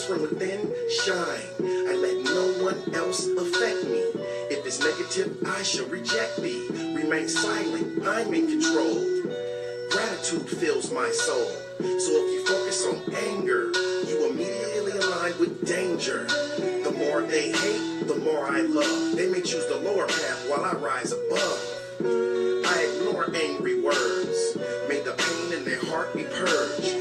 from within shine. I let no one else affect me. If it's negative, I shall reject thee. Remain silent, I'm in control. Gratitude fills my soul. So if you focus on anger, you immediately align with danger. The more they hate, the more I love. They may choose the lower path while I rise above. I ignore angry words. May the pain in their heart be purged.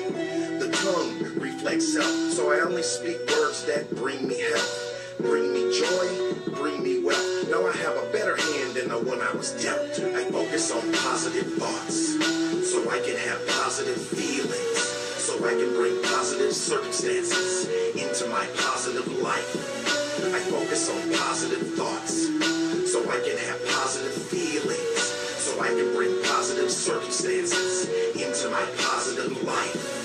The tongue reflects self, so I only speak words that bring me health. Bring me joy, bring me wealth. Now I have a better hand than the one I was dealt. I focus on positive thoughts, so I can have positive feelings, so I can bring positive circumstances into my positive life. I focus on positive thoughts, so I can have positive feelings, so I can bring positive circumstances into my positive life.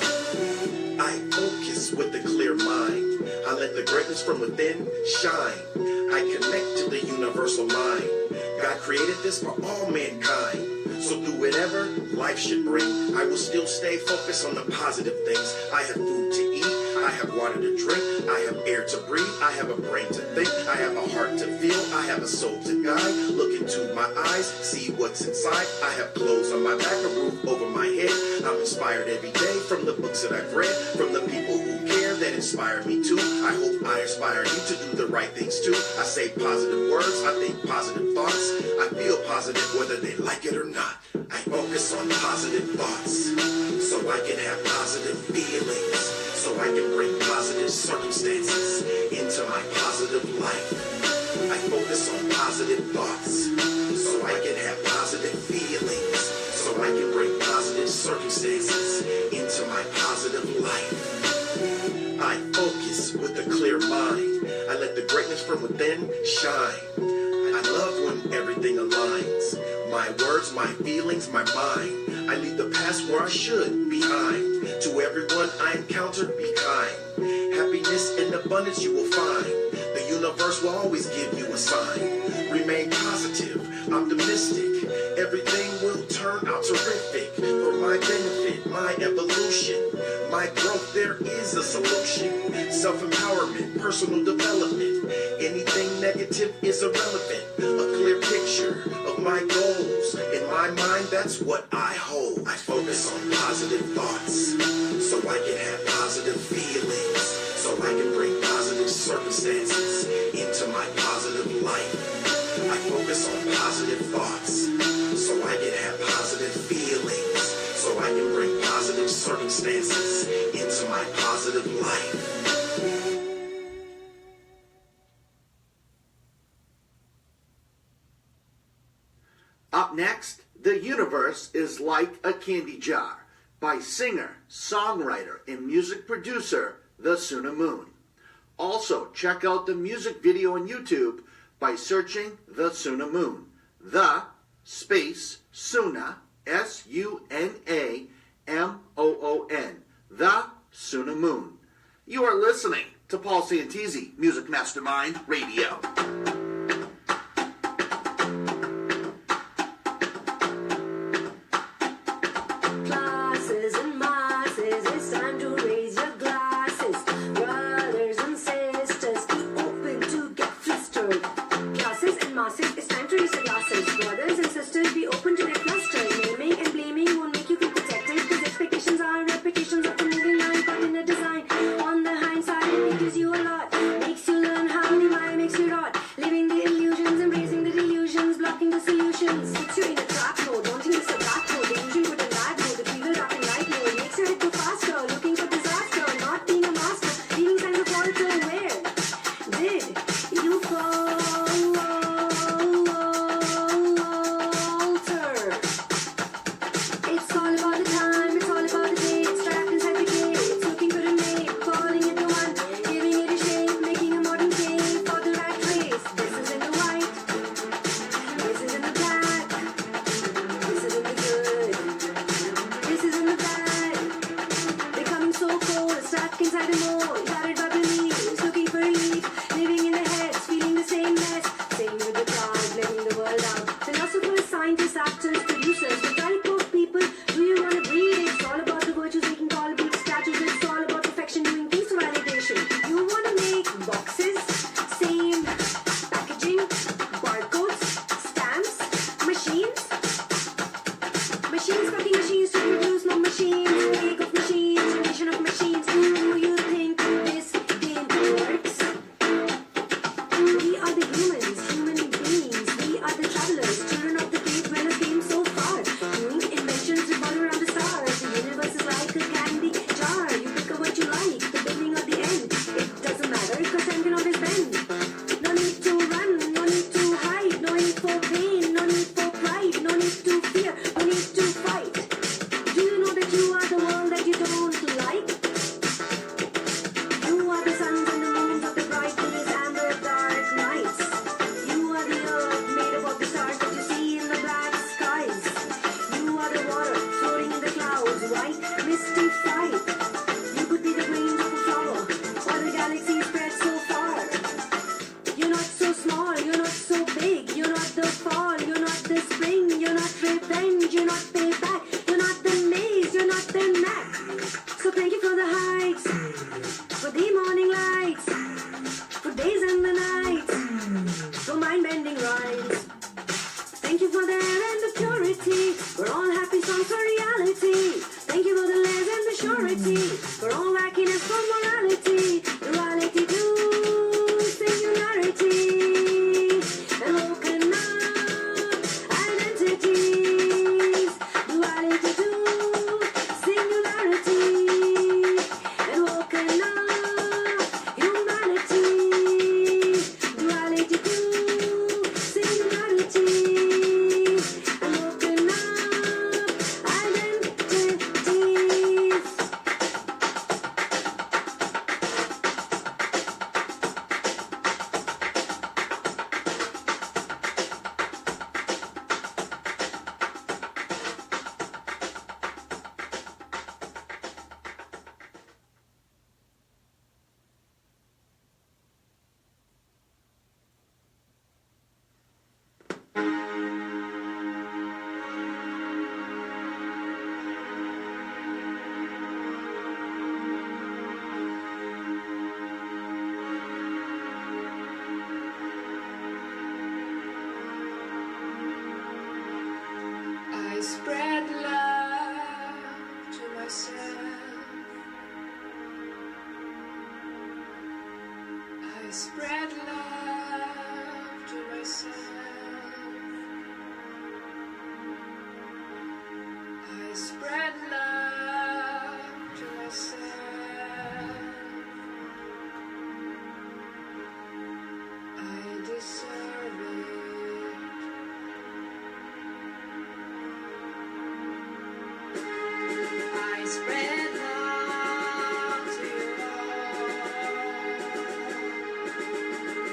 I focus with a clear mind. I let the greatness from within shine. I connect to the universal mind. God created this for all mankind. So through whatever life should bring, I will still stay focused on the positive things. I have food to eat, I have water to drink, I have air to breathe, I have a brain to think, I have a heart to feel, I have a soul to guide. Look into my eyes, see what's inside. I have clothes on my back, a roof over my head. I'm inspired every day from the books that I've read, from the people who care that inspire me too. I hope I inspire you to do the right things too. I say positive words, I think positive thoughts, I feel positive whether they like it or not. I focus on positive thoughts, so I can have positive feelings, so I can bring positive circumstances into my positive life. I focus on positive thoughts, so I can have positive feelings, so I can bring positive circumstances into my positive life. I focus with a clear mind. I let the greatness from within shine. I love when everything aligns. My words, my feelings, my mind. I leave the past where I should behind. To everyone I encounter, be kind. Happiness and abundance you will find. The universe will always give you a sign. Remain positive, optimistic. Everything will turn out terrific. For my benefit, my evolution, my growth, there is a solution. Self-empowerment, personal development. Anything negative is irrelevant. A clear picture of my goals. In my mind, that's what I hold. I focus on positive thoughts, so I can have positive feelings, so I can bring positive circumstances into my positive life. I focus on positive thoughts, so I can have positive feelings, so I can bring positive circumstances into my positive life. Up next, The Universe is Like a Candy Jar by singer, songwriter, and music producer, The Suna Moon. Also, check out the music video on YouTube by searching The Suna Moon. The space Suna, S-U-N-A-M-O-O-N. The Suna Moon. You are listening to Paul Santisi, Music Mastermind Radio. You air and the purity. We're all happy songs for reality. Thank you for the land and the surety. We're all happiness for morality. Duality to singularity. And open up identities. Duality to singularity. And open up humanity. Duality to singularity. And open up identities. I spread love to myself. I spread love to myself. I spread love to myself. I deserve it. I spread love to you all.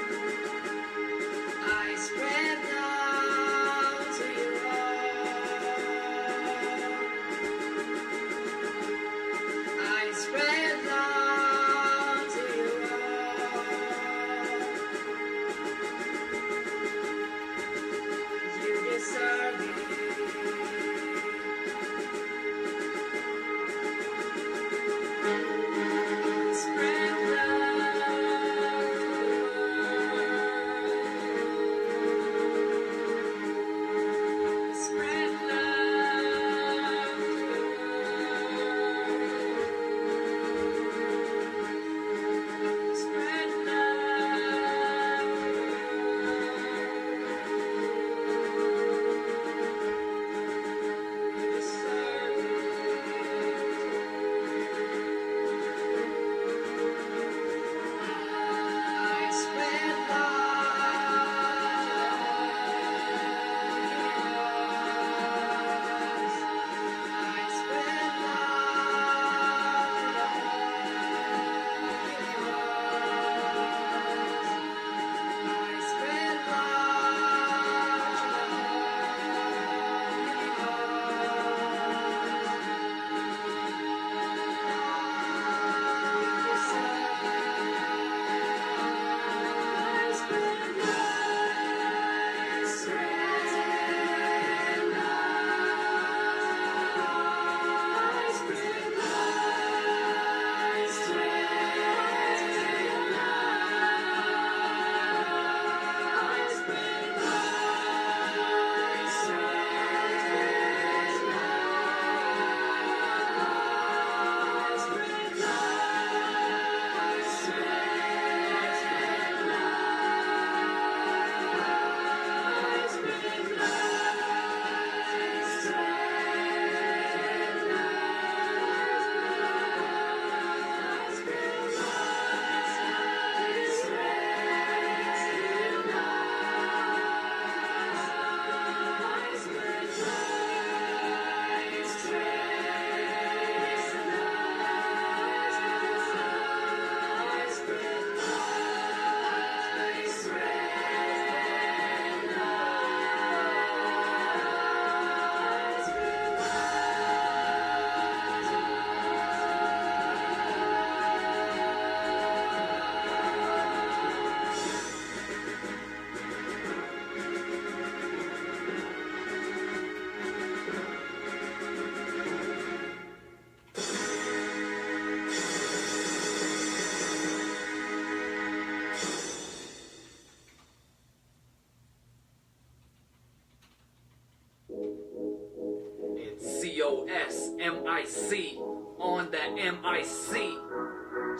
OSMIC on the MIC.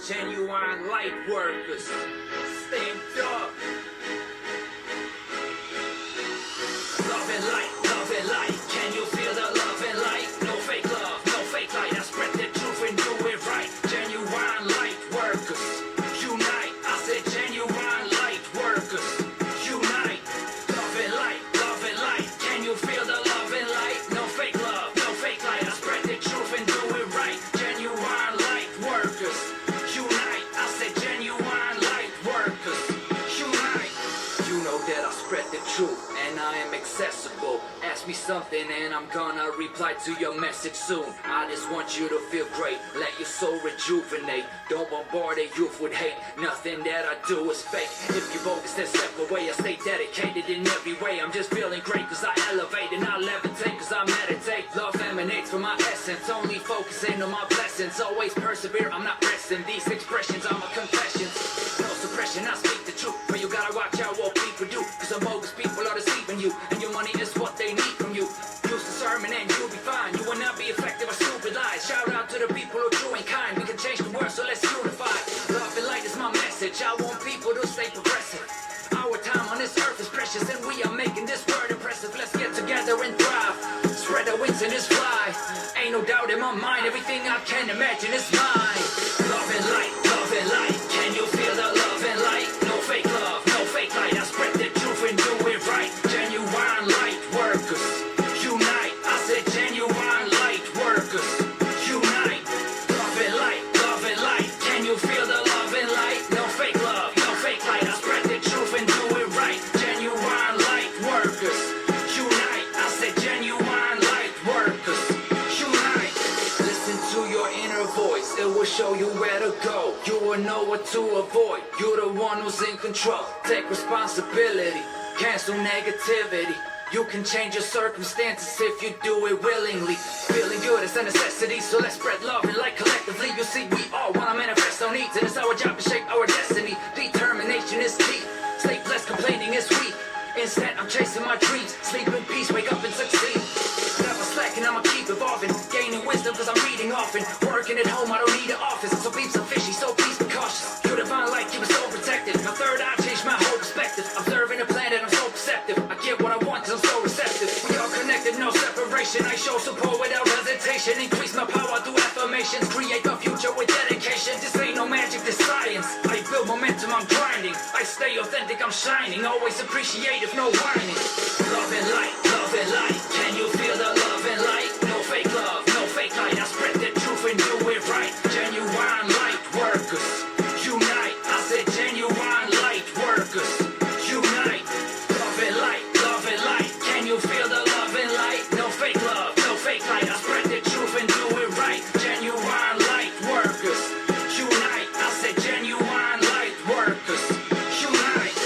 Genuine light workers, stand up. Love and light, can you feel the love and light? No fake love, no fake light, I spread the truth and do it right. Genuine light workers, unite. I said genuine light workers, unite. Love and light, can you feel the love and light? No fake love, no fake light, I spread the truth and do it right. Genuine light workers, unite. I said genuine light workers, unite. You know that I spread the truth and I am accessible. Ask me something and I'm gonna reply to your message soon. I just want you to feel great, let your soul rejuvenate. Don't bombard the youth with hate, nothing that I do is fake. If you bogus then step away, I stay dedicated in every way. I'm just feeling great cause I elevate and I levitate cause I meditate. Love emanates from my essence, only focusing on my blessings. Always persevere, I'm not resting. These expressions are my confessions. No suppression, I speak the truth. But you gotta watch out what people do, cause some bogus people are deceiving you, and your money is what they need from you. Use the sermon and you'll be fine. You will not be affected by stupid lies. Shout out to the people who are true and kind. We can change the world, so let's unify. Love and light is my message. I want people to stay progressive. Our time on this earth is precious, and we are making this world impressive. Let's get together and thrive. Spread our wings and just fly. Ain't no doubt in my mind, everything I can imagine is mine. Love and light, can you feel the love and light? No fake love, no fake light, I spread the truth and do it right. Genuine light workers, unite. I said genuine light workers, unite. Love and light, can you feel the love and light? No fake love, no fake light, I spread the truth and do it right. Genuine light workers, unite. I said genuine light workers, unite. Listen to your inner voice, it will show you where to go. You will know what to avoid. You're the one who's in control. Take responsibility, cancel negativity. You can change your circumstances if you do it willingly. Feeling good is a necessity, so let's spread love and light collectively. You see, we all wanna manifest our needs, and it's our job to shape our destiny. Determination is key. Sleep less, complaining is weak. Instead, I'm chasing my dreams. Sleep in peace, wake up and succeed. Never slacking, I'ma keep evolving. Gaining wisdom cause I'm reading often. Working at home, I don't need an office. So beeps are fishy, so please be cautious. Your divine light, keep it so protected. My third eye changed my whole perspective. Observing the planet, I'm so perceptive. I get what I want cause I'm so receptive. We all connected, no separation. I show support without hesitation. Increase my power through affirmations. Create the future with dedication. This ain't no magic, this science. I build momentum, I'm grinding. I stay authentic, I'm shining. Always appreciate if no whining. Love and light, can you feel the love and light? No fake love, no fake light, I spread the truth and do it right. Genuine light workers, unite. I said genuine light workers, unite. Love and light, can you feel the love and light? No fake love, no fake light, I spread the truth and do it right. Genuine light workers, unite. I said genuine light workers, unite.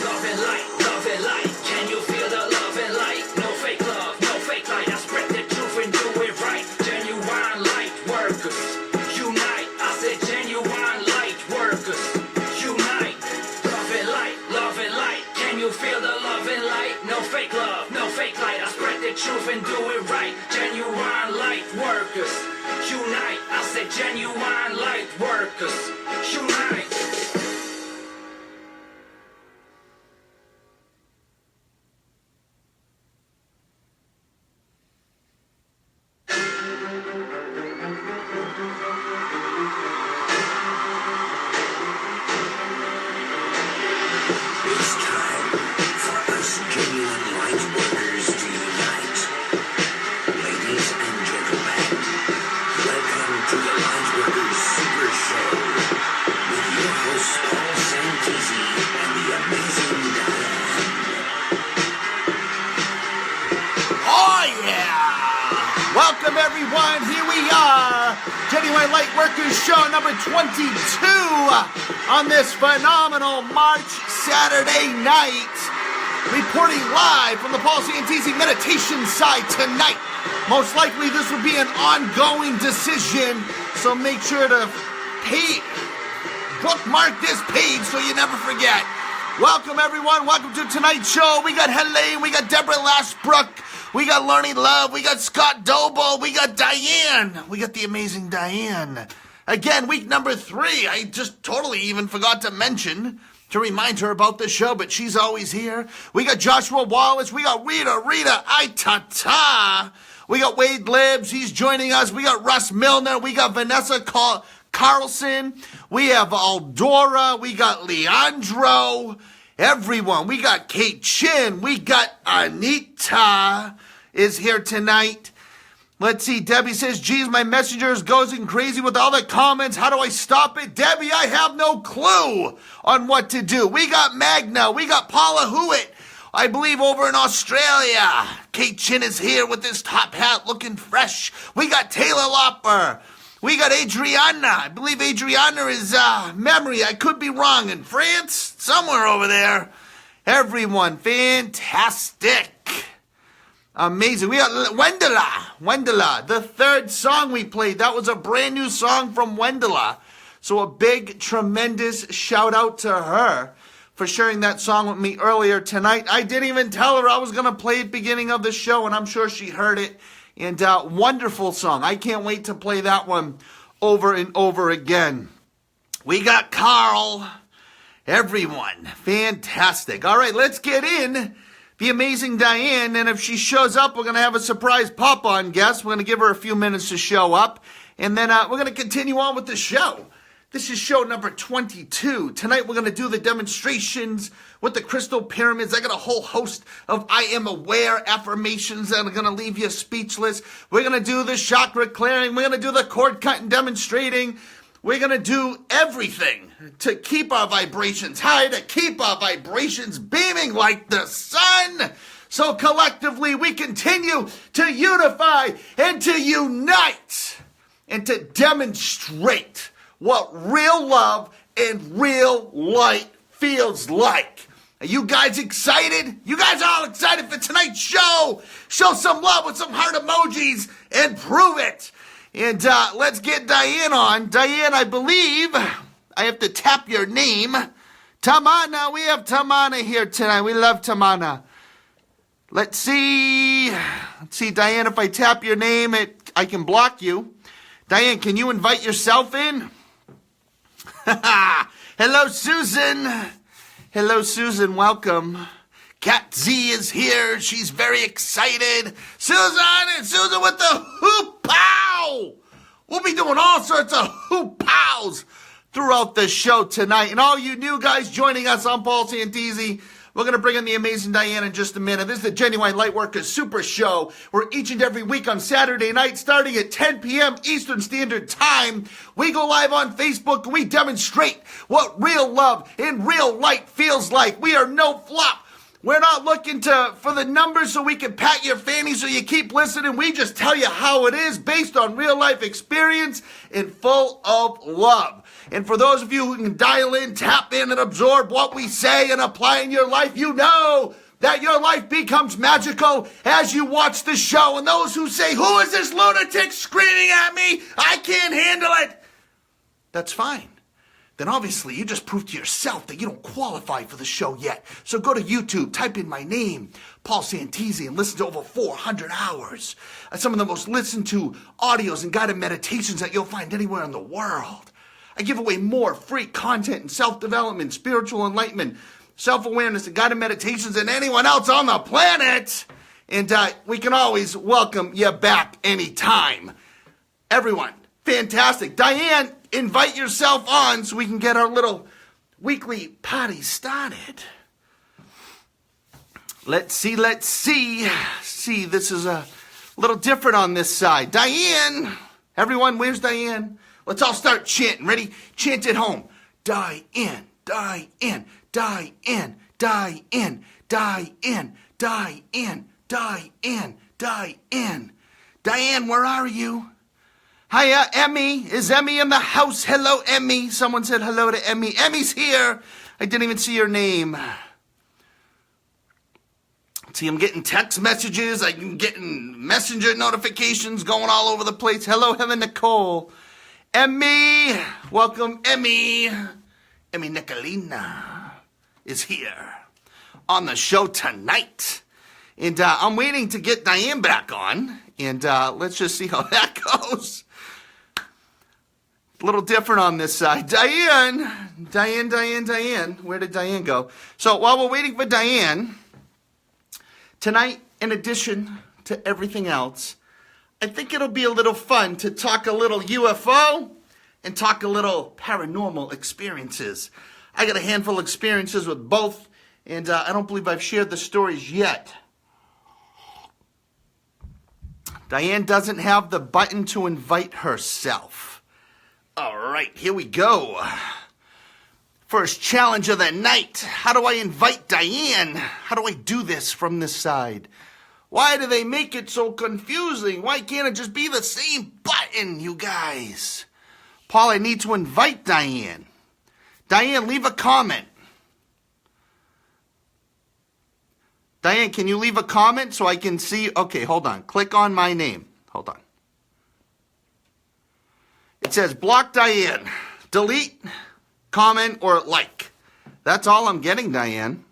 Love and light, can you feel the love and light? No fake love, no fake light, I spread the truth and do it right. Genuine light workers, unite. I said genuine light workers, unite. Love and light, can you feel the love and light? No fake love, no fake light, I spread the truth and do it right. Genuine light workers, unite. I said genuine light workers, unite. It's time for us genuine light workers to unite. Ladies and gentlemen, welcome to the Light Workers Super Show with your hosts Paul Santisi and the amazing Dyane. Oh yeah! Welcome everyone, here we are, Genuine Light Workers Show number 22 on this phenomenal March Saturday night. Reporting live from the Paul Santisi meditation site tonight. Most likely this will be an ongoing decision, so make sure to bookmark this page so you never forget. Welcome everyone, welcome to tonight's show. We got Helene, we got Deborah Lashbrook, We got Learning Love. We got Scott Doble. We got Dyane. We got the amazing Dyane. Again, week number 3. I just totally even forgot to mention to remind her about the show, but she's always here. We got Joshua Wallace. We got Rita Itata. We got Wade Libbs. He's joining us. We got Russ Milner. We got Vanessa Carlson. We have Aldora. We got Leandro. Everyone. We got Kate Chin. We got Anita is here tonight. Let's see. Debbie says, geez, my messenger is going crazy with all the comments. How do I stop it? Debbie, I have no clue on what to do. We got Magna. We got Paula Hewitt, I believe, over in Australia. Kate Chin is here with this top hat looking fresh. We got Taylor Lopper. We got Adriana. I believe Adriana is memory. I could be wrong. In France, somewhere over there. Everyone, fantastic. Amazing. We got Wendela, the third song we played. That was a brand new song from Wendela. So a big, tremendous shout out to her for sharing that song with me earlier tonight. I didn't even tell her I was going to play it beginning of the show, and I'm sure she heard it. And wonderful song. I can't wait to play that one over and over again. We got Carl. Everyone. Fantastic. All right, let's get in. The amazing Dyane, and if she shows up, we're going to have a surprise pop-on guest. We're going to give her a few minutes to show up, and then we're going to continue on with the show. This is show number 22. Tonight we're going to do the demonstrations with the crystal pyramids. I got a whole host of I am aware affirmations that are going to leave you speechless. We're going to do the chakra clearing. We're going to do the cord cutting demonstrating. We're going to do everything to keep our vibrations high, to keep our vibrations beaming like the sun. So collectively, we continue to unify and to unite and to demonstrate what real love and real light feels like. Are you guys excited? You guys are all excited for tonight's show? Show some love with some heart emojis and prove it. And let's get Dyane on. Dyane, I believe I have to tap your name. Tamana, we have Tamana here tonight. We love Tamana. Let's see. Dyane, if I tap your name, I can block you. Dyane, can you invite yourself in? Hello, Susan. Hello, Susan. Welcome. Cat Z is here. She's very excited. Susan with the hoop pow. We'll be doing all sorts of hoop pows throughout the show tonight. And all you new guys joining us, I'm Paul Santisi. We're going to bring in the amazing Dyane in just a minute. This is the Genuine Lightworkers Super Show, where each and every week on Saturday night, starting at 10 p.m. Eastern Standard Time, we go live on Facebook and we demonstrate what real love and real light feels like. We are no flop. We're not looking for the numbers so we can pat your fanny so you keep listening. We just tell you how it is based on real life experience and full of love. And for those of you who can dial in, tap in, and absorb what we say and apply in your life, you know that your life becomes magical as you watch the show. And those who say, who is this lunatic screaming at me? I can't handle it. That's fine. Then obviously you just proved to yourself that you don't qualify for the show yet. So go to YouTube, type in my name, Paul Santisi, and listen to over 400 hours of some of the most listened to audios and guided meditations that you'll find anywhere in the world. I give away more free content and self-development, spiritual enlightenment, self-awareness, and guided meditations than anyone else on the planet. And we can always welcome you back anytime. Everyone, fantastic. Dyane, invite yourself on so we can get our little weekly party started. Let's see. See, this is a little different on this side. Dyane, everyone, where's Dyane? Let's all start chanting. Ready? Chant at home. Dyane, Dyane, Dyane, Dyane, Dyane, Dyane, Dyane, Dyane. Dyane, where are you? Hiya, Emmy. Is Emmy in the house? Hello, Emmy. Someone said hello to Emmy. Emmy's here. I didn't even see your name. See, I'm getting text messages. I'm getting messenger notifications going all over the place. Hello, Heaven Nicole. Emmy. Welcome, Emmy. Emmy Nicolina is here on the show tonight. And I'm waiting to get Dyane back on. And let's just see how that goes. A little different on this side. Dyane. Where did Dyane go? So while we're waiting for Dyane, tonight, in addition to everything else, I think it'll be a little fun to talk a little UFO and talk a little paranormal experiences. I got a handful of experiences with both, and I don't believe I've shared the stories yet. Dyane doesn't have the button to invite herself. All right, here we go. First challenge of the night. How do I invite Dyane? How do I do this from this side? Why do they make it so confusing? Why can't it just be the same button, you guys? Paul, I need to invite Dyane. Dyane, leave a comment. Dyane, can you leave a comment so I can see? Okay, hold on. Click on my name. Hold on. It says block Dyane. Delete, comment, or like. That's all I'm getting, Dyane.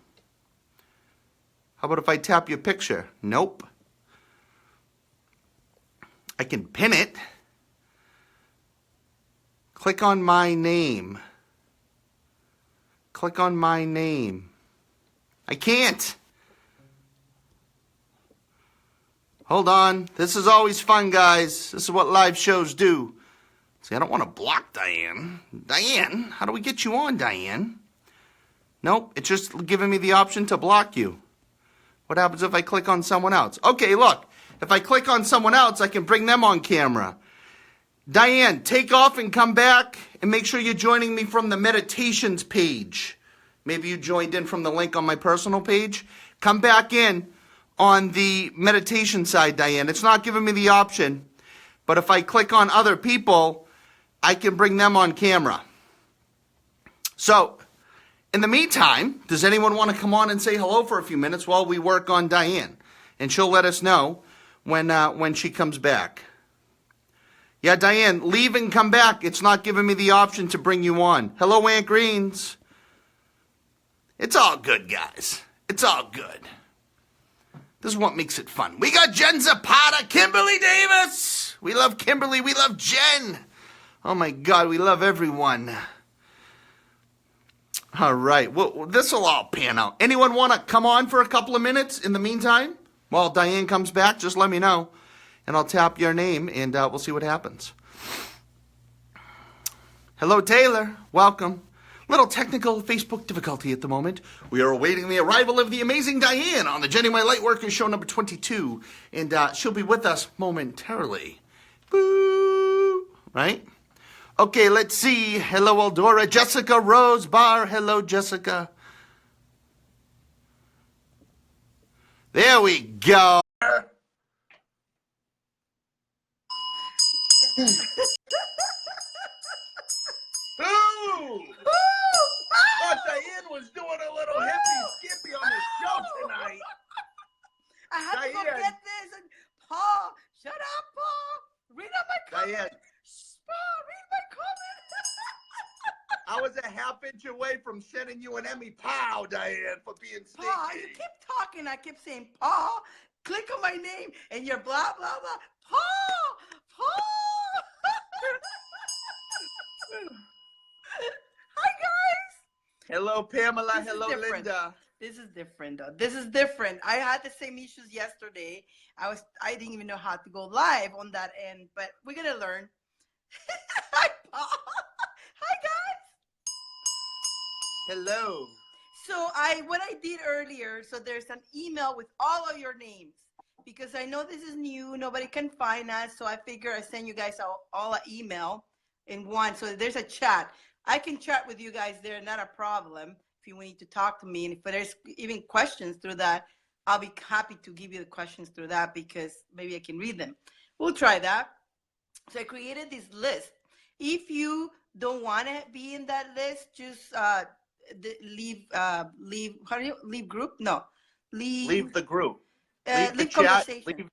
How about if I tap your picture? Nope. I can pin it. Click on my name. Click on my name. I can't. Hold on. This is always fun, guys. This is what live shows do. See, I don't want to block Dyane. Dyane, how do we get you on, Dyane? Nope, it's just giving me the option to block you. What happens if I click on someone else? Okay, look. If I click on someone else, I can bring them on camera. Dyane, take off and come back, and make sure you're joining me from the meditations page. Maybe you joined in from the link on my personal page. Come back in on the meditation side, Dyane. It's not giving me the option, but if I click on other people, I can bring them on camera. So, in the meantime, does anyone want to come on and say hello for a few minutes while we work on Dyane? And she'll let us know when she comes back. Yeah, Dyane, leave and come back. It's not giving me the option to bring you on. Hello, Aunt Greens. It's all good, guys. It's all good. This is what makes it fun. We got Jen Zapata, Kimberly Davis. We love Kimberly. We love Jen. Oh, my God. We love everyone. All right. Well, this will all pan out. Anyone want to come on for a couple of minutes in the meantime? While Dyane comes back, just let me know. And I'll tap your name, and we'll see what happens. Hello, Taylor. Welcome. Little technical Facebook difficulty at the moment. We are awaiting the arrival of the amazing Dyane on the Genuine Lightworkers show number 22. And she'll be with us momentarily. Boo! Right? Okay, let's see. Hello, Eldora. Jessica Rose Bar. Hello, Jessica. There we go. Thought Dyane was doing a little hippie skippy on the show tonight. I had to go Dyane. get this. And Paul, shut up, Paul. Read up my comment. Dyane, Paul, read my comment. I was a half inch away from sending you an Emmy Pow, Dyane, for being stinky. Paul, you keep talking. I keep saying, Paul, click on my name, and you're blah, blah, blah. Paul! Hi, guys. Hello, Pamela. This is Hello, different. Linda. This is different, though. This is different. I had the same issues yesterday. I didn't even know how to go live on that end, but we're gonna learn. Hi, Paul. Hi, guys. Hello. So what I did earlier, so there's an email with all of your names because I know this is new. Nobody can find us. So I figure I send you guys all an email in one. So there's a chat. I can chat with you guys there, not a problem. If you need to talk to me, and if there's even questions through that, I'll be happy to give you the questions through that because maybe I can read them. We'll try that. So I created this list. If you don't want to be in that list, just leave group. No, Leave the group. leave conversation. Leave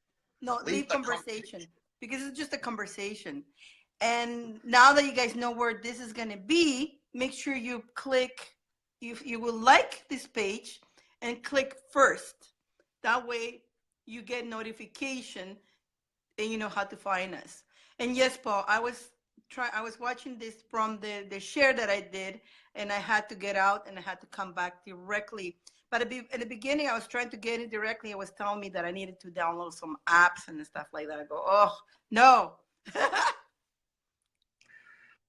Leave the conversation because it's just a conversation. And now that you guys know where this is going to be, make sure you click, if you will like this page, and click first. That way you get notification and you know how to find us. And yes, Paul, I was watching this from the share that I did, and I had to get out and I had to come back directly. But in the beginning, I was trying to get it directly. It was telling me that I needed to download some apps and stuff like that. I go, oh no.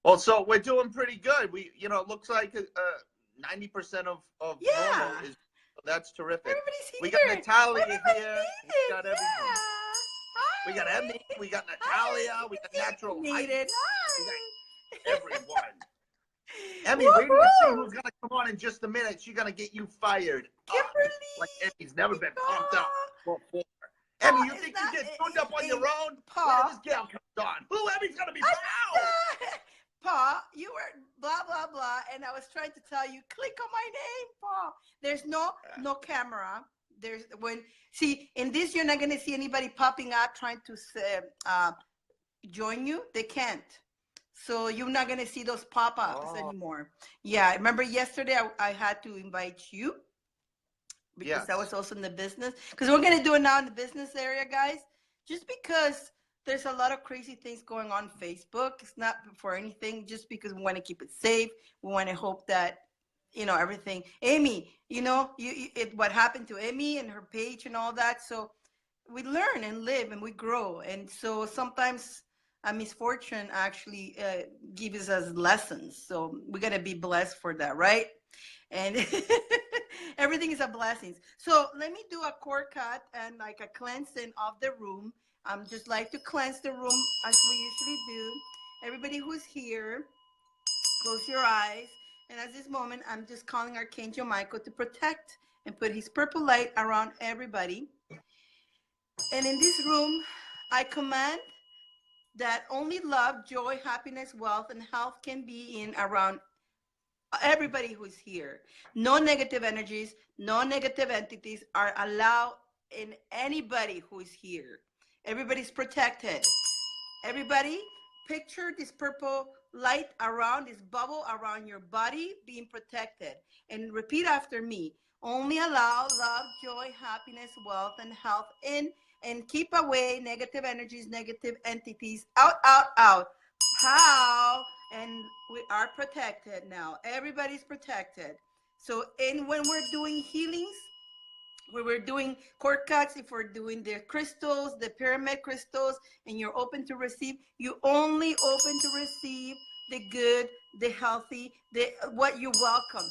Well, so we're doing pretty good. It looks like 90% of Yeah. normal is. That's terrific. Everybody's here. We got Natalia Everybody here. made We it. got everything. Yeah. We got Hi. Emmy. We got Natalia. We got Natural Made Height. it. We got Hi. everyone. Emmy, wait till you see who's gonna come on in just a minute. She's gonna get you fired Kimberly. up like Emmy's never been pumped up before. Paul, Emmy, you is think that- you get tuned up on is- your own? Paul. When this gal comes on, who Emmy's gonna be proud? Paul, you were blah blah blah, and I was trying to tell you, click on my name, Paul. There's no camera. There's in this you're not gonna see anybody popping up trying to join you. They can't. So you're not gonna see those pop-ups anymore. Yeah, remember yesterday I had to invite you because I was also in the business. Because we're gonna do it now in the business area, guys. Just because there's a lot of crazy things going on Facebook. It's not for anything, just because we want to keep it safe. We want to hope that, everything. Amy, what happened to Amy and her page and all that. So we learn and live and we grow. And so sometimes a misfortune actually gives us lessons. So we got to be blessed for that, right? And everything is a blessing. So let me do a cord cut and like a cleansing of the room. Just like to cleanse the room as we usually do. Everybody who's here, close your eyes. And at this moment, I'm just calling Archangel Michael to protect and put his purple light around everybody. And in this room, I command that only love, joy, happiness, wealth, and health can be in around everybody who's here. No negative energies, no negative entities are allowed in anybody who is here. Everybody's protected. Everybody, picture this purple light around, this bubble around your body being protected. And repeat after me. Only allow love, joy, happiness, wealth, and health in, and keep away negative energies, negative entities. Out, out, out. Pow. And we are protected now. Everybody's protected. So when we're doing healings, where we're doing cord cuts, if we're doing the crystals, the pyramid crystals, and you're open to receive, you only open to receive the good, the healthy, what you welcome.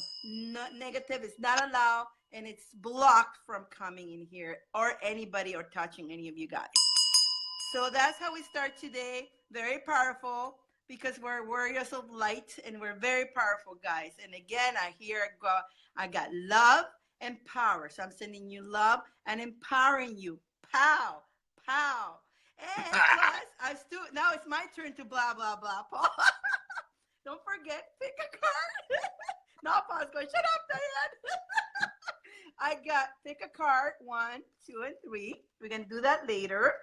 Negative is not allowed, and it's blocked from coming in here or anybody or touching any of you guys. So that's how we start today. Very powerful, because we're warriors of light and we're very powerful, guys. And again, I got love and power. So I'm sending you love and empowering you. Pow, pow. And plus, now it's my turn to blah, blah, blah, Paul. Don't forget, pick a card. Now Paul's going, shut up, Dyane. I got pick a card, 1, 2, and 3. We're going to do that later.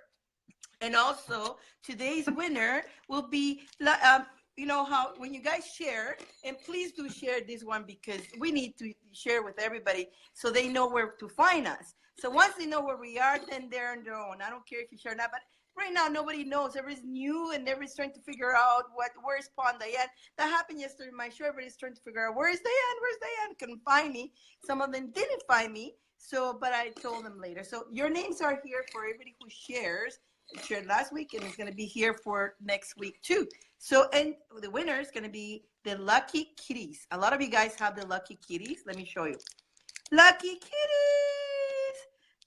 And also, today's winner will be, how when you guys share, and please do share this one because we need to share with everybody so they know where to find us. So once they know where we are, then they're on their own. I don't care if you share or not, but right now nobody knows. Everybody's new and everybody's trying to figure out where's Paul and Dyane. That happened yesterday in my show. Everybody's trying to figure out where's Dyane? Couldn't find me. Some of them didn't find me. So, but I told them later. So your names are here for everybody who shares. Shared last week, and it's going to be here for next week too. So, and the winner is going to be the lucky kitties. A lot of you guys have the lucky kitties. Let me show you. Lucky kitties,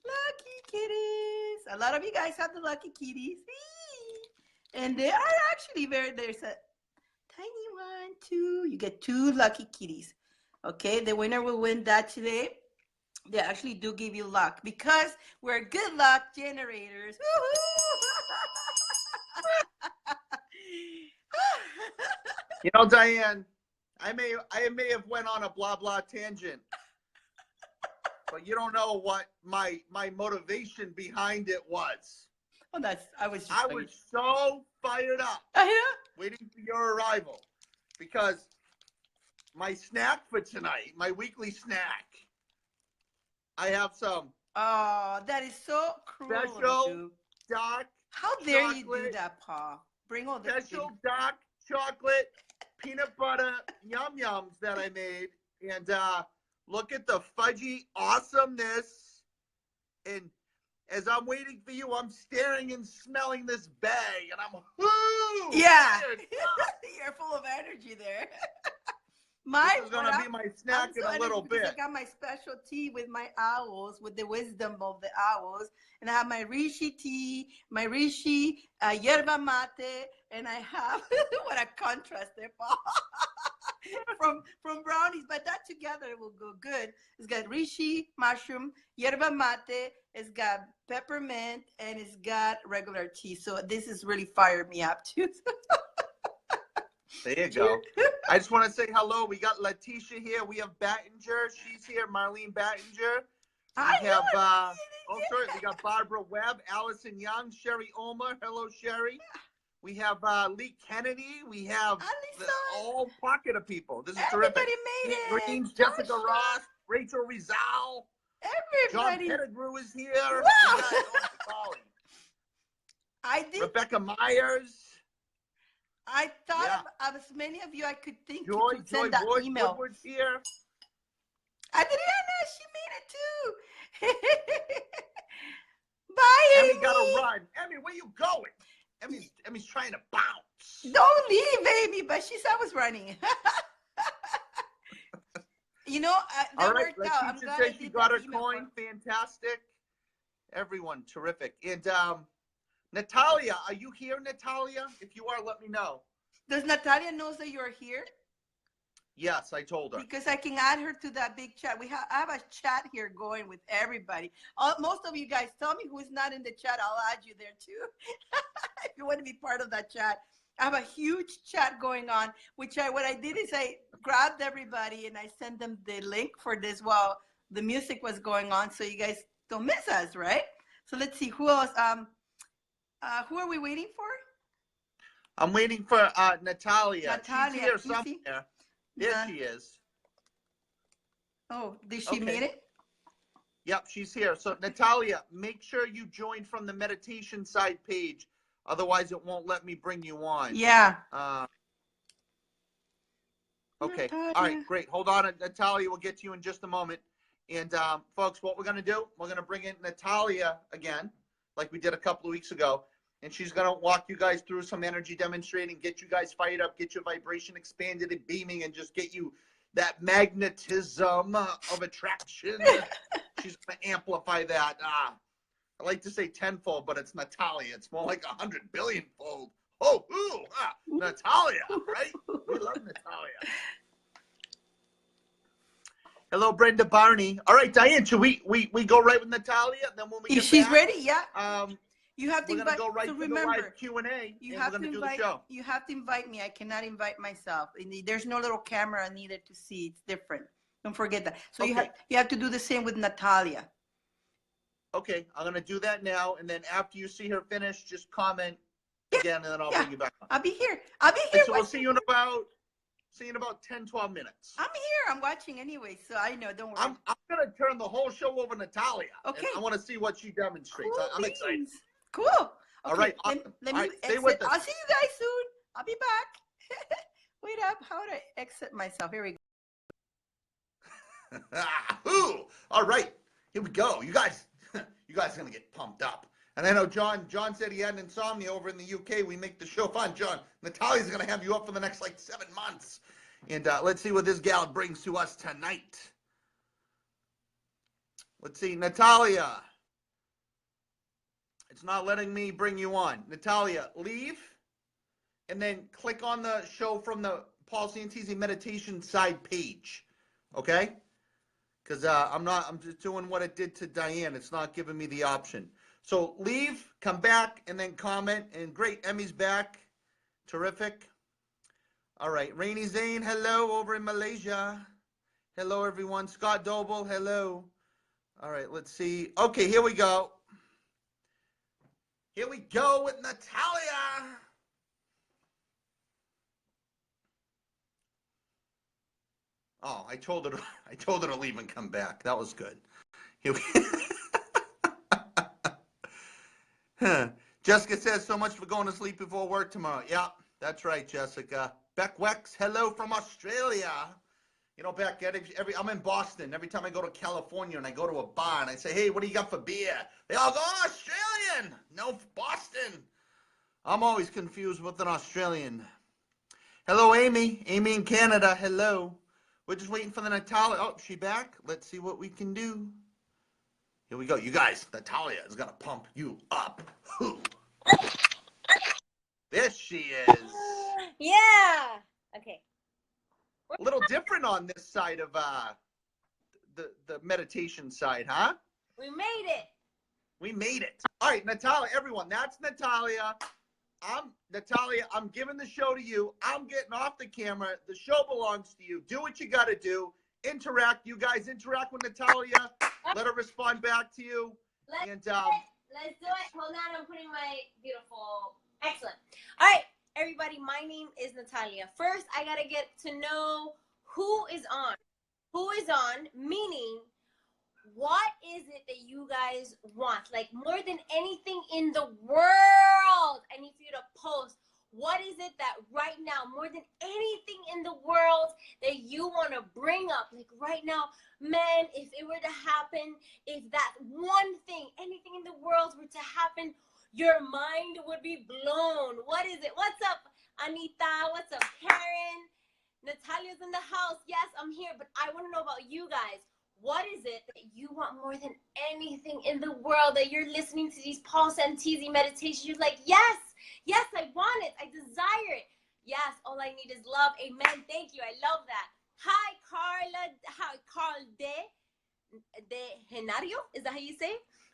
lucky kitties. A lot of you guys have the lucky kitties, and they are actually there's a tiny one too. You get 2 lucky kitties. Okay, the winner will win that today. They actually do give you luck because we're good luck generators. Dyane, I may have went on a blah blah tangent, but you don't know what my motivation behind it was. Well, I was so fired up, waiting for your arrival, because my snack for tonight, my weekly snack, I have some Oh, that is so cruel of Special you. dark How dare you do chocolate. that, Paul? Bring all the Special things. dark chocolate peanut butter yum yums that I made. And look at the fudgy awesomeness. And as I'm waiting for you, I'm staring and smelling this bag, and I'm whoo! Yeah. fired You're full of energy there. This is gonna be my snack in a little because I bit. got my special tea with my owls, with the wisdom of the owls, and I have my rishi tea, my rishi yerba mate, and I have what a contrast there, Paul. from brownies, but that together will go good. It's got rishi mushroom, yerba mate, it's got peppermint, and it's got regular tea. So this is really fired me up too. There you go. I just want to say hello. We got Letitia here. We have Battinger. She's here. Marlene Battinger. I We have know. sorry. We got Barbara Webb, Allison Young, Sherry Ulmer. Hello, Sherry. We have Lee Kennedy. We have the whole pocket of people. This is terrific. Everybody made Pete it. Greens, Jessica Joshua. Ross, Rachel Rizal. John Everybody. Pettigrew is here. Wow. We got, golly. I did. Rebecca Myers. I thought Yeah. of as many of you I could think Joy to send that Wood, email. Woodward's here. Adriana, she made it too. Bye, Emmy Amy. got to run. Emmy, where you going? Emmy's trying to bounce. Don't leave, Amy. But she said I was running. You know, they All right, worked out. I'm Letitia glad says I she did got that her email coin. for- Fantastic. Everyone, terrific. And Natalia, are you here, Natalia? If you are, let me know. Does Natalia knows that you're here? Yes, I told her. Because I can add her to that big chat. I have a chat here going with everybody. Most of you guys, tell me who is not in the chat. I'll add you there too. If you want to be part of that chat. I have a huge chat going on, what I did is I grabbed everybody and I sent them the link for this while the music was going on, so you guys don't miss us, right? So let's see who else. Who are we waiting for? I'm waiting for Natalia. Natalia, She's here let me see. somewhere. There she is. Oh, did she Okay. meet it? Yep, she's here. So Natalia, make sure you join from the meditation side page. Otherwise, it won't let me bring you on. Yeah. Okay. Natalia. All right, great. Hold on, Natalia. We'll get to you in just a moment. And folks, what we're going to do, we're going to bring in Natalia again, like we did a couple of weeks ago. And she's going to walk you guys through some energy demonstrating, get you guys fired up, get your vibration expanded and beaming, and just get you that magnetism of attraction. She's going to amplify that. I like to say tenfold, but it's Natalia. It's more like 100 billion fold. Oh, Natalia, right? We love Natalia. Hello, Brenda Barney. All right, Dyane, should we go right with Natalia? And then when we get She's back, ready, yeah. You have to we're invite. going to go right so to remember, the live Q&A, you and have we're to going to do invite. the show. You have to invite me. I cannot invite myself. There's no little camera needed to see. It's different. Don't forget that. So Okay. you have to do the same with Natalia. Okay, I'm going to do that now, and then after you see her finish, just comment again, and then I'll bring you back on. I'll be here. I'll be here. So we'll see you in about 10, 12 minutes. I'm here. I'm watching anyway, so I know. Don't worry. I'm going to turn the whole show over to Natalia. Okay. And I want to see what she demonstrates. Cool I'm excited. beans. Cool. Okay, All right, awesome. let All me right, stay exit. with us. I'll see you guys soon. I'll be back. Wait up. How would I exit myself? Here we go. All right, here we go. You guys are going to get pumped up. And I know John said he had insomnia over in the UK. We make the show fun. John, Natalia's going to have you up for the next 7 months. And let's see what this gal brings to us tonight. Let's see, Natalia. It's not letting me bring you on. Natalia, leave. And then click on the show from the Paul Santisi meditation side page. Okay? Because I'm just doing what it did to Dyane. It's not giving me the option. So leave, come back, and then comment. And great, Emmy's back. Terrific. All right, Rainy Zane, hello over in Malaysia. Hello, everyone. Scott Doble, hello. All right, let's see. Okay, here we go. Here we go with Natalia. Oh, I told her to leave and come back. That was good. Here we Huh. Jessica says, so much for going to sleep before work tomorrow. Yeah, that's right, Jessica. Beck Wex, hello from Australia. You know, Beck, I'm in Boston. Every time I go to California and I go to a bar and I say, hey, what do you got for beer? They all go, oh, Australian. No, Boston. I'm always confused with an Australian. Hello, Amy. Amy in Canada, hello. We're just waiting for the Natalia. Oh, she back? Let's see what we can do. Here we go. You guys, Natalia is going to pump you up. There she is. Yeah. Okay. A little different on this side of the meditation side, huh? We made it. We made it. All right, Natalia, everyone, that's Natalia. Natalia, I'm giving the show to you. I'm getting off the camera. The show belongs to you. Do what you got to do. Interact. You guys interact with Natalia. Let her respond back to you. Let's do it. Hold on. I'm putting my beautiful. Excellent. All right, everybody. My name is Natalia. First, I got to get to know who is on. Who is on, meaning what is it that you guys want? Like more than anything in the world, I need for you to post. What is it that right now, more than anything in the world, that you want to bring up? Like right now, man, if it were to happen, if that one thing, anything in the world were to happen, your mind would be blown. What is it? What's up, Anita? What's up, Karen? Natalia's in the house. Yes, I'm here, but I want to know about you guys. What is it that you want more than anything in the world, that you're listening to these Paul Santisi meditations? You're like, yes, yes, I want it. I desire it. Yes, all I need is love. Amen. Thank you. I love that. Hi, Carla. Hi, Carl de Genario. Is that how you say?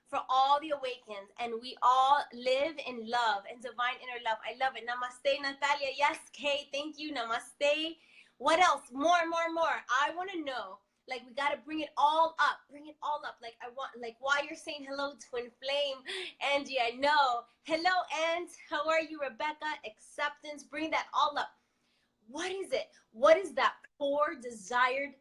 For all the awakens. And we all live in love and divine inner love. I love it. Namaste, Natalia. Yes, Kay. Thank you. Namaste. What else? More. I want to know. Like, we got to bring it all up. Bring it all up. Like, I want, like, why you're saying hello, Twin Flame. Angie, I know. Hello, Aunt. How are you, Rebecca? Acceptance. Bring that all up. What is it? What is that poor, desired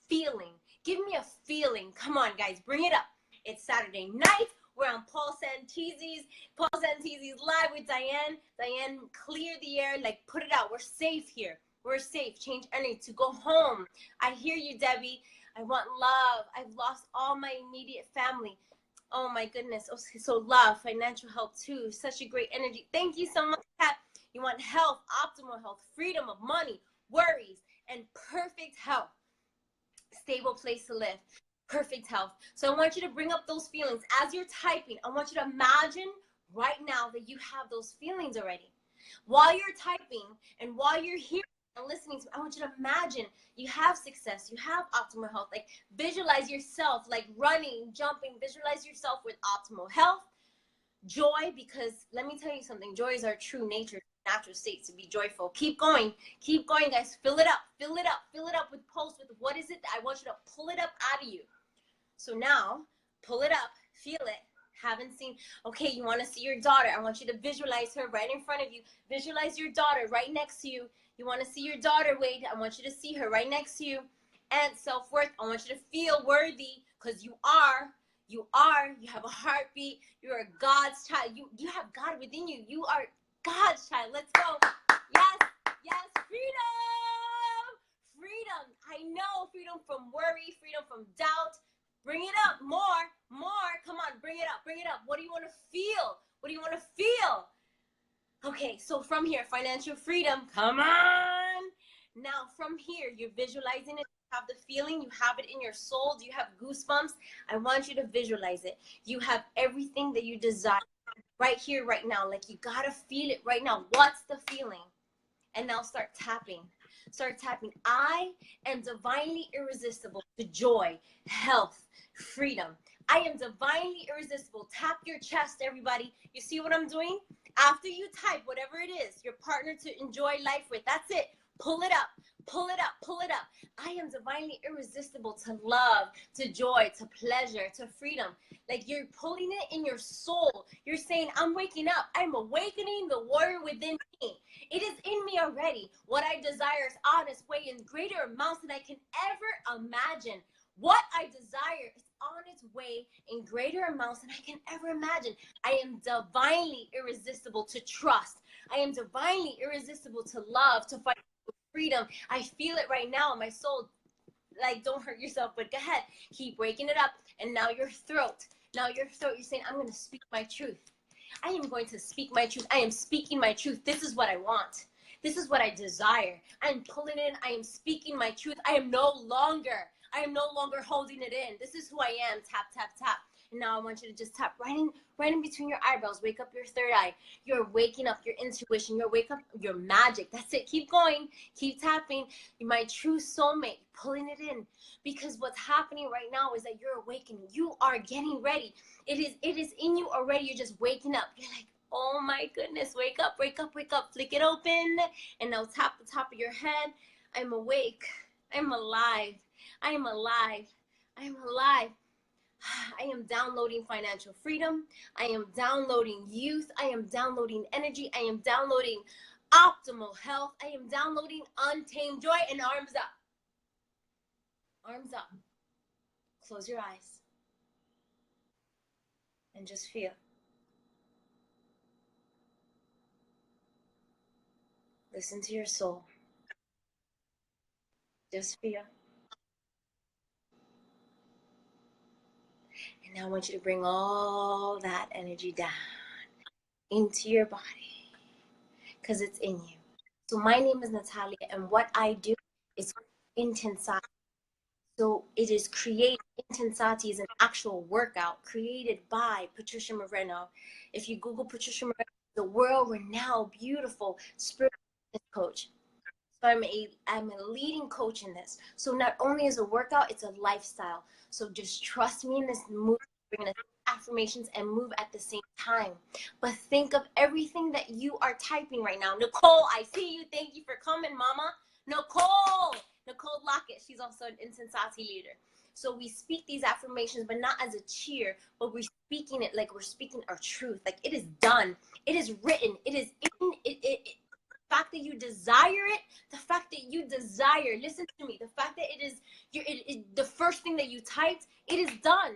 feeling? Give me a feeling. Come on, guys. Bring it up. It's Saturday night. We're on Paul Santisi's live with Dyane. Dyane, clear the air. Like, put it out. We're safe here. We're safe. Change energy to go home. I hear you, Debbie. I want love. I've lost all my immediate family. Oh my goodness. Oh, so love, financial help too. Such a great energy. Thank you so much, Kat. You want health, optimal health, freedom of money, worries, and perfect health. Stable place to live. Perfect health. So I want you to bring up those feelings. As you're typing, I want you to imagine right now that you have those feelings already. While you're typing and while you're here and listening to me, I want you to imagine you have success, you have optimal health. Like, visualize yourself like running, jumping. Visualize yourself with optimal health, joy, because let me tell you something, joy is our true nature, natural state, to be joyful. Keep going, guys. Fill it up with posts with what is it that I want you to pull it up out of you. So now, pull it up, feel it. Haven't seen, okay, you want to see your daughter. I want you to visualize her right in front of you. Visualize your daughter right next to you. You want to see your daughter, Wade. I want you to see her right next to you. And self-worth, I want you to feel worthy, because you have a heartbeat. You're a God's child. You have God within you. You are God's child. Let's go. Yes, freedom. I know, freedom from worry, freedom from doubt. Bring it up, more. Come on, bring it up. What do you want to feel? Okay, so from here, financial freedom, come on. Now from here, you're visualizing it. You have the feeling, you have it in your soul. Do you have goosebumps? I want you to visualize it. You have everything that you desire right here, right now. Like, you gotta feel it right now. What's the feeling? And now start tapping. I am divinely irresistible to joy, health, freedom. I am divinely irresistible. Tap your chest, everybody. You see what I'm doing? After you type whatever it is, your partner to enjoy life with, that's it. Pull it up. I am divinely irresistible to love, to joy, to pleasure, to freedom. Like, you're pulling it in your soul. You're saying, I'm waking up. I'm awakening the warrior within me. It is in me already. What I desire is on its way in greater amounts than I can ever imagine. What I desire is on its way in greater amounts than I can ever imagine. I am divinely irresistible to trust. I am divinely irresistible to love, to fight for freedom. I feel it right now in my soul. Like, don't hurt yourself, but go ahead. Keep waking it up. And now your throat. Now your throat, you're saying, I'm going to speak my truth. I am going to speak my truth. I am speaking my truth. This is what I want. This is what I desire. I'm pulling in. I am speaking my truth. I am no longer holding it in. This is who I am. Tap, tap, tap. And now I want you to just tap right in between your eyebrows. Wake up your third eye. You're waking up your intuition. You're waking up your magic. That's it. Keep going. Keep tapping. My true soulmate. Pulling it in. Because what's happening right now is that you're awakening. You are getting ready. It is in you already. You're just waking up. You're like, oh my goodness. Wake up, wake up, wake up. Flick it open. And now tap the top of your head. I'm awake. I'm alive. I am alive. I am alive. I am downloading financial freedom. I am downloading youth. I am downloading energy. I am downloading optimal health. I am downloading untamed joy. And arms up. Arms up. Close your eyes. And just feel. Listen to your soul. Just feel. And now I want you to bring all that energy down into your body because it's in you. So my name is Natalia, and what I do is Intensati. So it is created. Intensati is an actual workout created by Patricia Moreno. If you Google Patricia Moreno, the world-renowned, beautiful spiritual coach. So I'm a leading coach in this. So not only is a workout, it's a lifestyle. So just trust me in this move. We're going to affirmations and move at the same time. But think of everything that you are typing right now. Nicole, I see you. Thank you for coming, Mama. Nicole Lockett. She's also an Intensati leader. So we speak these affirmations, but not as a cheer, but we're speaking it like we're speaking our truth. Like it is done. It is written. It is in it. The fact that you desire it, the fact that you desire, listen to me, the fact that it is the first thing that you typed, it is done.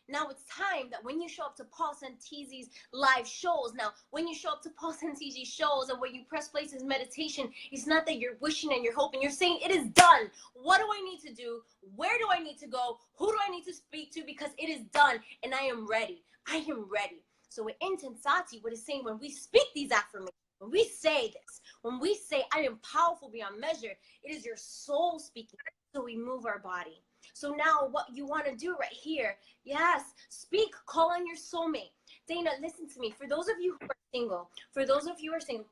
Now it's time that when you show up to Paul Santisi's live shows, now when you show up to Paul Santisi's shows and when you press play his meditation, it's not that you're wishing and you're hoping, you're saying it is done. What do I need to do? Where do I need to go? Who do I need to speak to? Because it is done and I am ready. I am ready. So with Intensati, what it's saying, when we speak these affirmations, when we say this, when we say I am powerful beyond measure, it is your soul speaking. So we move our body. So now what you want to do right here, yes, speak, call on your soulmate. Dana, listen to me. For those of you who are single,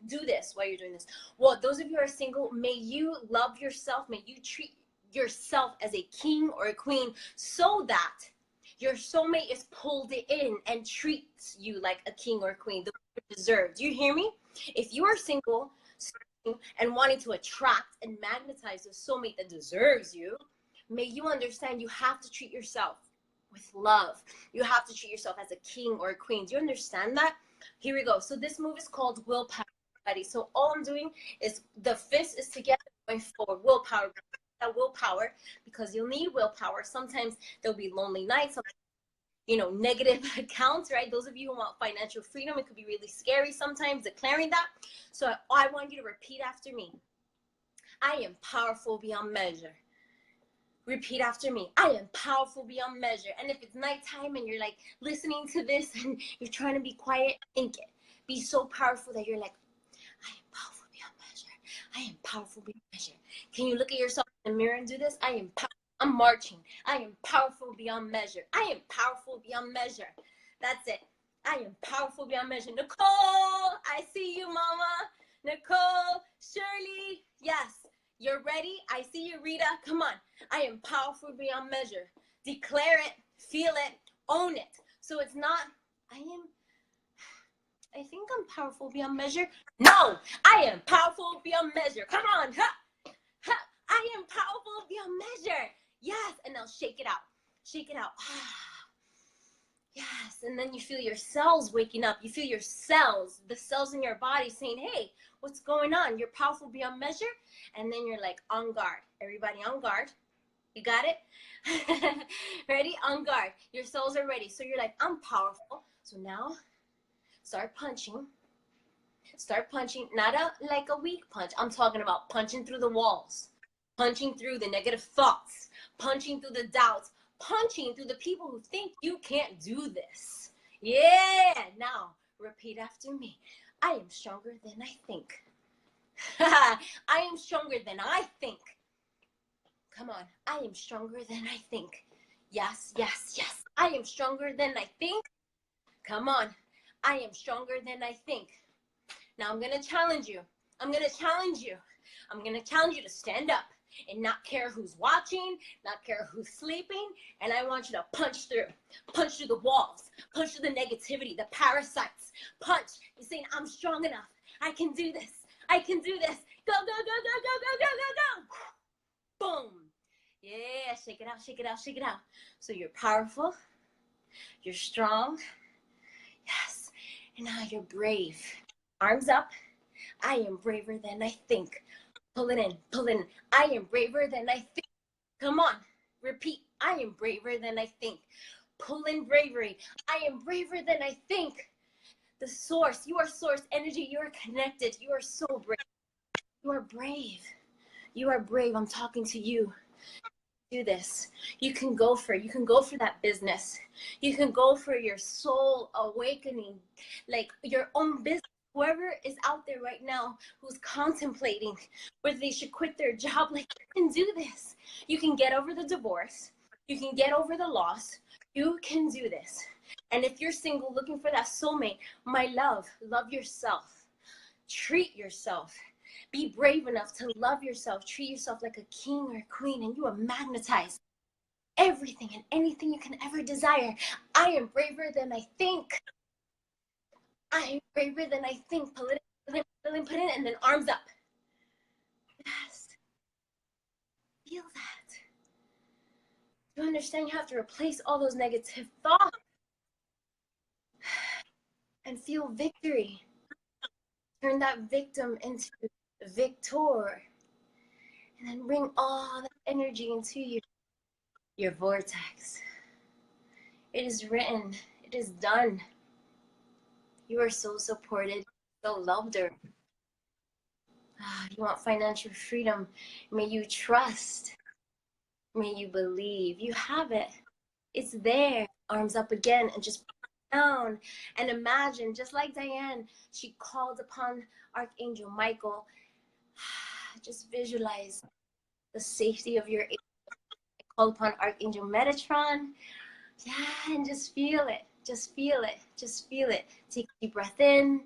do this while you're doing this. Well, those of you who are single, may you love yourself. May you treat yourself as a king or a queen so that your soulmate is pulled in and treats you like a king or a queen, the way you deserve. Do you hear me? If you are single and wanting to attract and magnetize the soulmate that deserves you, may you understand you have to treat yourself with love. You have to treat yourself as a king or a queen. Do you understand that? Here we go. So this move is called willpower. So all I'm doing is the fist is together going forward. Willpower. That willpower, because you'll need willpower. Sometimes there'll be lonely nights, negative accounts, right? Those of you who want financial freedom, it could be really scary sometimes declaring that. So I want you to repeat after me. I am powerful beyond measure. Repeat after me. I am powerful beyond measure. And if it's nighttime and you're like listening to this and you're trying to be quiet, think it. Be so powerful that you're like, I am powerful beyond measure. I am powerful beyond measure. Can you look at yourself in the mirror and do this? I'm marching. I am powerful beyond measure. I am powerful beyond measure. That's it. I am powerful beyond measure. Nicole, I see you, Mama. Nicole, Shirley, yes. You're ready? I see you, Rita. Come on. I am powerful beyond measure. Declare it, feel it, own it. So it's not, I think I'm powerful beyond measure. No, I am powerful beyond measure. Come on. Ha, ha. I am powerful beyond measure. Yes. And now shake it out. Shake it out. Yes. And then you feel your cells waking up. You feel your cells, the cells in your body saying, hey, what's going on? You're powerful beyond measure. And then you're like on guard. Everybody on guard. You got it? Ready? On guard. Your souls are ready. So you're like, I'm powerful. So now start punching. Start punching. Not like a weak punch. I'm talking about punching through the walls, punching through the negative thoughts, punching through the doubts, punching through the people who think you can't do this. Yeah. Now repeat after me. I am stronger than I think. I am stronger than I think. Come on. I am stronger than I think. Yes, yes, yes. I am stronger than I think. Come on. I am stronger than I think. Now I'm going to challenge you. I'm going to challenge you. I'm going to challenge you to stand up and not care who's watching, not care who's sleeping. And I want you to punch through the walls, punch through the negativity, the parasites. Punch. You're saying, I'm strong enough. I can do this. I can do this. Go, go, go, go, go, go, go, go, go. Boom. Yeah, shake it out, shake it out, shake it out. So you're powerful. You're strong. Yes. And now you're brave. Arms up. I am braver than I think. Pull it in, pull it in. I am braver than I think. Come on. Repeat. I am braver than I think. Pull in bravery. I am braver than I think. The source. You are source energy. You are connected. You are so brave. You are brave. You are brave. I'm talking to you. Do this. You can go for that business. You can go for your soul awakening, like your own business. Whoever is out there right now who's contemplating whether they should quit their job, like, you can do this. You can get over the divorce. You can get over the loss. You can do this. And if you're single looking for that soulmate, my love yourself. Treat yourself. Be brave enough to love yourself. Treat yourself like a king or a queen, and you will magnetize everything and anything you can ever desire. I am braver than I think. I am braver than I think. Put it in, and then arms up. Yes. Feel that. You understand you have to replace all those negative thoughts and feel victory. Turn that victim into victor. And then bring all that energy into your vortex. It is written. It is done. You are so supported, so loved. You want financial freedom. May you trust. May you believe. You have it. It's there. Arms up again and just down. And imagine, just like Dyane, she called upon Archangel Michael. Just visualize the safety of your angel. Call upon Archangel Metatron. Yeah, and just feel it. Just feel it. Just feel it. Take a deep breath in.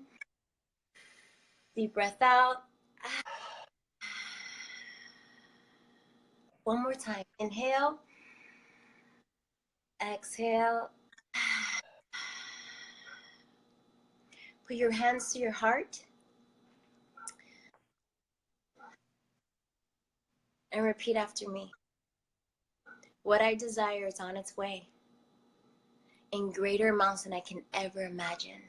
Deep breath out. One more time. Inhale. Exhale. Put your hands to your heart. And repeat after me. What I desire is on its way in greater amounts than I can ever imagine.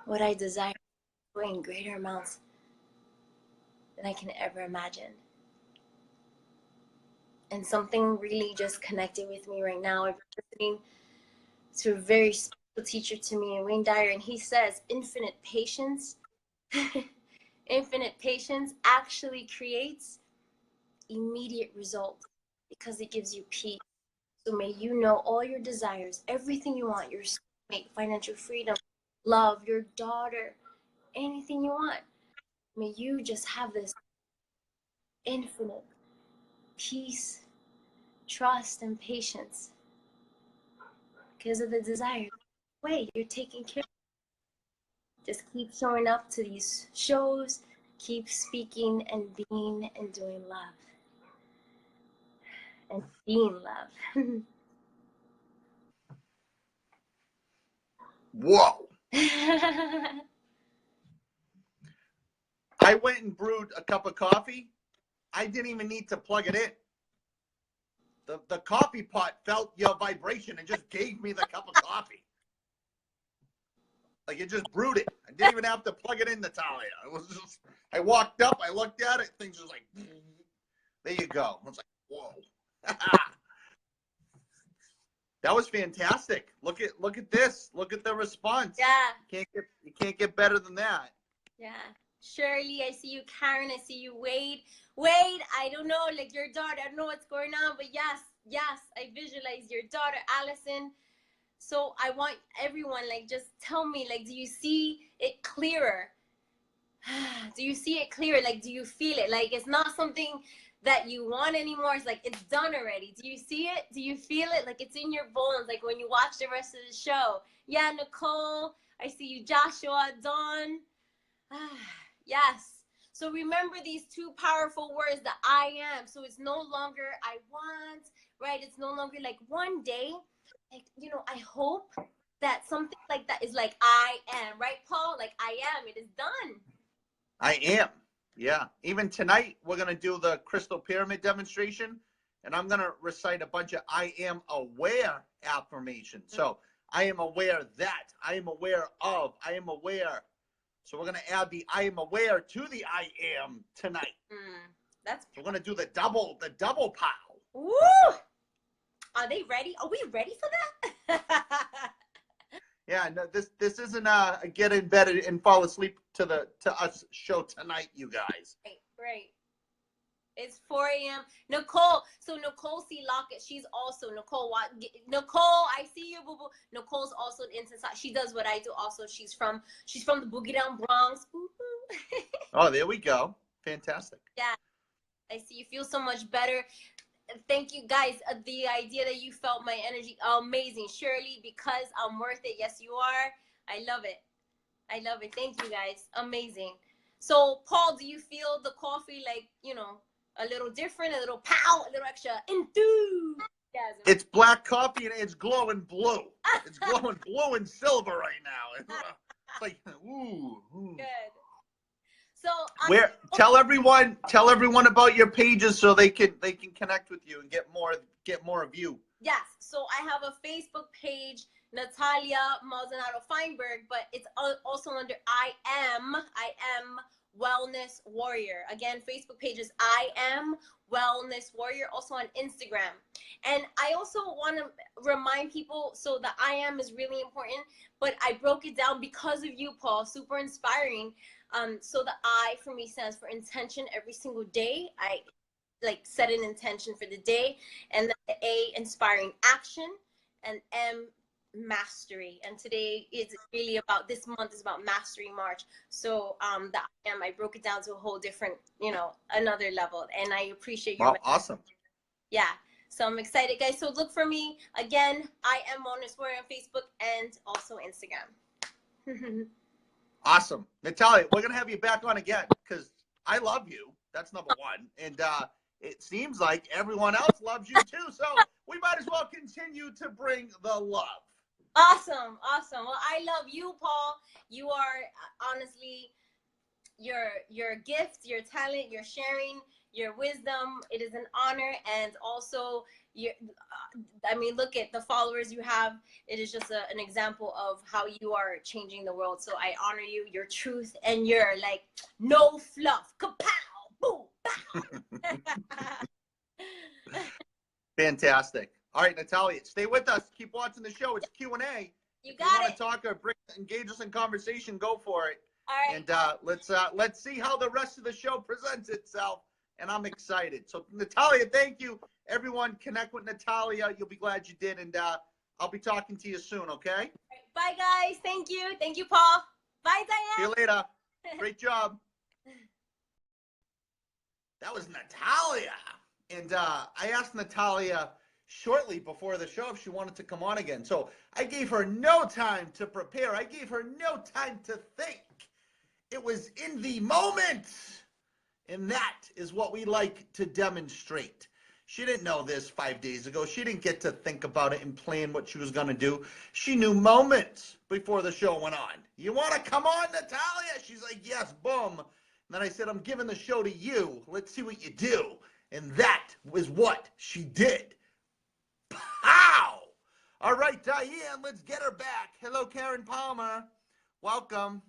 What I desire is in greater amounts than I can ever imagine. And something really just connected with me right now. I've been listening to a very special teacher to me, Wayne Dyer, and he says infinite patience, infinite patience actually creates immediate results because it gives you peace. So may you know all your desires, everything you want, your soulmate, financial freedom, love, your daughter, anything you want. May you just have this infinite peace, trust, and patience because of the desire. Wait, you're taking care. Just keep showing up to these shows, keep speaking and being and doing love. And being love. Whoa. I went and brewed a cup of coffee. I didn't even need to plug it in. The coffee pot felt your vibration and just gave me the cup of coffee. Like it just brewed it. I didn't even have to plug it in, Natalia. It was just, I walked up, I looked at it, things was like, There you go. I was like, whoa. That was fantastic. Look at this. Look at the response. Yeah. You can't get better than that. Yeah. Shirley, I see you. Karen, I see you. Wade, I don't know, like your daughter. I don't know what's going on, but yes, I visualize your daughter, Allison. So I want everyone, like, just tell me, like, do you see it clearer? Do you see it clearer? Like, do you feel it? Like, it's not something that you want anymore. It's like it's done already. Do you see it? Do you feel it? Like it's in your bones. Like when you watch the rest of the show. Yeah, Nicole. I see you, Joshua, Dawn. Yes. So remember these two powerful words, the I am. So it's no longer I want, right? It's no longer like one day, like, you know, I hope that something like that is like I am, right, Paul? Like I am. It is done. I am. Yeah. Even tonight, we're going to do the crystal pyramid demonstration, and I'm going to recite a bunch of I am aware affirmations. So I am aware that, I am aware of, I am aware. So we're going to add the I am aware to the I am tonight. That's So we're going to do the double pow. Woo! Are they ready? Are we ready for that? Yeah, no, this isn't a get in bed and fall asleep to us show tonight, you guys. Right. It's 4 a.m. Nicole. So Nicole C. Lockett, she's also Nicole. Nicole, I see you, boo boo. Nicole's also an inside. She does what I do. Also, she's from the Boogie Down Bronx. Oh, there we go. Fantastic. Yeah, I see you feel so much better. Thank you guys. The idea that you felt my energy, amazing. Shirley, because I'm worth it. Yes, you are. I love it. I love it. Thank you guys. Amazing. So, Paul, do you feel the coffee like, you know, a little different, a little pow, a little extra enthusiasm? It's black coffee and it's glowing blue. It's glowing blue and silver right now. It's like, ooh. Good. So Tell everyone about your pages so they can connect with you and get more of you. Yes. So I have a Facebook page, Natalia Maldonado Feinberg, but it's also under I am Wellness Warrior. Again, Facebook page is I am Wellness Warrior, also on Instagram. And I also want to remind people, so the I am is really important, but I broke it down because of you, Paul. Super inspiring. So the I for me stands for intention. Every single day I like set an intention for the day, and then the A, inspiring action, and M, mastery. And today is really about, this month is about Mastery March. So the I am, I broke it down to a whole different, you know, another level, and I appreciate your awesome. Yeah. So I'm excited, guys. So look for me again. I am Wellness Warrior on Facebook and also Instagram. Awesome. Natalia, we're going to have you back on again because I love you. That's number one. And it seems like everyone else loves you too. So we might as well continue to bring the love. Awesome. Awesome. Well, I love you, Paul. You are honestly your gift, your talent, your sharing, your wisdom. It is an honor. And also, I mean, look at the followers you have. It is just an example of how you are changing the world. So I honor you, your truth, and your like no fluff. Kapow! Boom! Pow! Fantastic. All right, Natalia, stay with us. Keep watching the show. It's Q&A. You if got you want it. to talk or engage us in conversation, go for it. All right. And let's see how the rest of the show presents itself. And I'm excited. So Natalia, thank you. Everyone, connect with Natalia. You'll be glad you did. And I'll be talking to you soon, okay? Right. Bye, guys. Thank you. Thank you, Paul. Bye, Dyane. See you later. Great job. That was Natalia. And I asked Natalia shortly before the show if she wanted to come on again. So I gave her no time to prepare. I gave her no time to think. It was in the moment. And that is what we like to demonstrate. She didn't know this 5 days ago. She didn't get to think about it and plan what she was going to do. She knew moments before the show went on. You want to come on, Natalia? She's like, yes, boom. And then I said, I'm giving the show to you. Let's see what you do. And that was what she did. Pow! All right, Dyane, let's get her back. Hello, Karen Palmer. Welcome.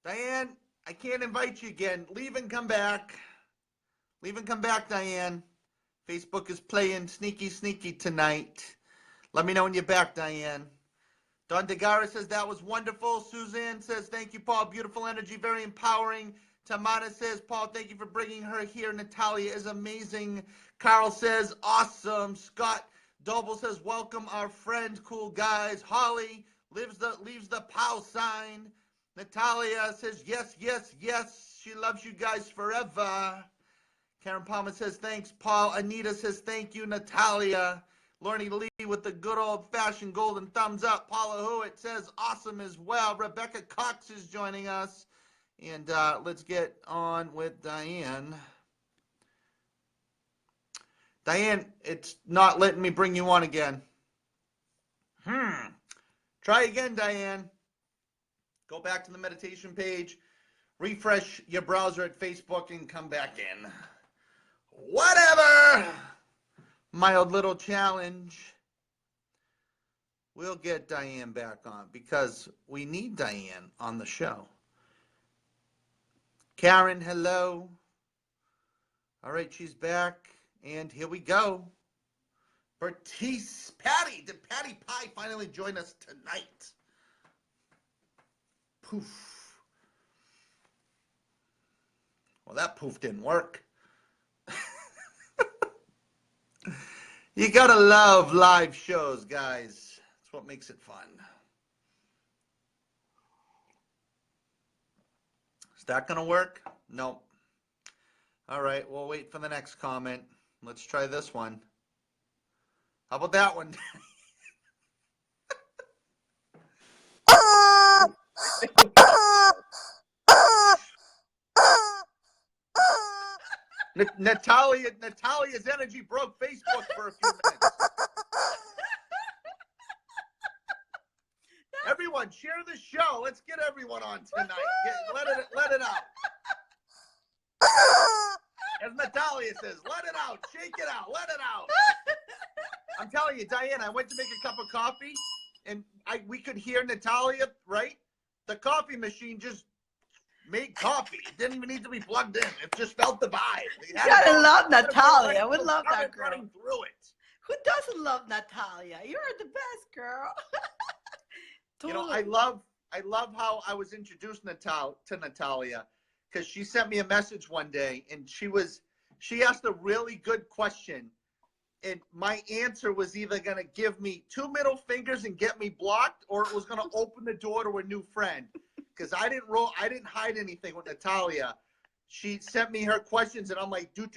Dyane, I can't invite you again. Leave and come back. Leave and come back, Dyane. Facebook is playing sneaky, sneaky tonight. Let me know when you're back, Dyane. Don DeGara says that was wonderful. Suzanne says, thank you, Paul. Beautiful energy, very empowering. Tamara says, Paul, thank you for bringing her here. Natalia is amazing. Carl says, awesome. Scott Doble says, welcome our friend, cool guys. Holly leaves the POW sign. Natalia says, yes, yes, yes. She loves you guys forever. Karen Palmer says, thanks, Paul. Anita says, thank you, Natalia. Lorne Lee with the good old-fashioned golden thumbs up. Paula Hewitt says, awesome as well. Rebecca Cox is joining us. And let's get on with Dyane. Dyane, it's not letting me bring you on again. Try again, Dyane. Go back to the meditation page. Refresh your browser at Facebook and come back in. Whatever. Mild little challenge. We'll get Dyane back on because we need Dyane on the show. Karen, hello. All right, she's back. And here we go. Bertice, Patty. Did Patty Pie finally join us tonight? Poof. Well, that poof didn't work. You gotta love live shows, guys. That's what makes it fun. Is that gonna work? Nope. All right, we'll wait for the next comment. Let's try this one. How about that one? Natalia's energy broke Facebook for a few minutes. Everyone, share the show. Let's get everyone on tonight. Let it out. As Natalia says, let it out. Shake it out. Let it out. I'm telling you, Dyane, I went to make a cup of coffee, and we could hear Natalia, right? The coffee machine just made coffee. It didn't even need to be plugged in. It just felt the vibe. You gotta love Natalia. I would love that girl. Running through it. Who doesn't love Natalia? You're the best, girl. Totally. You know, I love how I was introduced to Natalia, because she sent me a message one day, and she asked a really good question, and my answer was either going to give me 2 middle fingers and get me blocked, or it was going to open the door to a new friend, because I didn't hide anything with Natalia. She sent me her questions, and I'm like, do,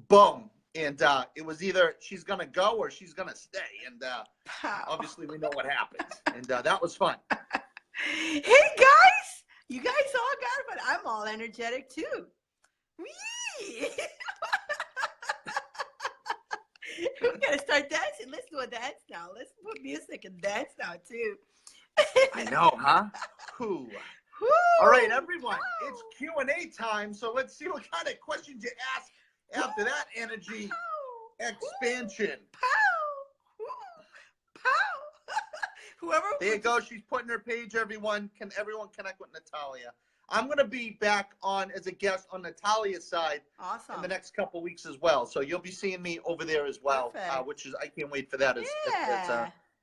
boom. And it was either she's going to go or she's going to stay. And obviously we know what happened. And that was fun. Hey, guys. You guys all got it, but I'm all energetic, too. Whee! We're going to start dancing. Let's do a dance now. Let's put music and dance now, too. I know, huh? Whew. All right, everyone. It's Q&A time. So let's see what kind of questions you ask after that energy expansion. Whoever. There you go. She's putting her page. Everyone connect with Natalia? I'm going to be back on as a guest on Natalia's side in the next couple weeks as well. So you'll be seeing me over there as well, which is I can't wait for that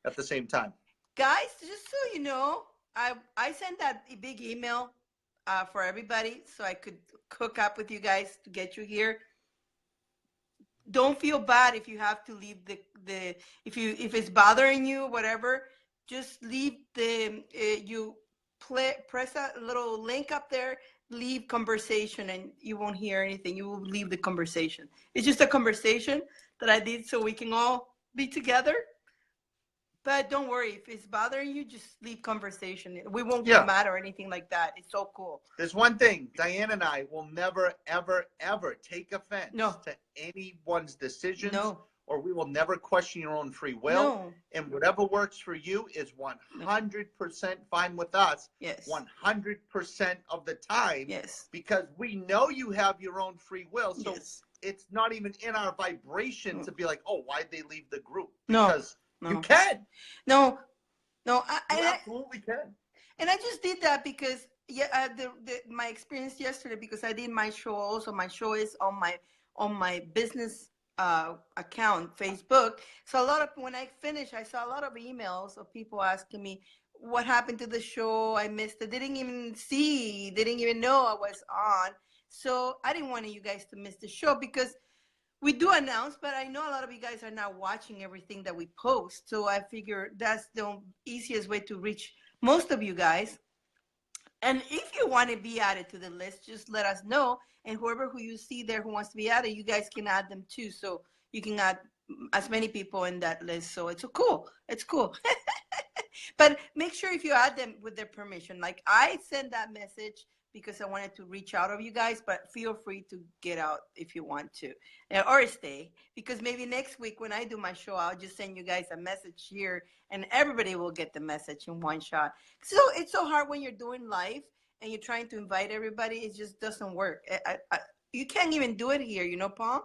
at the same time. Guys, just so you know, I sent that big email for everybody so I could hook up with you guys to get you here. Don't feel bad if you have to leave if it's bothering you, whatever. Just leave press that little link up there, leave conversation, and you won't hear anything. You will leave the conversation. It's just a conversation that I did so we can all be together. But don't worry, if it's bothering you, just leave conversation. We won't get mad or anything like that. It's so cool. There's one thing, Dyane and I will never, ever, ever take offense to anyone's decisions. No. Or we will never question your own free will. No. And whatever works for you is 100% fine with us. Yes. 100% of the time. Yes. Because we know you have your own free will. So it's not even in our vibration to be like, oh, why'd they leave the group? Because you can. No. You absolutely can. And I just did that because yeah, my experience yesterday, because I did my show also. My show is on my business account, Facebook. So a lot of when I finished, I saw a lot of emails of people asking me what happened to the show. I missed it. Didn't even see. Didn't even know I was on. So I didn't want you guys to miss the show, because we do announce, but I know a lot of you guys are not watching everything that we post. So I figure that's the easiest way to reach most of you guys. And if you want to be added to the list, just let us know. And whoever who you see there who wants to be added, you guys can add them too. So you can add as many people in that list. So it's cool. It's cool. But make sure if you add them with their permission. Like I sent that message because I wanted to reach out of you guys, but feel free to get out if you want to, or stay, because maybe next week when I do my show, I'll just send you guys a message here and everybody will get the message in one shot. So it's so hard when you're doing live and you're trying to invite everybody. It just doesn't work. You can't even do it here, Paul.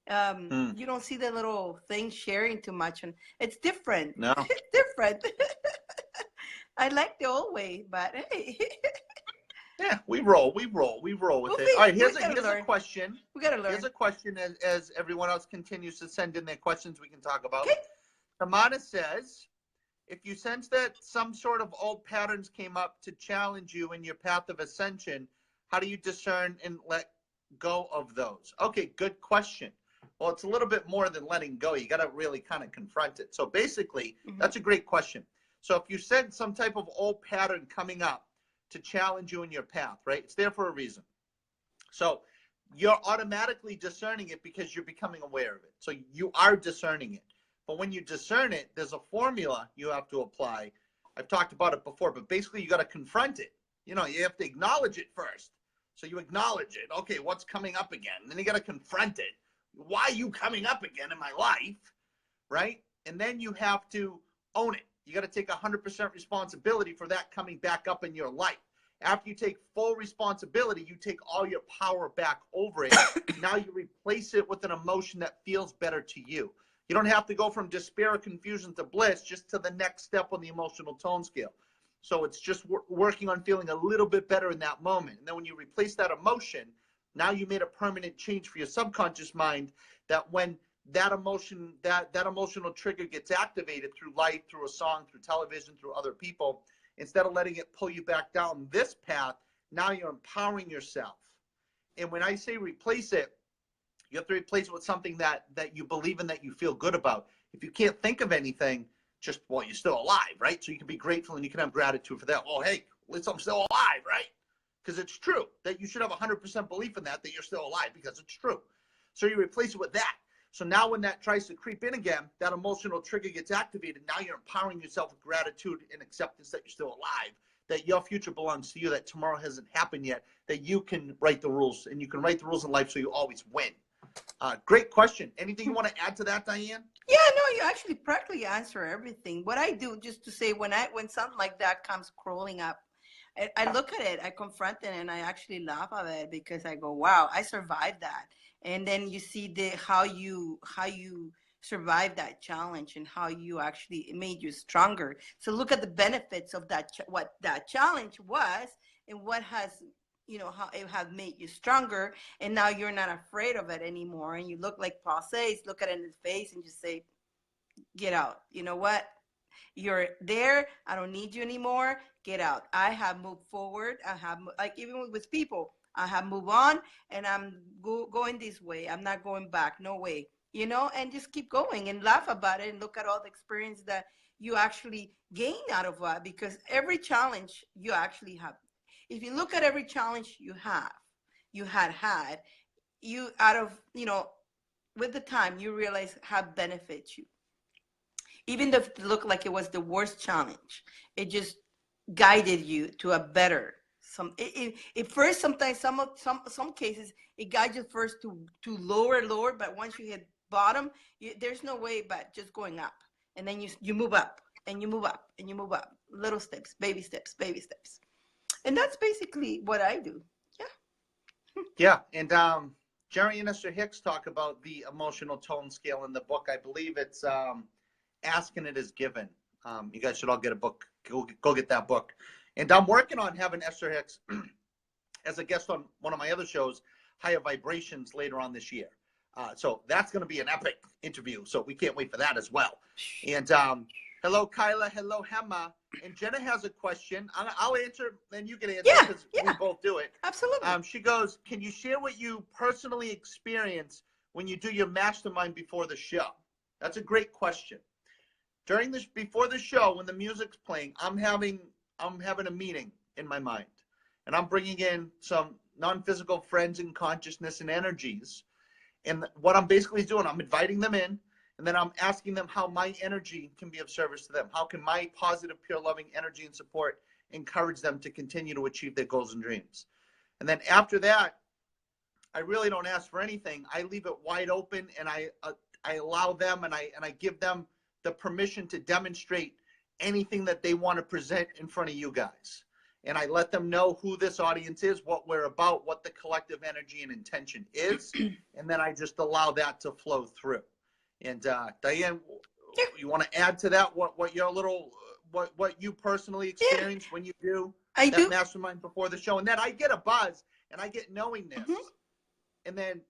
You don't see the little thing sharing too much, and it's different. No. It's different. I like the old way, but hey, Yeah, we roll with it. All right, here's a question. we gotta learn. Here's a question as everyone else continues to send in their questions we can talk about. Okay. Tamana says, if you sense that some sort of old patterns came up to challenge you in your path of ascension, how do you discern and let go of those? Okay, good question. Well, it's a little bit more than letting go. You got to really kind of confront it. So basically, that's a great question. So if you sense some type of old pattern coming up to challenge you in your path, right? It's there for a reason. So you're automatically discerning it because you're becoming aware of it. So you are discerning it. But when you discern it, there's a formula you have to apply. I've talked about it before, but basically you got to confront it. You have to acknowledge it first. So you acknowledge it. Okay, what's coming up again? And then you got to confront it. Why are you coming up again in my life, right? And then you have to own it. You got to take 100% responsibility for that coming back up in your life. After you take full responsibility, you take all your power back over it. Now you replace it with an emotion that feels better to you. You don't have to go from despair or confusion to bliss, just to the next step on the emotional tone scale. So it's just working on feeling a little bit better in that moment. And then when you replace that emotion, now you made a permanent change for your subconscious mind, that when that emotion, that emotional trigger gets activated through life, through a song, through television, through other people, instead of letting it pull you back down this path, now you're empowering yourself. And when I say replace it, you have to replace it with something that you believe in, that you feel good about. If you can't think of anything, just, well, you're still alive, right? So you can be grateful and you can have gratitude for that. Oh, hey, at least I'm still alive, right? Because it's true that you should have 100% belief in that you're still alive, because it's true. So you replace it with that. So now when that tries to creep in again, that emotional trigger gets activated. Now you're empowering yourself with gratitude and acceptance that you're still alive, that your future belongs to you, that tomorrow hasn't happened yet, that you can write the rules, and you can write the rules in life so you always win. Great question. Anything you want to add to that, Dyane? Yeah, no, you actually practically answer everything. What I do, just to say, when something like that comes crawling up, I look at it, I confront it, and I actually laugh at it, because I go, wow, I survived that. And then you see how you survived that challenge, and how you actually, it made you stronger. So look at the benefits of that, what that challenge was, and what has, how it has made you stronger. And now you're not afraid of it anymore. And you look, like Paul says, look at it in his face and just say, get out. You know what? You're there. I don't need you anymore. Get out. I have moved forward. I have, like, even with people, I have moved on, and I'm going this way. I'm not going back. No way. And just keep going and laugh about it, and look at all the experience that you actually gain out of that, because every challenge you actually have, if you look at every challenge you had, you out of, with the time, you realize how it benefits you. Even though it looked like it was the worst challenge, it just guided you to a better. It first, sometimes some cases, it guides you first to lower, but once you hit bottom, there's no way but just going up, and then you move up, and you move up, and you move up, little steps, baby steps. And that's basically what I do. Yeah. Yeah. And Jerry and Esther Hicks talk about the emotional tone scale in the book. I believe it's Asking It Is Given. You guys should all get a book. Go get that book. And I'm working on having Esther Hicks as a guest on one of my other shows, Higher Vibrations, later on this year. So that's going to be an epic interview. So we can't wait for that as well. And hello, Kyla. Hello, Hema. And Jenna has a question. I'll answer, then you can answer because we both do it. Absolutely. She goes, can you share what you personally experience when you do your mastermind before the show? That's a great question. Before the show, when the music's playing, I'm having a meeting in my mind, and I'm bringing in some non-physical friends in consciousness and energies. And what I'm basically doing, I'm inviting them in, and then I'm asking them how my energy can be of service to them. How can my positive, pure, loving energy and support encourage them to continue to achieve their goals and dreams? And then after that, I really don't ask for anything. I leave it wide open, and I allow them, and I give them the permission to demonstrate anything that they want to present in front of you guys. And I let them know who this audience is, what we're about, what the collective energy and intention is, and then I just allow that to flow through. And Dyane, you want to add to that what your little what you personally experience when you do that mastermind before the show? And then I get a buzz and I get knowingness. And then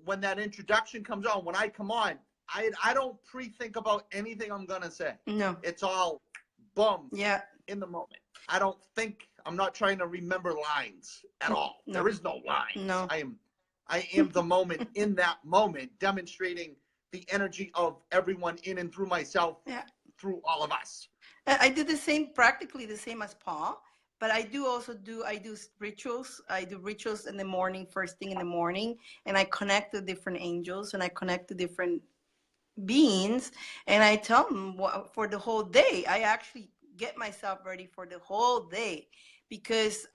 when that introduction comes on, when I come on, I don't pre-think about anything I'm gonna say. No. It's all boom. Yeah. In the moment. I don't think, I'm not trying to remember lines at all. No. There is no lines. No. I am the moment in that moment, demonstrating the energy of everyone in and through myself, through all of us. I do the same, practically the same as Paul, but I do rituals. I do rituals in the morning, first thing in the morning, and I connect to different angels, and I connect to different beings, and I tell them for the whole day. I actually get myself ready for the whole day, because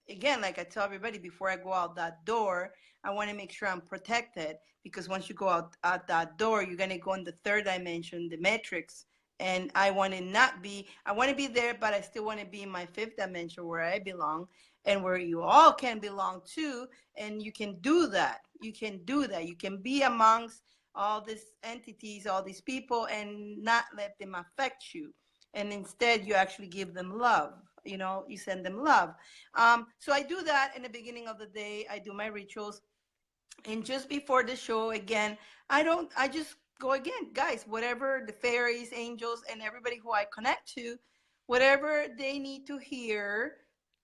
again, like I tell everybody, before I go out that door, I want to make sure I'm protected, because once you go out that door, you're going to go in the third dimension, the matrix, and I want to be there, but I still want to be in my fifth dimension where I belong and where you all can belong too. And you can do that. You can be amongst all these entities, all these people, and not let them affect you. And instead, you actually give them love. You send them love. So I do that in the beginning of the day. I do my rituals. And just before the show, again, I just go again, guys, whatever the fairies, angels, and everybody who I connect to, whatever they need to hear,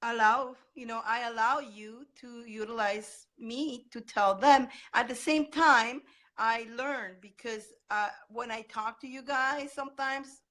I allow you to utilize me to tell them. At the same time, I learn, because when I talk to you guys, sometimes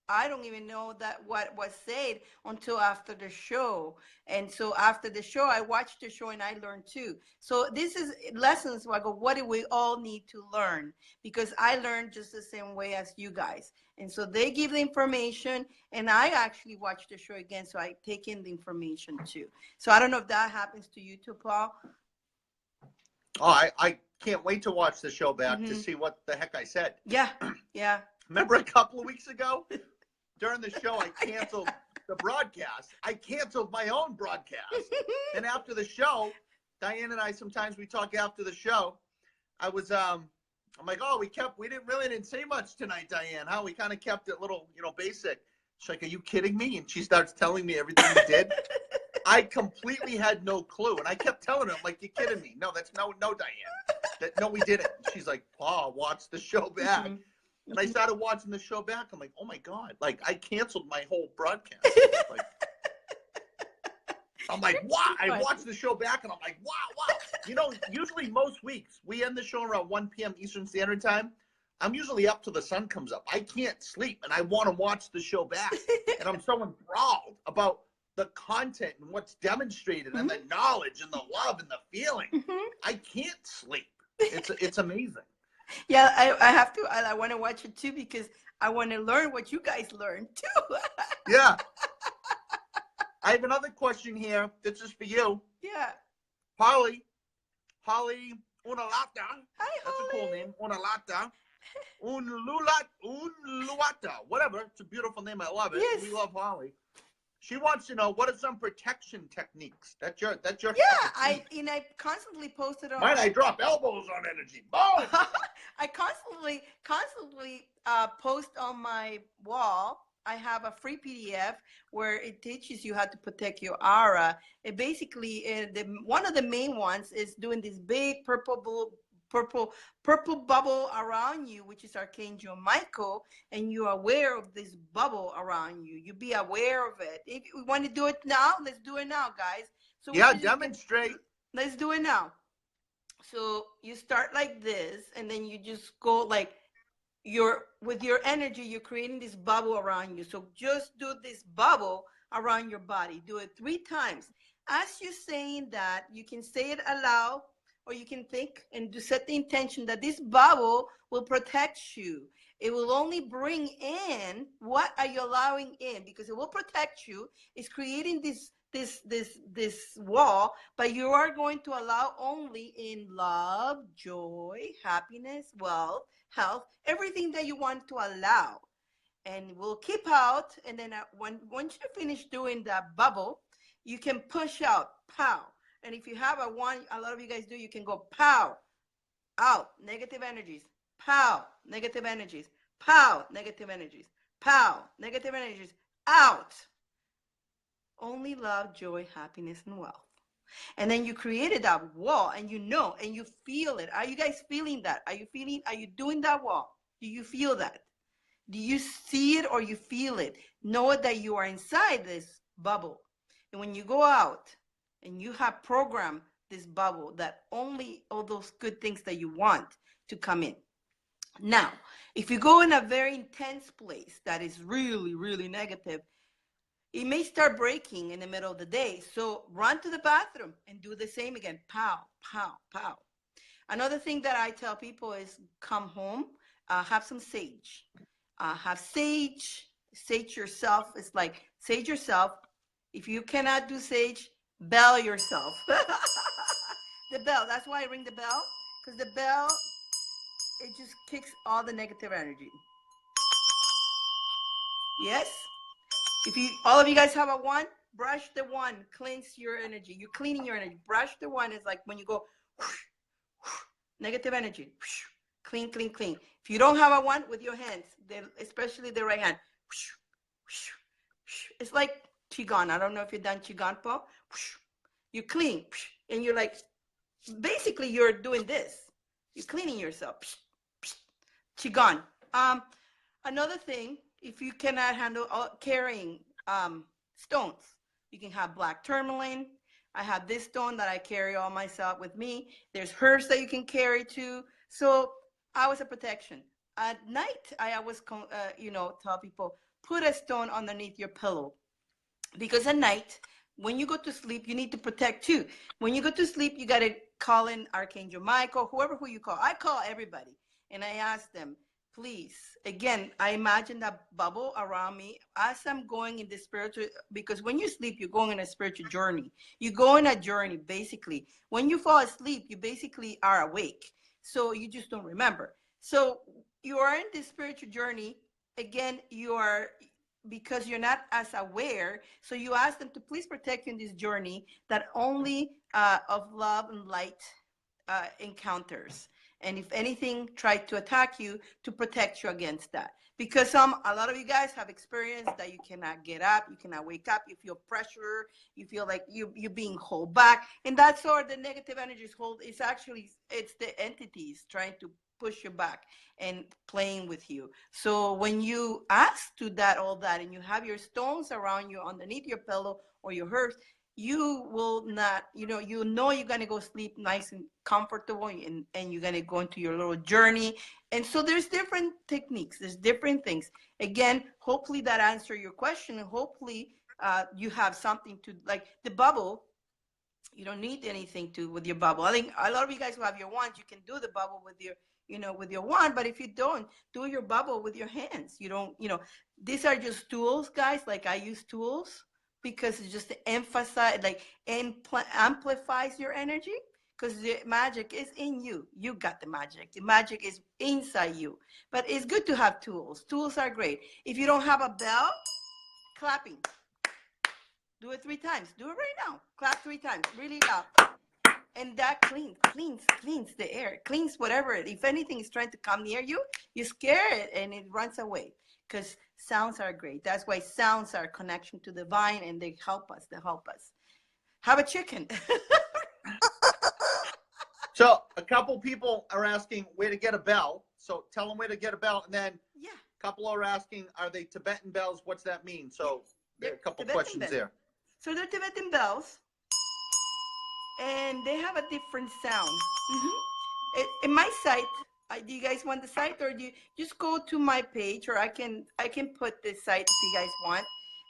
I don't even know that what was said until after the show. And so after the show, I watch the show and I learn too. So this is lessons where I go, what do we all need to learn? Because I learned just the same way as you guys. And so they give the information, and I actually watch the show again, so I take in the information too. So I don't know if that happens to you too, Paul. Oh, I can't wait to watch the show back to see what the heck I said. Yeah, yeah. Remember a couple of weeks ago? During the show, I canceled the broadcast. I canceled my own broadcast. And after the show, Dyane and I, sometimes we talk after the show. I'm like, oh, we didn't say much tonight, Dyane. How we kind of kept it little, basic. She's like, are you kidding me? And she starts telling me everything we did. I completely had no clue. And I kept telling her, I'm like, you're kidding me. No, no, Dyane. No, we didn't. And she's like, Paul, watch the show back. And I started watching the show back. I'm like, oh my God, like I canceled my whole broadcast. I'm like, wow. I watched the show back and I'm like, wow. Usually most weeks we end the show around 1 p.m. Eastern Standard Time. I'm usually up till the sun comes up. I can't sleep and I want to watch the show back. And I'm so enthralled about the content and what's demonstrated and the knowledge and the love and the feeling. I can't sleep. It's amazing. Yeah, I have to. I want to watch it too, because I want to learn what you guys learned too. Yeah. I have another question here. This is for you. Yeah. Holly Unalata. Hi, That's Holly. a cool name. Unalata. Unluata. Whatever. It's a beautiful name. I love it. Yes. We love Holly. She wants to know, what are some protection techniques? That's your Yeah, I constantly posted on. Mine, I drop elbows on energy. Boom! I constantly post on my wall. I have a free PDF where it teaches you how to protect your aura. It basically, one of the main ones is doing this big purple bubble around you, which is Archangel Michael, and you're aware of this bubble around you. You be aware of it. If we want to do it now, let's do it now, guys. So Yeah, demonstrate. let's do it now. So you start like this, and then you just go like with your energy, you're creating this bubble around you. So just do this bubble around your body. Do it 3 times. As you're saying that, you can say it aloud, or you can think and set the intention that this bubble will protect you. It will only bring in what are you allowing in, because it will protect you. It's creating this wall, but you are going to allow only in love, joy, happiness, wealth, health, everything that you want to allow. And we'll keep out, and then once you finish doing that bubble, you can push out, pow. And if you have a one, a lot of you guys do, you can go pow, out, negative energies, pow, negative energies, pow, negative energies, pow, negative energies, out. Only love, joy, happiness, and wealth. And then you created that wall, and you know, and you feel it. Are you guys feeling that? Are you doing that wall? Do you feel that? Do you see it or you feel it? Know that you are inside this bubble. And when you go out and you have programmed this bubble, that only all those good things that you want to come in. Now, if you go in a very intense place that is really, really negative, it may start breaking in the middle of the day. So run to the bathroom and do the same again. Pow, pow, pow. Another thing that I tell people is come home, have some sage. Have sage yourself. It's like sage yourself. If you cannot do sage, bell yourself. The bell, that's why I ring the bell, because the bell, it just kicks all the negative energy. Yes? If all of you guys have a wand, brush the wand, cleanse your energy. You're cleaning your energy. Brush the wand is like when you go, negative energy, clean, clean, clean. If you don't have a wand, with your hands, especially the right hand, it's like Qigong. I don't know if you've done Qigong, Paul. You clean, and you're like, basically you're doing this. You're cleaning yourself. Qigong. Another thing, if you cannot handle carrying stones, you can have black tourmaline. I have this stone that I carry all myself with me. There's herbs that you can carry too. So I was a protection. At night, I always tell people, put a stone underneath your pillow, because at night, when you go to sleep, you need to protect too. When you go to sleep, you got to call in Archangel Michael, who you call. I call everybody, and I ask them, please, again, I imagine that bubble around me as I'm going in the spiritual, because when you sleep, you're going on a spiritual journey. You go on a journey, basically. When you fall asleep, you basically are awake. So you just don't remember. So you are in this spiritual journey. Again, because you're not as aware. So you ask them to please protect you in this journey, that only of love and light encounters. And if anything tried to attack you, to protect you against that. Because a lot of you guys have experienced that you cannot get up, you cannot wake up, you feel pressure, you feel like you're being held back. And that's all the negative energies hold. It's the entities trying to push you back and playing with you. So when you ask to all that, and you have your stones around you underneath your pillow or your herbs, you will not, you're going to go sleep nice and comfortable, and you're going to go into your little journey. And so there's different techniques, there's different things. Again, hopefully that answered your question, and hopefully you have something to, like the bubble. You don't need anything with your bubble. I think a lot of you guys who have your wands, you can do the bubble with your wand. But if you don't, do your bubble with your hands. You don't, these are just tools, guys. Like I use tools because it's just to emphasize, like, amplifies your energy, because the magic is in you. You got the magic. The magic is inside you. But it's good to have tools. Tools are great. If you don't have a bell, clapping. Do it 3 times. Do it right now. Clap 3 times, really loud. And that cleans the air, cleans whatever. If anything is trying to come near you, you scare it and it runs away. Because Sounds are great. That's why sounds are connection to the divine, and they help us. They help us. Have a chicken. So a couple people are asking where to get a bell. So tell them where to get a bell, and then Yeah. a couple are asking, are they Tibetan bells? What's that mean? So there are a couple Tibetan questions bells. there. So they're Tibetan bells, and they have a different sound. In my site, do you guys want the site, or do you just go to my page, or I can put the site if you guys want,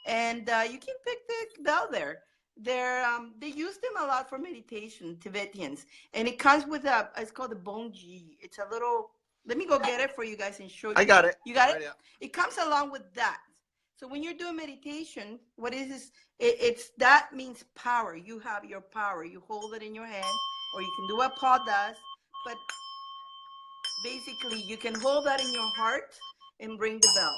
and you can pick the bell there. They use them a lot for meditation, Tibetans, and it comes with it's called the bongji. It's a little. Let me go get it for you guys and show you. I got it. You got it? Right, yeah. It comes along with that. So when you're doing meditation, what is this? It's that means power. You have your power. You hold it in your hand, or you can do what Paul does, but basically you can hold that in your heart and ring the bell.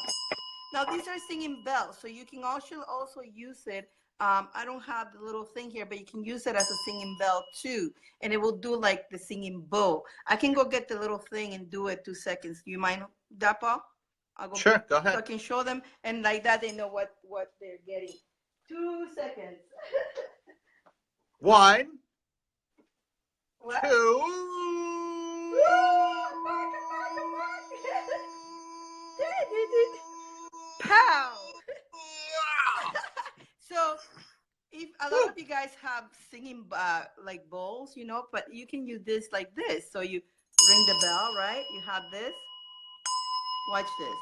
Now these are singing bells, so you can also use it. I don't have the little thing here, but you can use it as a singing bell too, and it will do like the singing bow. I can go get the little thing and do it 2 seconds. Do you mind that, Paul? I'll go. Sure, go ahead. So I can show them, and like that they know what they're getting. 2 seconds. 1, What? 2. Pow! So, if a lot of you guys have singing like bowls, but you can use this like this. So you ring the bell, right? You have this. Watch this.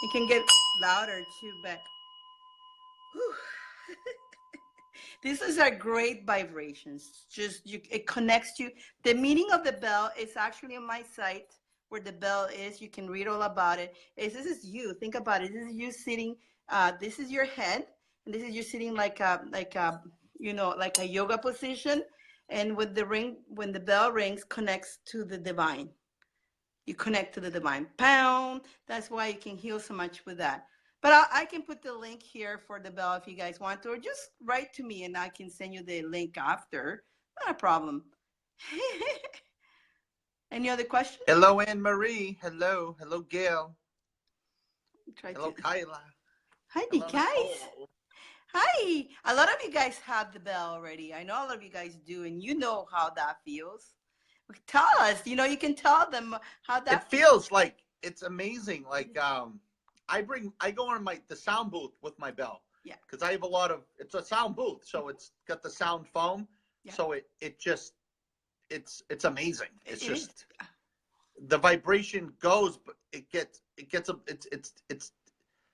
It can get louder too, but these are great vibrations. It connects you. The meaning of the bell is actually on my site where the bell is. You can read all about it. This is you. Think about it. This is you sitting. This is your head, and this is you sitting like a yoga position. And with the ring, when the bell rings, connects to the divine. You connect to the divine. Pound. That's why you can heal so much with that. But I can put the link here for the bell if you guys want to, or just write to me and I can send you the link after. Not a problem. Any other questions? Hello, Anne Marie. Hello. Hello, Gail. Hello, Kyla. Hi, Hello, guys. Nicole. Hi. A lot of you guys have the bell already. I know a lot of you guys do, and you know how that feels. Tell us. You can tell them how that feels like it's amazing. Like I go on the sound booth with my bell. Yeah. Because I have it's a sound booth, so it's got the sound foam. Yeah. So it's amazing. It's just the vibration goes, but it's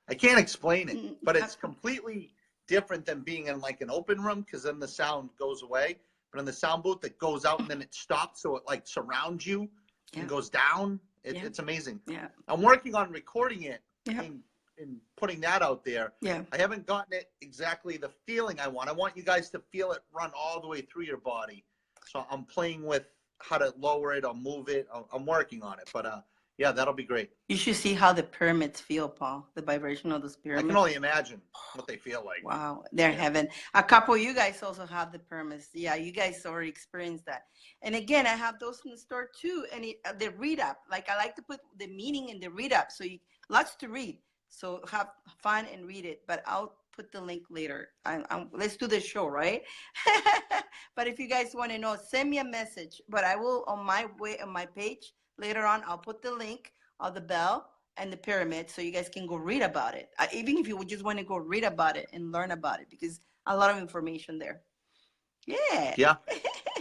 I can't explain it, but it's completely different than being in like an open room, because then the sound goes away. But in the sound booth, it goes out and then it stops, so it like surrounds you and goes down. It's amazing. Yeah. I'm working on recording it and putting that out there. Yeah. I haven't gotten it exactly the feeling I want. I want you guys to feel it run all the way through your body. So I'm playing with how to lower it or move it. I'm working on it, but yeah, that'll be great. You should see how the pyramids feel, Paul. The vibration of those pyramids. I can only imagine what they feel like. Wow, they're heaven. A couple of you guys also have the pyramids. Yeah, you guys already experienced that. And again, I have those in the store too. And the read up, like I like to put the meaning in the read up, so lots to read. So have fun and read it. But I'll put the link later. Let's do the show, right? But if you guys want to know, send me a message. But I will on my page. Later on, I'll put the link of the bell and the pyramid so you guys can go read about it. Even if you would just want to go read about it and learn about it, because a lot of information there. Yeah. Yeah.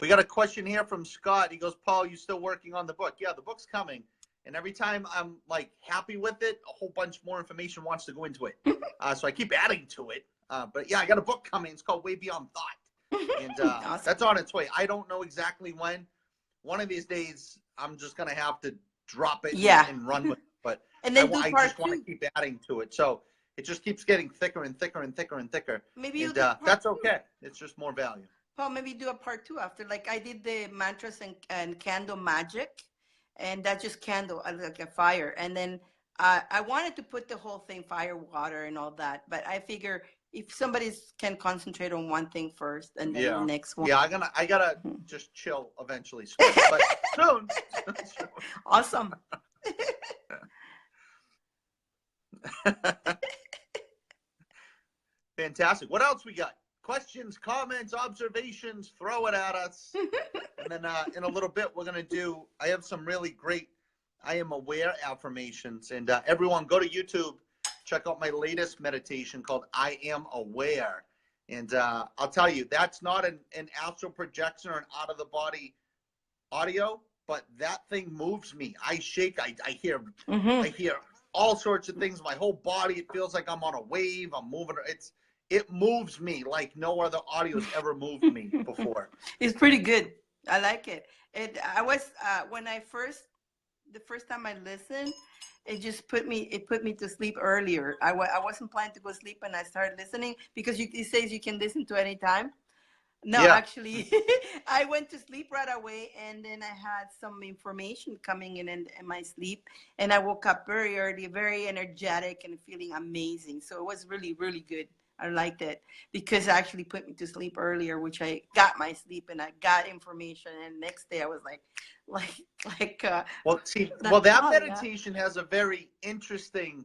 We got a question here from Scott. He goes, Paul, you still working on the book? Yeah, the book's coming. And every time I'm like happy with it, a whole bunch more information wants to go into it. So I keep adding to it. But yeah, I got a book coming. It's called Way Beyond Thought. And awesome. That's on its way. I don't know exactly when. One of these days, I'm just going to have to drop it and run with it. But and then I just want to keep adding to it. So it just keeps getting thicker and thicker and thicker and thicker. Maybe that's okay. It's just more value. Well, maybe do a part 2 after. Like I did the mantras and candle magic. and that's just candle, like a fire. And then I wanted to put the whole thing, fire, water, and all that, but I figure if somebody can concentrate on one thing first, and then the Yeah. next one. Yeah, I gotta just chill eventually, but soon. Awesome. Fantastic. What else we got? Questions, comments, observations, throw it at us. And then in a little bit, I have some really great I am aware affirmations. And everyone go to YouTube, check out my latest meditation called I Am Aware. And I'll tell you, that's not an astral projection or an out of the body audio, but that thing moves me. I shake, I hear all sorts of things. My whole body, it feels like I'm on a wave. I'm moving. It moves me like no other audio's ever moved me before. It's pretty good. I like it. I was when the first time I listened, it put me to sleep earlier. I wasn't planning to go sleep, and I started listening because it says you can listen to any time. No, Yeah. actually, I went to sleep right away, and then I had some information coming in my sleep, and I woke up very early, very energetic, and feeling amazing. So it was really, really good. I liked it because it actually put me to sleep earlier, which I got my sleep and I got information. And next day I was like, that meditation has a very interesting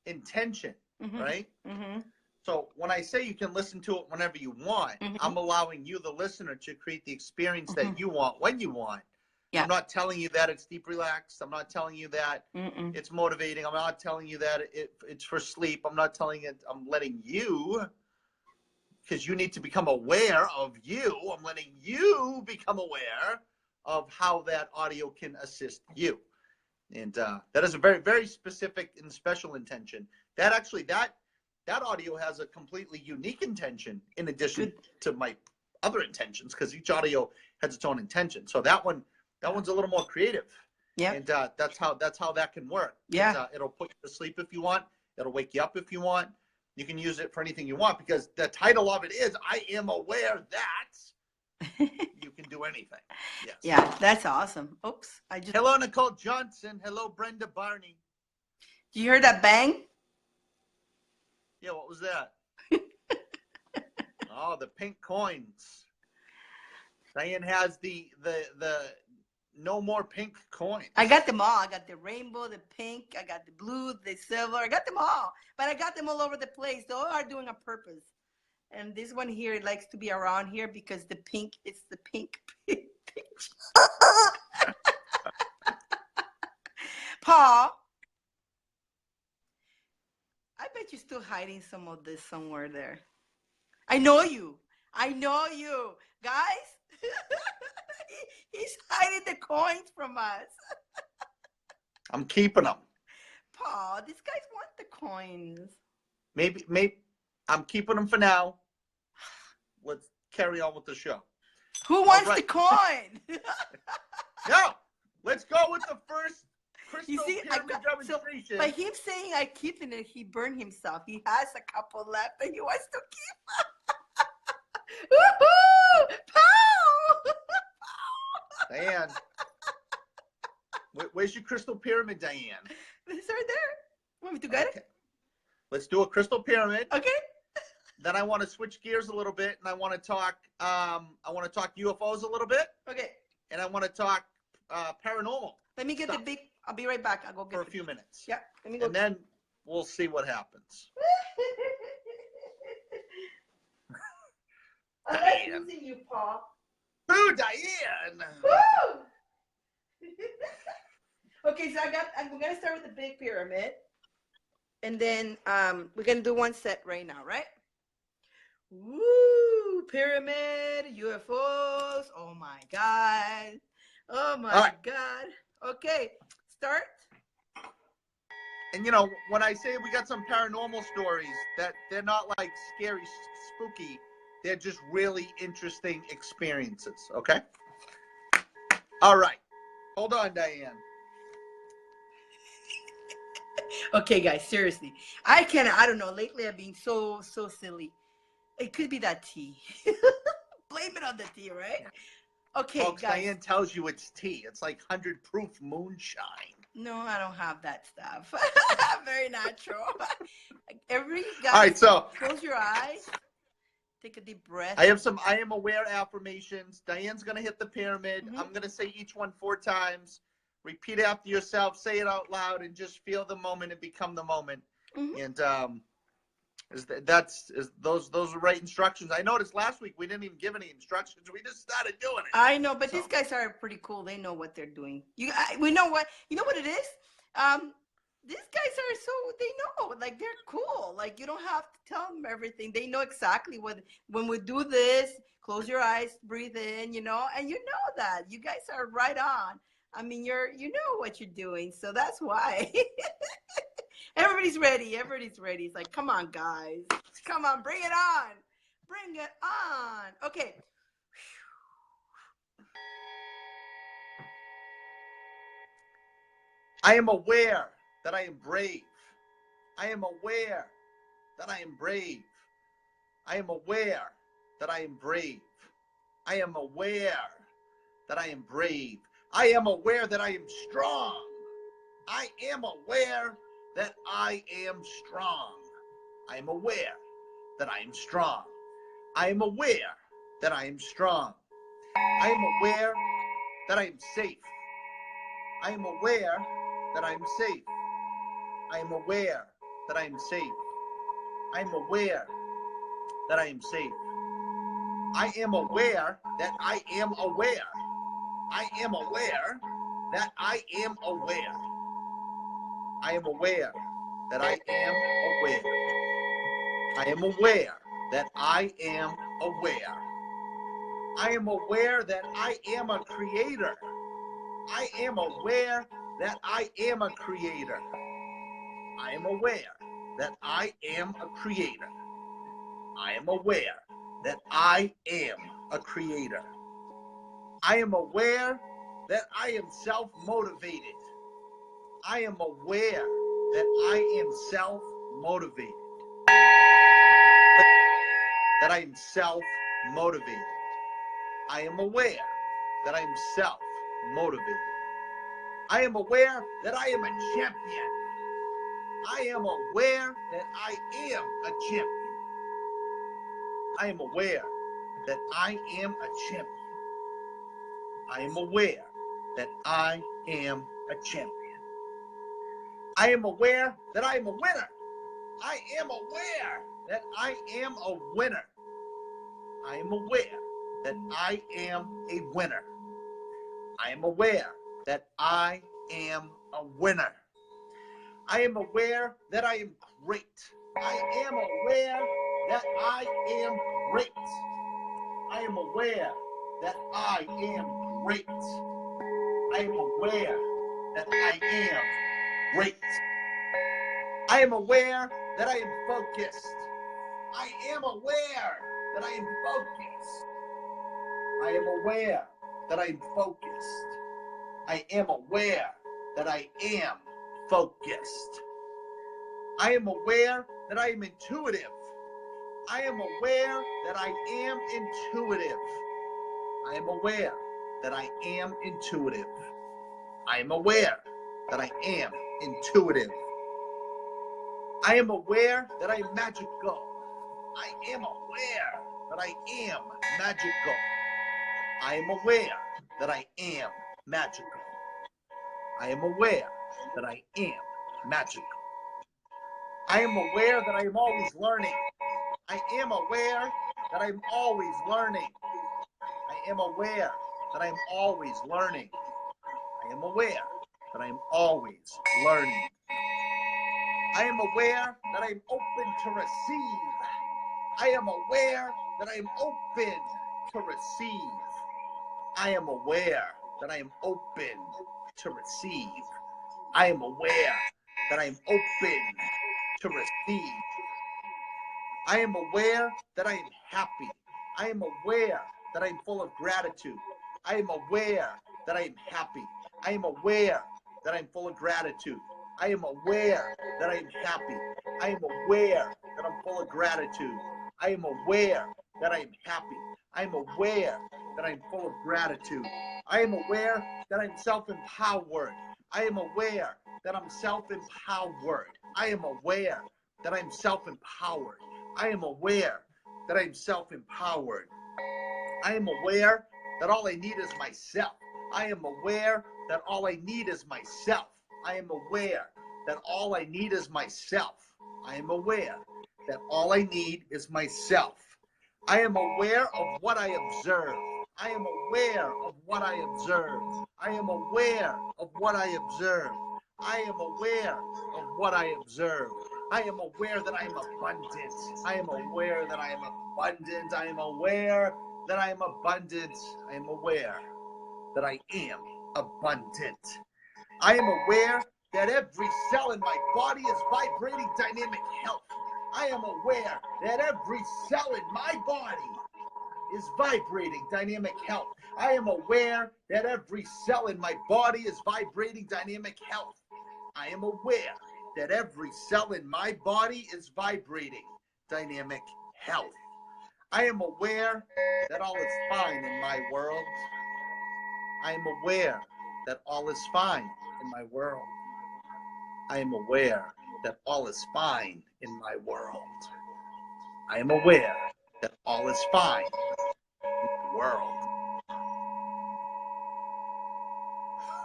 intention, right? Mm-hmm. So when I say you can listen to it whenever you want, I'm allowing you, the listener, to create the experience that you want when you want. Yeah. I'm not telling you that it's deep relaxed. I'm not telling you that it's motivating. I'm not telling you that it's for sleep. I'm not telling it. I'm letting you, because you need to become aware of you. I'm letting you become aware of how that audio can assist you. And that is a very, very specific and special intention. That audio has a completely unique intention in addition to my other intentions, because each audio has its own intention. So that one's a little more creative. Yeah. And that's how that can work. Yeah. It'll put you to sleep if you want. It'll wake you up if you want. You can use it for anything you want, because the title of it is I Am Aware That You Can Do Anything. Yes. Yeah, that's awesome. Oops. Hello, Nicole Johnson. Hello, Brenda Barney. Did you hear that bang? Yeah, what was that? Oh, the pink coins. Dyane has the no more pink coins. I got them all. I got the rainbow, the pink, I got the blue, the silver. I got them all. But I got them all over the place. They all are doing a purpose. And this one here likes to be around here because the pink, it's the pink. Paul, I bet you're still hiding some of this somewhere there. I know you. Guys, he's hiding the coins from us. I'm keeping them. Paul, these guys want the coins. Maybe I'm keeping them for now. Let's carry on with the show. Who wants the coin? No, let's go with the first crystal pyramid demonstration. So by him saying I keep it, he burned himself. He has a couple left and he wants to keep. Woohoo! Pow! Dyane, where's your crystal pyramid, Dyane? It's right there. Want me to get it? Let's do a crystal pyramid. Okay. Then I want to switch gears a little bit, and I want to talk. UFOs a little bit. Okay. And I want to talk paranormal. Let me get the big. I'll be right back. I'll go get for a few minutes. Yeah. Let me go. And then we'll see what happens. I like using you, Paul. Ooh, Dyane. Woo! Okay, so we're gonna start with the big pyramid, and then we're gonna do one set right now, right? Woo! Pyramid, UFOs. Oh my God. Oh my God. Okay, start. And when I say we got some paranormal stories, that they're not like scary, spooky. They're just really interesting experiences. Okay. All right. Hold on, Dyane. Okay, guys, seriously. I don't know. Lately, I've been so silly. It could be that tea. Blame it on the tea, right? Okay, Folks, guys. Dyane tells you it's tea. It's like 100 proof moonshine. No, I don't have that stuff. Very natural. Every guys, All right, so close your eyes. Take a deep breath. I have some I am aware affirmations. Diane's going to hit the pyramid. Mhm. I'm going to say each one 4 times. Repeat after yourself. Say it out loud and just feel the moment and become the moment. Mhm. And those are right instructions. I noticed last week we didn't even give any instructions. We just started doing it. I know, but So- these guys are pretty cool. They know what they're doing. We know what it is. These guys are they know, like they're cool. Like you don't have to tell them everything. They know exactly when we do this. Close your eyes, breathe in, and you know that you guys are right on. I mean, you know what you're doing, so that's why. Everybody's ready. Everybody's ready. It's like, come on, guys. Come on, bring it on. Bring it on. Okay. I am aware that I am brave. I am aware that I am brave. I am aware that I am brave. I am aware that I am brave. I am aware that I am strong. I am aware that I am strong. I am aware that I am strong. I am aware that I am strong. I am aware that I am safe. I am aware that I am safe. I am aware that I am safe. I am aware that I am safe. I am aware that I am aware. I am aware that I am aware. I am aware that I am aware. I am aware that I am aware. I am aware that I am a creator. I am aware that I am a creator. I am aware that I am a creator. I am aware that I am a creator. I am aware that I am self-motivated. I am aware that I am self-motivated. That I am self-motivated. I am aware that I am self-motivated. I am aware that I am a champion. I am aware that I am a champion. I am aware that I am a champion. I am aware that I am a champion. I am aware that I am a winner. I am aware that I am a winner. I am aware that I am a winner. I am aware that I am a winner. I am aware that I am great. I am aware that I am great. I am aware that I am great. I am aware that I am great. I am aware that I am focused. I am aware that I am focused. I am aware that I am focused. I am aware that I am focused. I am aware that I am intuitive. I am aware that I am intuitive. I am aware that I am intuitive. I am aware that I am intuitive. I am aware that I am magical. I am aware that I am magical. I am aware that I am magical. I am aware that I am magical. I am aware that I am always learning. I am aware that I'm always learning. I am aware that I'm always learning. I am aware that I'm always learning. I am aware that I'm open to receive. I am aware that I'm open to receive. I am aware that I am open to receive. I am aware that I'm open to receive. I am aware that I am happy. I am aware that I'm full of gratitude. I am aware that I am happy. I am aware that I'm full of gratitude. I am aware that I am happy. I am aware that I'm full of gratitude. I am aware that I am happy. I am aware that I'm full of gratitude. I am aware that I'm self-empowered. I am aware that I'm self-empowered. I am aware that I'm self-empowered. I am aware that I'm self-empowered. I am aware that all I need is myself. I am aware that all I need is myself. I am aware that all I need is myself. I am aware that all I need is myself. I am aware of what I observe. I am aware of what I observe. I am aware of what I observe. I am aware of what I observe. I am aware that I am abundant. I am aware that I am abundant. I am aware that I am abundant. I am aware that I am abundant. I am aware that every cell in my body is vibrating dynamic health. I am aware that every cell in my body is vibrating dynamic health. I am aware that every cell in my body is vibrating dynamic health. I am aware that every cell in my body is vibrating dynamic health. I am aware that all is fine in my world. I am aware that all is fine in my world. I am aware that all is fine in my world. I am aware that all is fine in the world.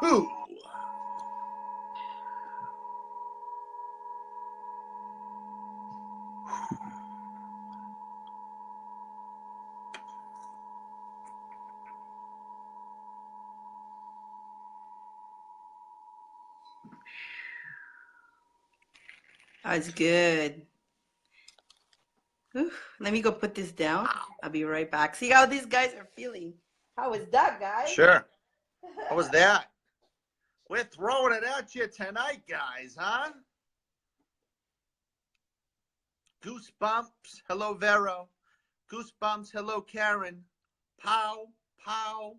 Who? That's good. Whew. Let me go put this down. I'll be right back. See how these guys are feeling. How is that, guys? Sure. How was that? We're throwing it at you tonight, guys, huh? Goosebumps. Hello, Vero. Goosebumps. Hello, Karen. Pow, pow.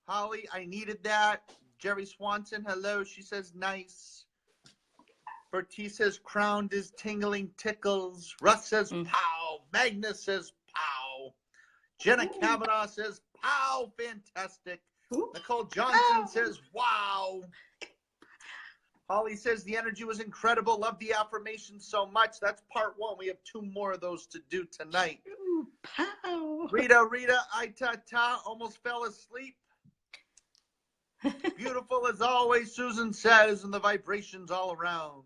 Holly, I needed that. Jerry Swanson, hello. She says nice. Bertie says crowned is tingling tickles. Russ says pow. Magnus says pow. Jenna Kavanaugh says pow. Fantastic. Nicole Johnson says wow. Holly says the energy was incredible. Love the affirmation so much. That's part one. We have 2 more of those to do tonight. Ooh, pow. Rita, I almost fell asleep. Beautiful as always, Susan says, and the vibrations all around.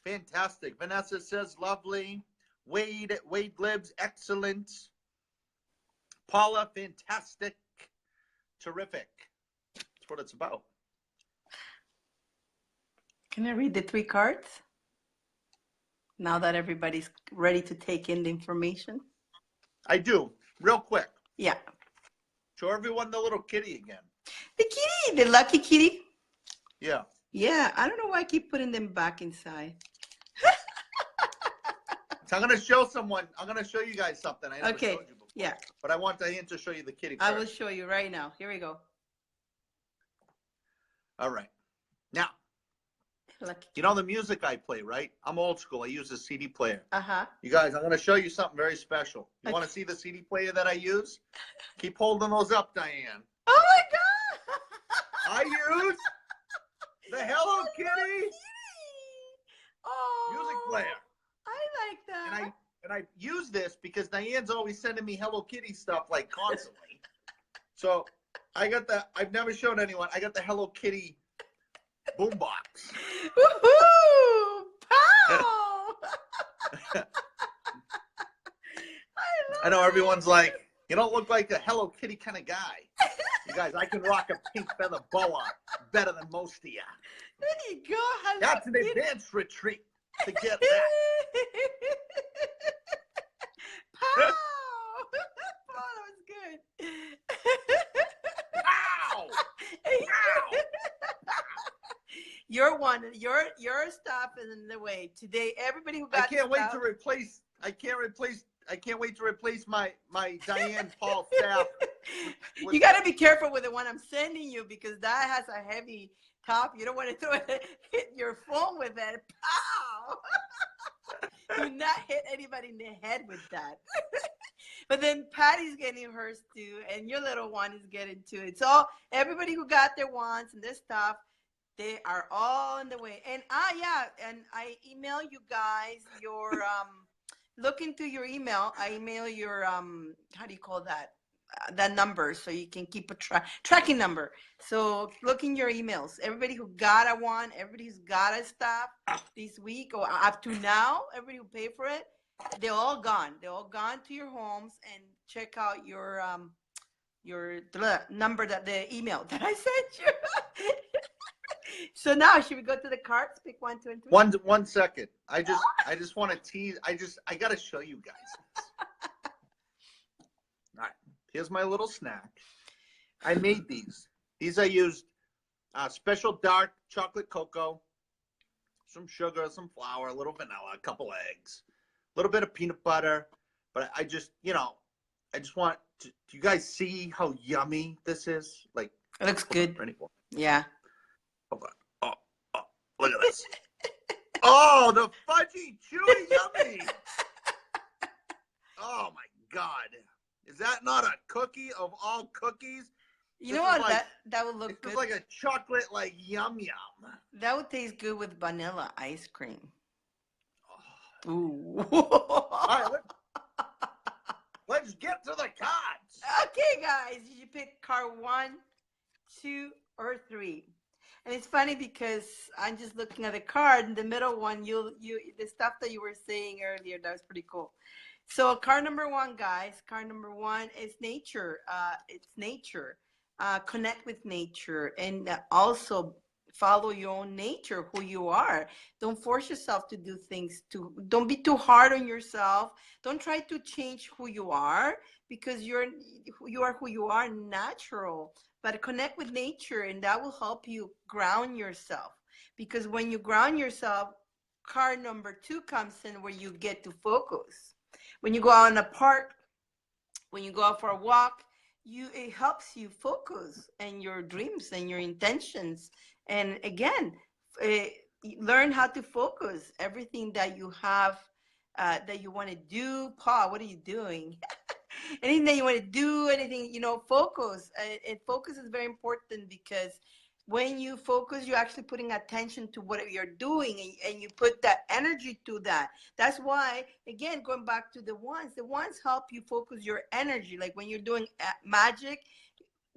Fantastic. Vanessa says lovely. Wade Glibs, excellent. Paula, fantastic. Terrific. That's what it's about. Can I read the 3 cards? Now that everybody's ready to take in the information. I do. Real quick. Yeah. Show everyone the little kitty again. The kitty, the lucky kitty. Yeah. Yeah, I don't know why I keep putting them back inside. So I'm going to show someone. I'm going to show you guys something. I never Okay. showed you before. Yeah. But I want Diane to show you the kitty I first. will show you right now. Here we go. All right. Now, Lucky. you know the music I play, right? I'm old school. I use a CD player. Uh-huh. You guys, I'm going to show you something very special. You want to see the CD player that I use? Keep holding those up, Diane. Oh my God! I use the Hello Kitty Oh, music player. I like that. And I use this because Diane's always sending me Hello Kitty stuff like constantly. So I got I've never shown anyone. I got the Hello Kitty boombox. Woohoo! Pow! I know everyone's like, you don't look like a Hello Kitty kind of guy. You guys, I can rock a pink feather boa better than most of you. There you go. Hello That's an Kitty. advanced retreat to get that. Pow! Oh, that was good. Ow! Ow! Your one, your stuff is in the way today. Everybody who got I can't wait stuff, to replace. I can't wait to replace my Diane Paul staff. You got to be careful with the one I'm sending you because that has a heavy top. You don't want to hit your phone with it. Pow! Do not hit anybody in the head with that. But then Patty's getting hers too, and your little one is getting to it. So everybody who got their wants and their stuff, they are all in the way. And yeah, and I email you guys your look into your email. I email your how do you call that? That number so you can keep a tracking number. So look in your emails. Everybody who got a one, everybody who's got a stuff this week or up to now, everybody who paid for it, they're all gone. They're all gone to your homes, and check out your number, that the email that I sent you. So now should we go to the cards? Pick 1, 2, and 3. 1 second. I just want to tease. I got to show you guys. All right. Here's my little snack. I made these. These I used special dark chocolate cocoa, some sugar, some flour, a little vanilla, a couple eggs, a little bit of peanut butter. But I just, I just want to, do you guys see how yummy this is? Like, It looks good. ready? Yeah. Hold on. Oh, look at this. Oh, the fudgy, chewy, yummy. Oh my God. Is that not a cookie of all cookies? You know what? That would look It's good. just like a chocolate, like yum yum. That would taste good with vanilla ice cream. Ooh. All right, let's get to the cards. Okay, guys, you pick card 1, 2, or 3. And it's funny because I'm just looking at the card, and the middle one, the stuff that you were saying earlier, that was pretty cool. So card number 1, guys, card number 1 is nature. It's nature. Connect with nature, and also follow your own nature, who you are. Don't force yourself to do things. Don't be too hard on yourself. Don't try to change who you are, because you are who you are, natural. But connect with nature, and that will help you ground yourself. Because when you ground yourself, card number 2 comes in, where you get to focus. When you go out in a park, when you go out for a walk, it helps you focus and your dreams and your intentions. And again, learn how to focus everything that you have, that you want to do. Paul, what are you doing? Anything that you want to do, anything, focus. And focus is very important, because when you focus, you're actually putting attention to what you're doing, and you put that energy to that. That's why, again, going back to the ones help you focus your energy. Like when you're doing magic,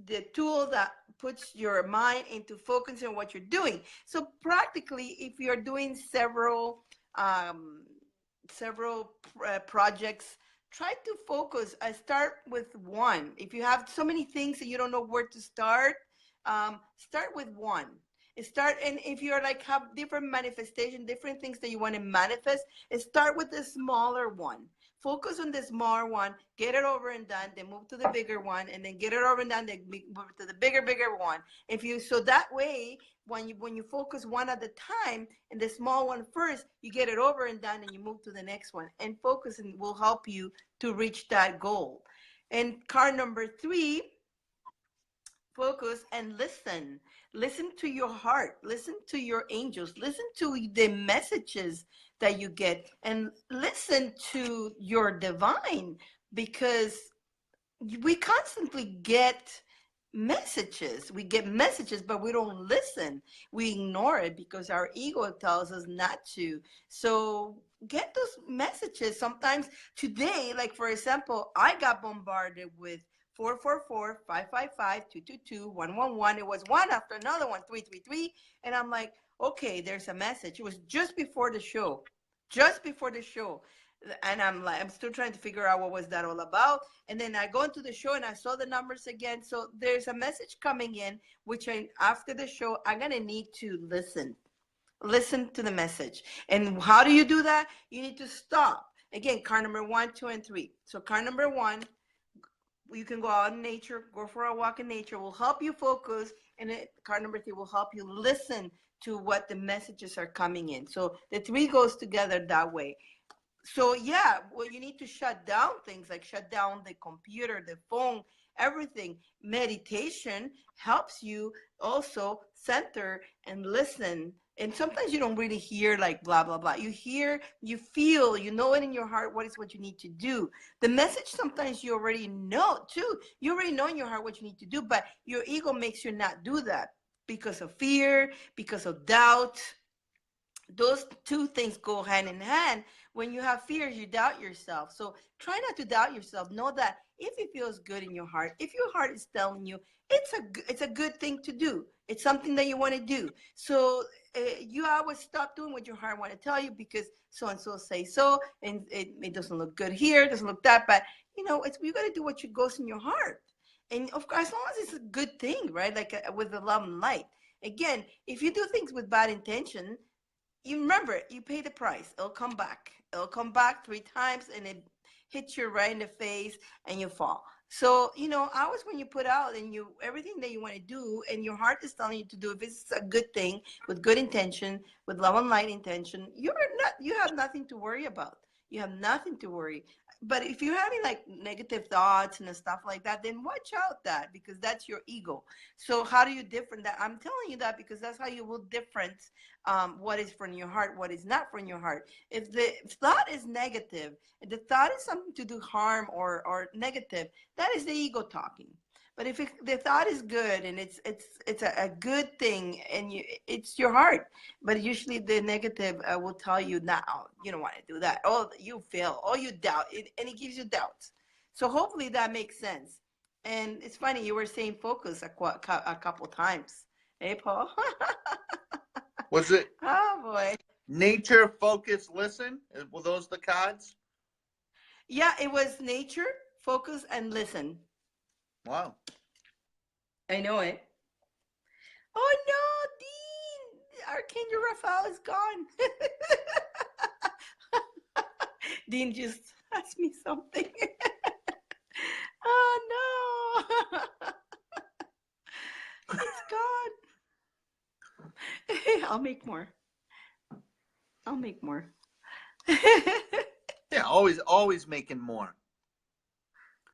the tool that puts your mind into focusing on what you're doing. So practically, if you're doing several projects, try to focus. Start with one. If you have so many things and you don't know where to start with one. And if you're like have different manifestation, different things that you want to manifest, start with the smaller one. Focus on the smaller one, get it over and done, then move to the bigger one, and then get it over and done, then move to the bigger one. So that way, when you focus one at a time, and the small one first, you get it over and done, and you move to the next one. And focusing will help you to reach that goal. And card number 3, focus and listen. Listen to your heart. Listen to your angels. Listen to the messages that you get, and listen to your divine, because we constantly get messages. We get messages, but we don't listen. We ignore it because our ego tells us not to. So get those messages. Sometimes today, like for example, I got bombarded with 444-555-222-111. It was one after another one, 333. And I'm like, okay, there's a message. It was just before the show. And I'm still trying to figure out what was that all about. And then I go into the show and I saw the numbers again. So there's a message coming in, which after the show, I'm going to need to listen to the message. And how do you do that? You need to stop. Again, card number 1, 2, and 3. So card number 1, you can go out in nature, go for a walk in nature, will help you focus. And card number 3 will help you listen to what the messages are coming in. So the 3 goes together that way. So yeah, well, you need to shut down things, like shut down the computer, the phone, everything. Meditation helps you also center and listen. And sometimes you don't really hear like blah, blah, blah. You hear, you feel, you know it in your heart what is what you need to do. The message sometimes you already know too. You already know in your heart what you need to do, but your ego makes you not do that because of fear, because of doubt. Those two things go hand in hand. When you have fears, you doubt yourself. So try not to doubt yourself. Know that if it feels good in your heart, if your heart is telling you it's a good thing to do, it's something that you want to do. So you always stop doing what your heart want to tell you because so and so say so, and it doesn't look good here, it doesn't look that bad. You know, it's you got to do what goes in your heart, and of course, as long as it's a good thing, right? Like with the love and light. Again, if you do things with bad intention, you remember you pay the price. It'll come back. It'll come back 3 times and it hits you right in the face and you fall. So, you know, always when you put out and you everything that you want to do and your heart is telling you to do, if it's a good thing with good intention, with love and light intention, you have nothing to worry about. You have nothing to worry. But if you're having like negative thoughts and stuff like that, then watch out that because that's your ego. So how do you different that? I'm telling you that because that's how you will different what is from your heart, what is not from your heart. If the thought is negative, if the thought is something to do harm or negative, that is the ego talking. But if the thought is good and it's a good thing and it's your heart, but usually the negative will tell you, "No, you don't want to do that. Oh, you fail. Oh, you doubt," and it gives you doubts. So hopefully that makes sense. And it's funny you were saying focus a couple times. Hey, Paul. Was it Oh boy. nature, focus, listen? Were those the cards? Yeah, it was nature, focus, and listen. Wow. I know it. Oh no, Dean! Archangel Raphael is gone. Dean just asked me something. Oh no! It's gone. I'll make more. I'll make more. Yeah, always making more.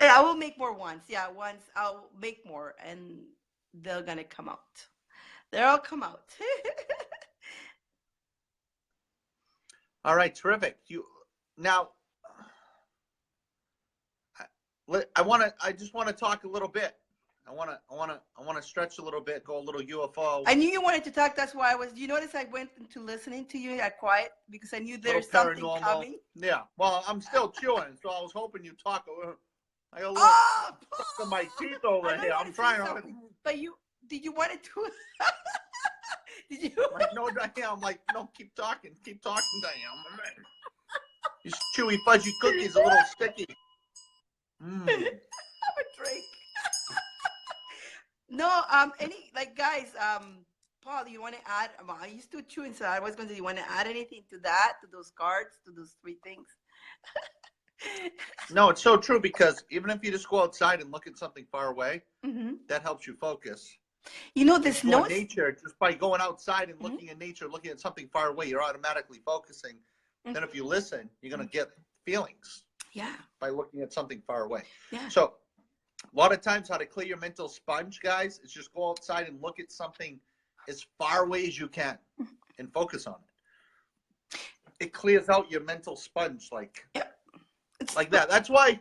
Yeah, I will make more once. Yeah, once I'll make more and they're gonna come out. They'll all come out. All right, terrific. You now. I just want to talk a little bit. I want to stretch a little bit, go a little UFO. I knew you wanted to talk. That's why I was. You notice I went into listening to you at quiet because I knew there's something paranormal coming. Yeah. Well, I'm still chewing, so I was hoping you'd talk. I got a little Oh, stuff in my teeth over I know you here. wanted I'm to say trying to. something, but did you want it to? Did you? Like, no, Diane. I'm like, no, keep talking, Diane. These chewy, fudgy cookies a little sticky. Have a drink. No, guys, Paul, you want to add? I used to chew inside. I was going to say, you want to add anything to that, to those cards, to those 3 things? No, it's so true because even if you just go outside and look at something far away, that helps you focus. You know, this noise. Nature, just by going outside and looking at nature, looking at something far away, you're automatically focusing. Then if you listen, you're going to get feelings. Yeah. By looking at something far away. Yeah. So a lot of times how to clear your mental sponge, guys, is just go outside and look at something as far away as you can and focus on it. It clears out your mental sponge like that. That's why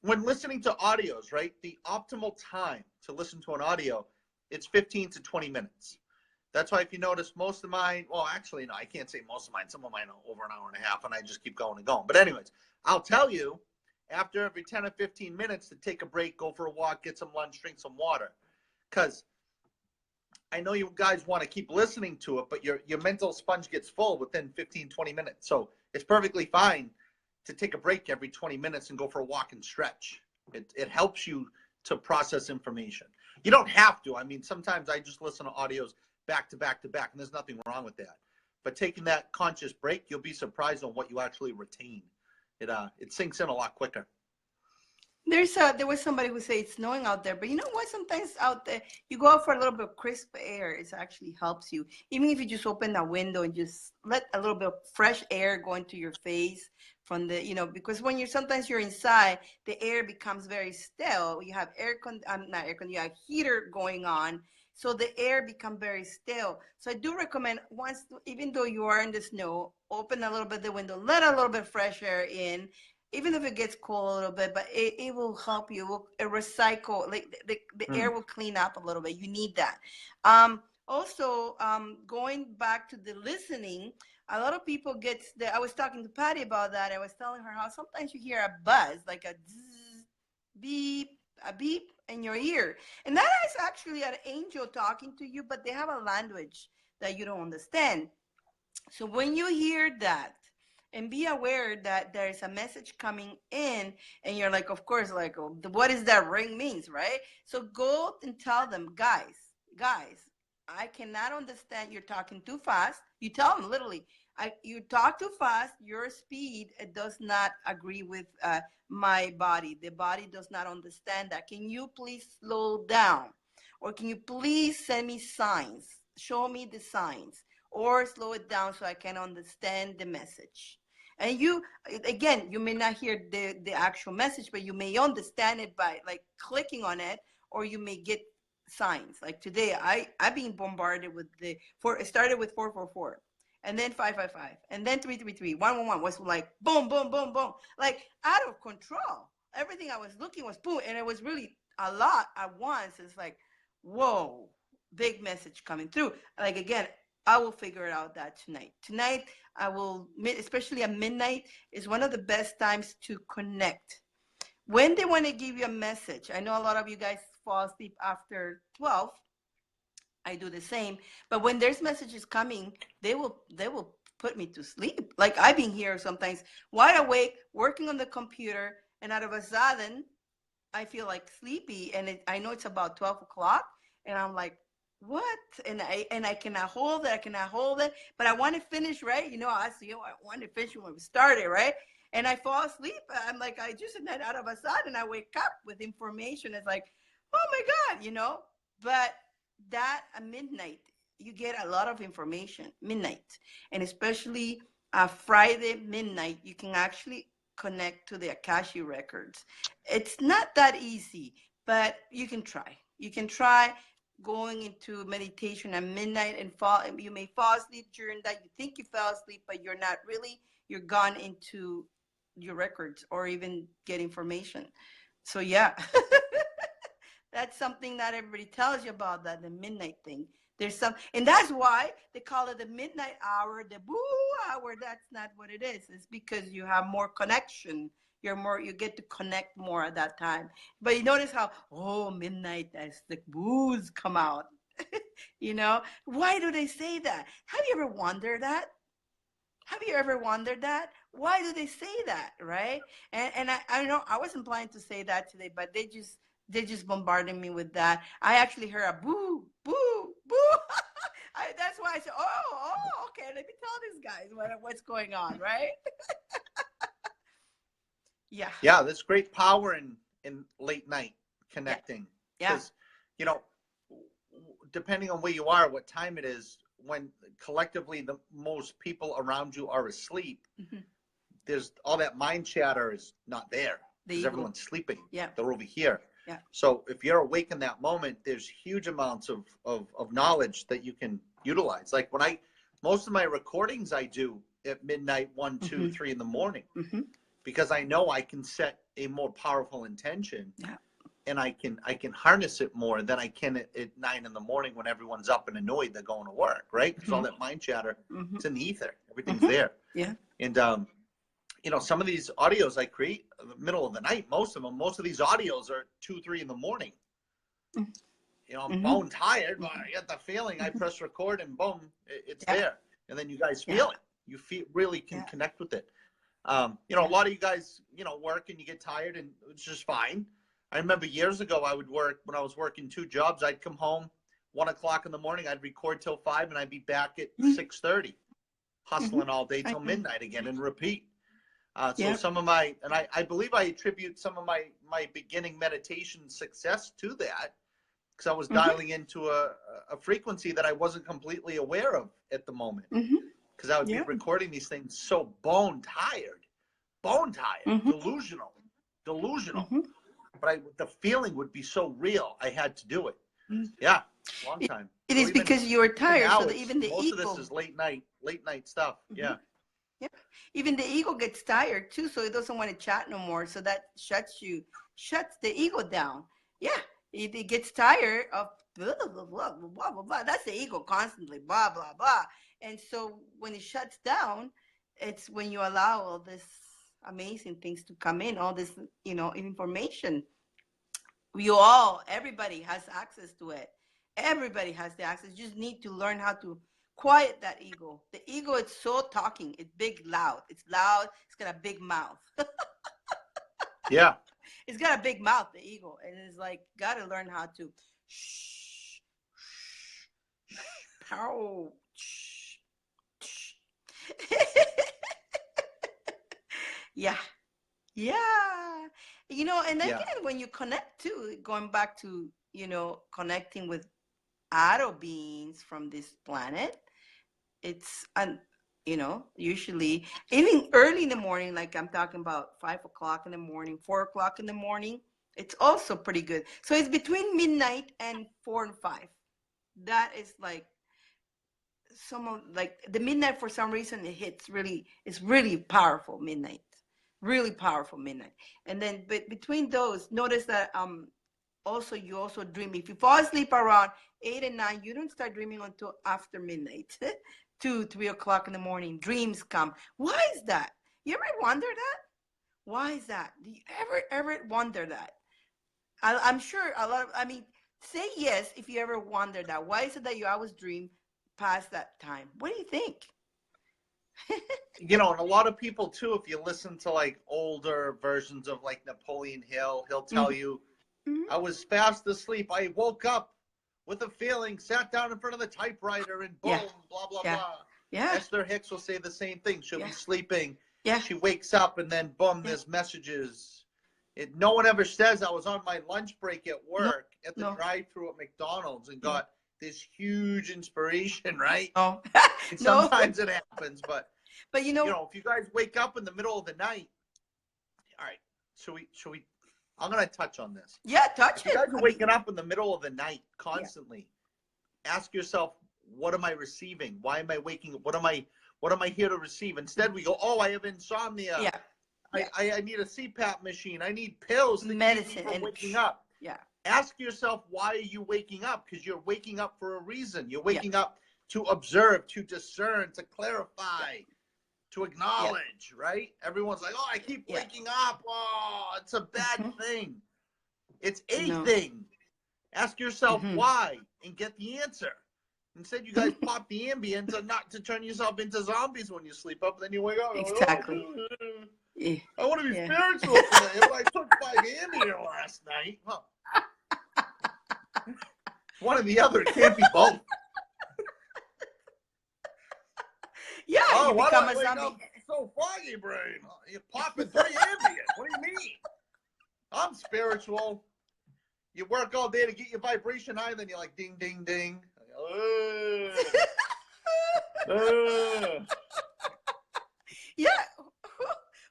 when listening to audios, right, the optimal time to listen to an audio, it's 15 to 20 minutes. That's why if you notice most of mine, well, actually, no, I can't say most of mine. Some of mine are over an hour and a half, and I just keep going and going. But anyways, I'll tell you after every 10 or 15 minutes to take a break, go for a walk, get some lunch, drink some water. Because I know you guys want to keep listening to it, but your mental sponge gets full within 15, 20 minutes. So it's perfectly fine to take a break every 20 minutes and go for a walk and stretch. It helps you to process information. You don't have to. I mean, sometimes I just listen to audios back to back to back, and there's nothing wrong with that. But taking that conscious break, you'll be surprised on what you actually retain. It sinks in a lot quicker. There was somebody who said it's snowing out there, but you know what? Sometimes out there, you go out for a little bit of crisp air. It actually helps you. Even if you just open that window and just let a little bit of fresh air go into your face from the, because when sometimes you're inside, the air becomes very still. You have not air con, you have heater going on. So the air become very still. So I do recommend once, even though you are in the snow, open a little bit the window, let a little bit fresh air in, even if it gets cold a little bit, but it will help you. It recycle, like the air will clean up a little bit. You need that. Also, going back to the listening, a lot of people I was talking to Patty about that. I was telling her how sometimes you hear a buzz, like a zzz, beep, a beep in your ear. And that is actually an angel talking to you, but they have a language that you don't understand. So when you hear that, and be aware that there is a message coming in, and you're like, of course, like, oh, what is that ring means, right? So go and tell them, guys, I cannot understand. You're talking too fast. You tell them literally, you talk too fast. Your speed, it does not agree with my body. The body does not understand that. Can you please slow down? Or can you please send me signs? Show me the signs. Or slow it down so I can understand the message. And you, again, you may not hear the actual message, but you may understand it by like clicking on it, or you may get signs. Like today, I've been bombarded with it started with 444, and then 555, and then 333, 111 was like boom, boom, boom, boom, like out of control. Everything I was looking was boom, and it was really a lot at once. It's like, whoa, big message coming through. Like again, I will figure it out that tonight. Tonight, I will, especially at midnight, is one of the best times to connect. When they want to give you a message, I know a lot of you guys fall asleep after 12. I do the same. But when there's messages coming, they will put me to sleep. Like I've been here sometimes wide awake, working on the computer, and out of a sudden, I feel like sleepy, and I know it's about 12 o'clock, and I'm like, what? And I cannot hold it, but I want to finish, right? I want to finish when we started, right? And I fall asleep. I'm like, I just, and then out of a sudden I wake up with information. It's like, oh my God, but that at midnight, you get a lot of information, midnight. And especially Friday midnight, you can actually connect to the Akashi records. It's not that easy, but you can try. You can try going into meditation at midnight, and you may fall asleep during that. You think you fell asleep, but you're not really. You're gone into your records or even get information. So yeah, that's something that everybody tells you about, that the midnight thing. And that's why they call it the midnight hour, the boo hour. That's not what it is. It's because you have more connection. You get to connect more at that time. But you notice how, midnight, as the boos come out. Why do they say that? Have you ever wondered that? Why do they say that, right? And I know I wasn't planning to say that today, but they just bombarded me with that. I actually heard a boo, boo, boo. That's why I said, okay, let me tell these guys what's going on, right? Yeah. Yeah, there's great power in late night connecting. Yeah. Because, depending on where you are, what time it is, when collectively the most people around you are asleep, there's all that mind chatter is not there because everyone's sleeping. Yeah. They're over here. Yeah. So if you're awake in that moment, there's huge amounts of knowledge that you can utilize. Like most of my recordings I do at midnight, 1, 2, 3 in the morning, because I know I can set a more powerful intention. Yeah. And I can harness it more than I can at 9 in the morning when everyone's up and annoyed they're going to work, right? Because all that mind chatter, it's in the ether. Everything's there. Yeah. And, some of these audios I create in the middle of the night, most of these audios are 2, 3 in the morning. I'm bone tired, but I get the feeling. I press record and boom, it's there. And then you guys feel it. You really can connect with it. A lot of you guys, work and you get tired, and it's just fine. I remember years ago, when I was working 2 jobs, I'd come home 1 o'clock in the morning, I'd record till 5, and I'd be back at 6:30, hustling all day till midnight again and repeat. So some of I believe I attribute some of my beginning meditation success to that, because I was dialing into a frequency that I wasn't completely aware of at the moment. Because I would be recording these things so bone tired, bone tired, Mhm. delusional. Mhm. But the feeling would be so real. I had to do it. Mm. Yeah, long It, time. it So is because you are even tired, now so that it's even the most of this ego. is late night stuff. Mhm. Yeah. Yeah. Even the ego gets tired too, so it doesn't want to chat no more. So that shuts the ego down. Yeah. It gets tired of blah, blah, blah, blah, blah, blah, blah. That's the ego constantly, blah, blah, blah. And so when it shuts down, it's when you allow all this amazing things to come in, all this, information. Everybody has access to it. Everybody has the access. You just need to learn how to quiet that ego. The ego is so talking. It's big, loud. It's loud. It's got a big mouth. Yeah. It's got a big mouth, the ego. And it's like, got to learn how to shh, shh, pow, shh, shh. Yeah. Yeah. And Yeah. again, when you connect to, going back to, connecting with other beings from this planet, it's usually even early in the morning, like I'm talking about 5 o'clock in the morning, 4 o'clock in the morning, it's also pretty good. So it's between midnight and 4 and 5. That is like like the midnight, for some reason it hits really, it's really powerful midnight, really powerful midnight. And then but between those, notice that also you also dream. If you fall asleep around 8 and 9, you don't start dreaming until after midnight. 2, 3 o'clock in the morning, dreams come. Why is that? You ever wonder that? Why is that? Do you ever wonder that? I'm sure a lot of, say yes if you ever wonder that. Why is it that you always dream past that time? What do you think? And a lot of people too, if you listen to like older versions of like Napoleon Hill, he'll tell you, I was fast asleep. I woke up with a feeling, sat down in front of the typewriter, and boom, Yeah. blah, blah, Yeah. blah. Yeah. Esther Hicks will say the same thing. She'll be sleeping. Yeah. She wakes up, and then boom, there's messages. No one ever says I was on my lunch break at work at the drive-thru at McDonald's and got this huge inspiration, right? Oh. Sometimes it happens, but But if you guys wake up in the middle of the night, all right, should we I'm gonna touch on this. Yeah, touch If you it. guys are waking up in the middle of the night constantly, ask yourself, what am I receiving? Why am I waking up? What am I here to receive? Instead, we go, oh, I have insomnia. Yeah. I need a CPAP machine. I need pills to Medicine keep me from and waking up. Yeah. Ask yourself, why are you waking up? Because you're waking up for a reason. You're waking up to observe, to discern, to clarify, to acknowledge, right? Everyone's like, oh, I keep waking up. Oh, it's a bad thing. It's a thing. Ask yourself why and get the answer. Instead, you guys pop the Ambien to turn yourself into zombies when you sleep up, and then you wake up. Exactly. Oh, I want to be spiritual today. I took 5 Ambien last night. Huh. One or the other. It can't be both. Yeah, oh, you become a wake zombie. Up so foggy, brain. You're popping 3 Ambien. What do you mean? I'm spiritual. You work all day to get your vibration high, then you're like, ding, ding, ding. Yeah,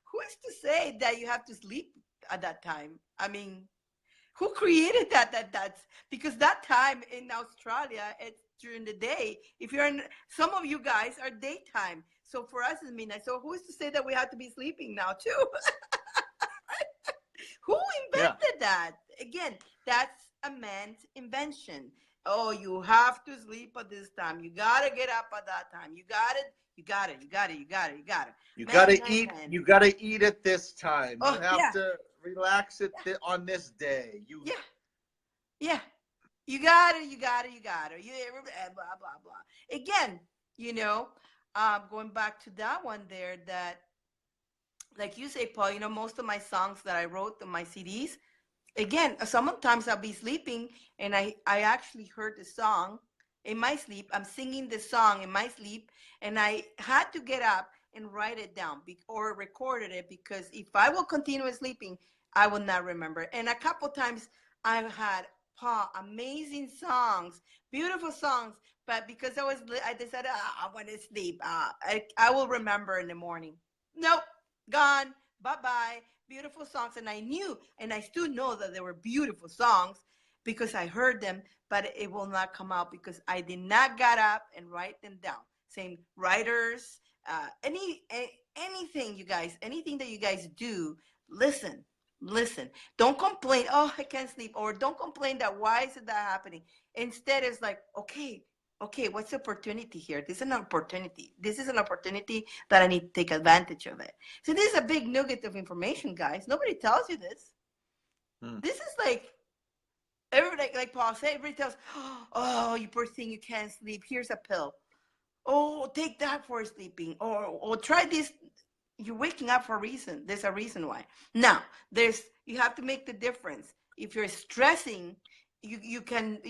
who is to say that you have to sleep at that time? I mean, who created that? That's because that time in Australia, it's during the day. If you're in, some of you guys are daytime, so for us it's midnight. So who is to say that we have to be sleeping now too? Who invented that? Again, that's a man's invention. Oh, you have to sleep at this time. You gotta get up at that time. You gotta eat. You gotta eat at this time. Oh, you have to relax on this day. Yeah. You gotta. You blah blah blah. Again, going back to that one there, that like you say, Paul, most of my songs that I wrote on my CDs, again, sometimes I'll be sleeping and I actually heard the song in my sleep. I'm singing the song in my sleep, and I had to get up and write it down or recorded it, because if I will continue sleeping, I will not remember. And a couple times I've had amazing songs, beautiful songs, but because I decided I want to sleep, I will remember in the morning. Nope, gone. bye-bye, beautiful songs. And I knew, and I still know that they were beautiful songs because I heard them, but it will not come out because I did not get up and write them down. Same writers, anything, you guys, anything that you guys do, listen, listen. Don't complain, oh, I can't sleep, or don't complain that why is it that happening. Instead, it's like, okay, what's the opportunity here? This is an opportunity. This is an opportunity that I need to take advantage of it. So this is a big nugget of information, guys. Nobody tells you this. This is like everybody, like Paul said, everybody tells, oh, you poor thing, you can't sleep. Here's a pill. Oh, take that for sleeping. Or try this. You're waking up for a reason. There's a reason why. Now, you have to make the difference. If you're stressing, you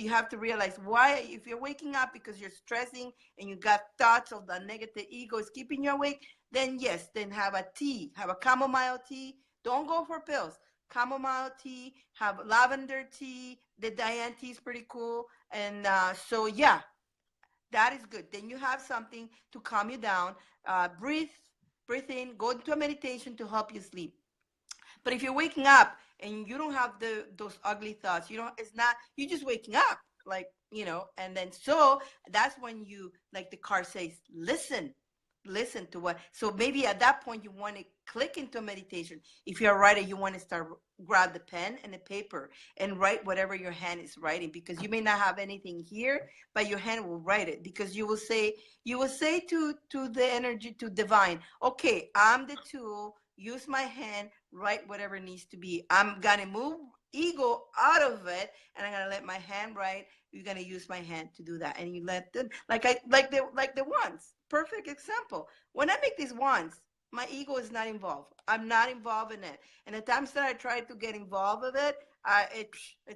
have to realize why. If you're waking up because you're stressing and you got thoughts of the negative ego is keeping you awake, then yes, then have a tea, have a chamomile tea. Don't go for pills. Chamomile tea, have lavender tea. The Dyane tea is pretty cool. And so yeah, that is good. Then you have something to calm you down. Breathe in, go into a meditation to help you sleep. But if you're waking up and you don't have those ugly thoughts, it's not, you're just waking up, like, and then so that's when you, like the card says, listen to what. So maybe at that point you want to click into meditation. If you're a writer, you want to grab the pen and the paper and write whatever your hand is writing, because you may not have anything here, but your hand will write it, because you will say to the energy, to divine, okay, I'm the tool, use my hand, write whatever needs to be. I'm gonna move ego out of it, and I'm gonna let my hand write. You're gonna use my hand to do that, and you let them, like the wands. Perfect example. When I make these wands, my ego is not involved. I'm not involved in it. And the times that I try to get involved with it, I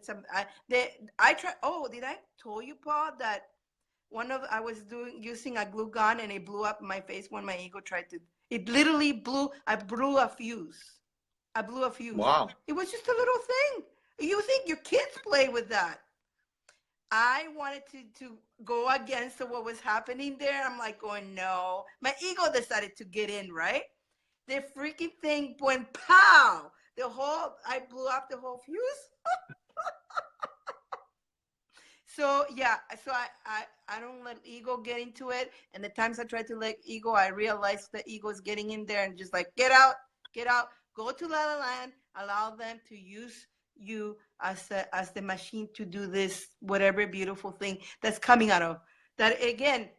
try. Oh, did I tell you, Paul, that I was using a glue gun and it blew up in my face when my ego tried to. It literally blew. I blew a fuse. Wow. It was just a little thing. You think your kids play with that? I wanted to go against what was happening there. I'm like going, no. My ego decided to get in, right? The freaking thing went pow. I blew up the whole fuse. So yeah, so I don't let ego get into it. And the times I try to let ego, I realize the ego is getting in there and just like, get out, go to La La Land, allow them to use you as the machine to do this, whatever beautiful thing that's coming out of that. Again,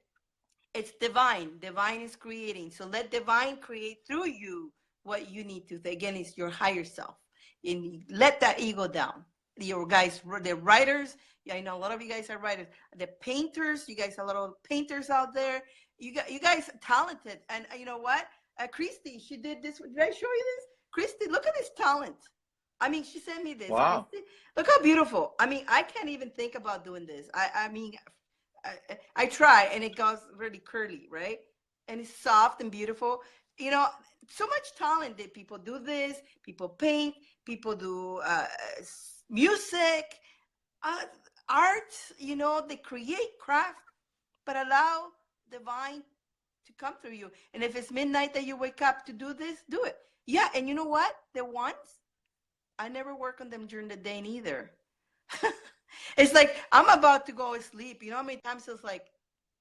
it's divine. Divine is creating. So let divine create through you what you need to. Again, it's your higher self. And let that ego down. Your guys, the writers, yeah, I know a lot of you guys are writers. The painters, you guys are a lot of painters out there. You guys are talented. And you know what? Christy, she did this. Did I show you this? Christy, look at this talent. I mean, she sent me this. Wow. Christy, look how beautiful. I mean, I can't even think about doing this. I mean, I try, and it goes really curly, right? And it's soft and beautiful. So much talent that people do this. People paint. People do music, art. They create craft, but allow divine to come through you. And if it's midnight that you wake up to do this, do it. Yeah, and you know what? The ones, I never work on them during the day neither. It's like I'm about to go to sleep. You know how many times it's like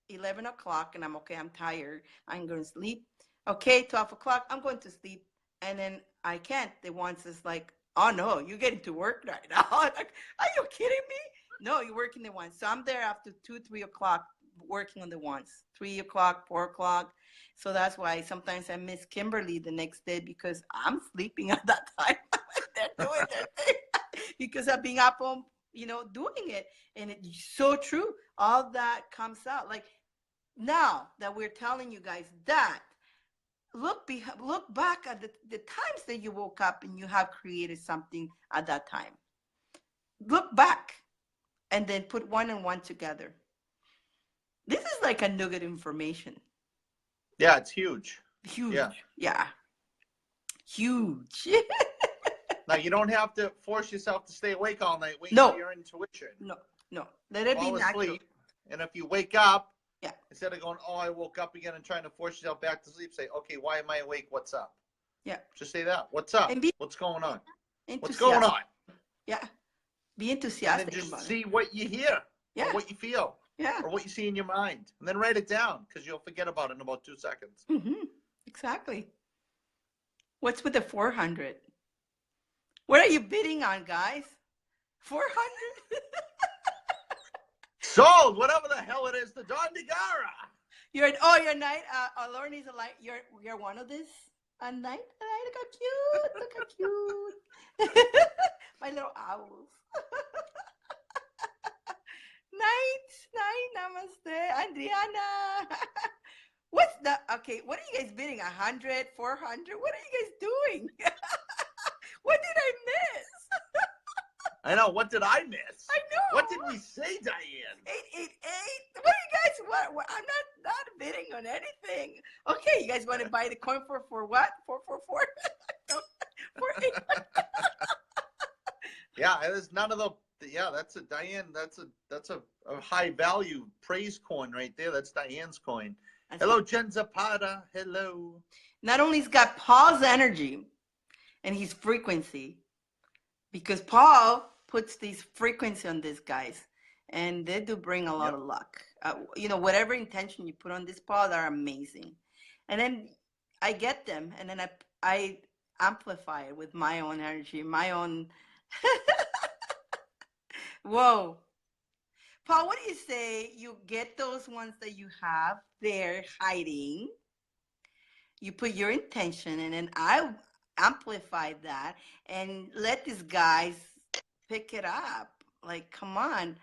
11 o'clock and I'm okay, I'm tired, I'm going to sleep. Okay, 12 o'clock, I'm going to sleep. And then I can't. The ones is like, oh no, you're getting to work right now. Like, are you kidding me? No, you're working the ones. So I'm there after 2, 3 o'clock working on the ones. 3 o'clock, 4 o'clock. So that's why sometimes I miss Kimberly the next day because I'm sleeping at that time. They're doing their thing because I've been up on, doing it. And it's so true. All that comes out. Like now that we're telling you guys that, look back at the times that you woke up and you have created something at that time. Look back and then put one and one together. This is like a nugget information. Yeah, it's huge. Huge. Yeah. Yeah. Huge. Now, you don't have to force yourself to stay awake all night waiting No. for your intuition. No. Let it be Fall natural. asleep, and if you wake up, Yeah. instead of going, oh, I woke up again and trying to force yourself back to sleep, say, okay, why am I awake? What's up? Yeah. Just say that. What's up? And be What's going on? What's enthusiastic. going on? Yeah. Be And then enthusiastic just about it. see what you hear, Yeah. or what you feel, Yeah. or what you see in your mind, and then write it down because you'll forget about it in about 2 seconds. Exactly. What's with the 400? What are you bidding on, guys? 400? Sold, whatever the hell it is, the Don Nigara. You're night. Lauren is a light. You're one of this a night. Look how cute. Look how cute. My little owls. Night. Namaste, Adriana. What's the okay? What are you guys bidding? 100, 400? What are you guys doing? What did I miss? I know. What did I miss? I know. What did we say, Diane? 888. What are you guys? What? I'm not bidding on anything. Okay, you guys want to buy the coin for what? 444. 48. Yeah, there's none of the. Yeah, that's a Diane. That's a high value praise coin right there. That's Diane's coin. Hello, Jen Zapata. Hello. Not only he's got Paul's energy and his frequency, because Paul puts these frequency on these guys, and they do bring a lot of luck. Whatever intention you put on this Paul, they're amazing. And then I get them, and then I amplify it with my own energy, my own. Whoa. Paul, what do you say? You get those ones that you have there hiding. You put your intention, and then I amplify that and let these guys pick it up. Like, come on.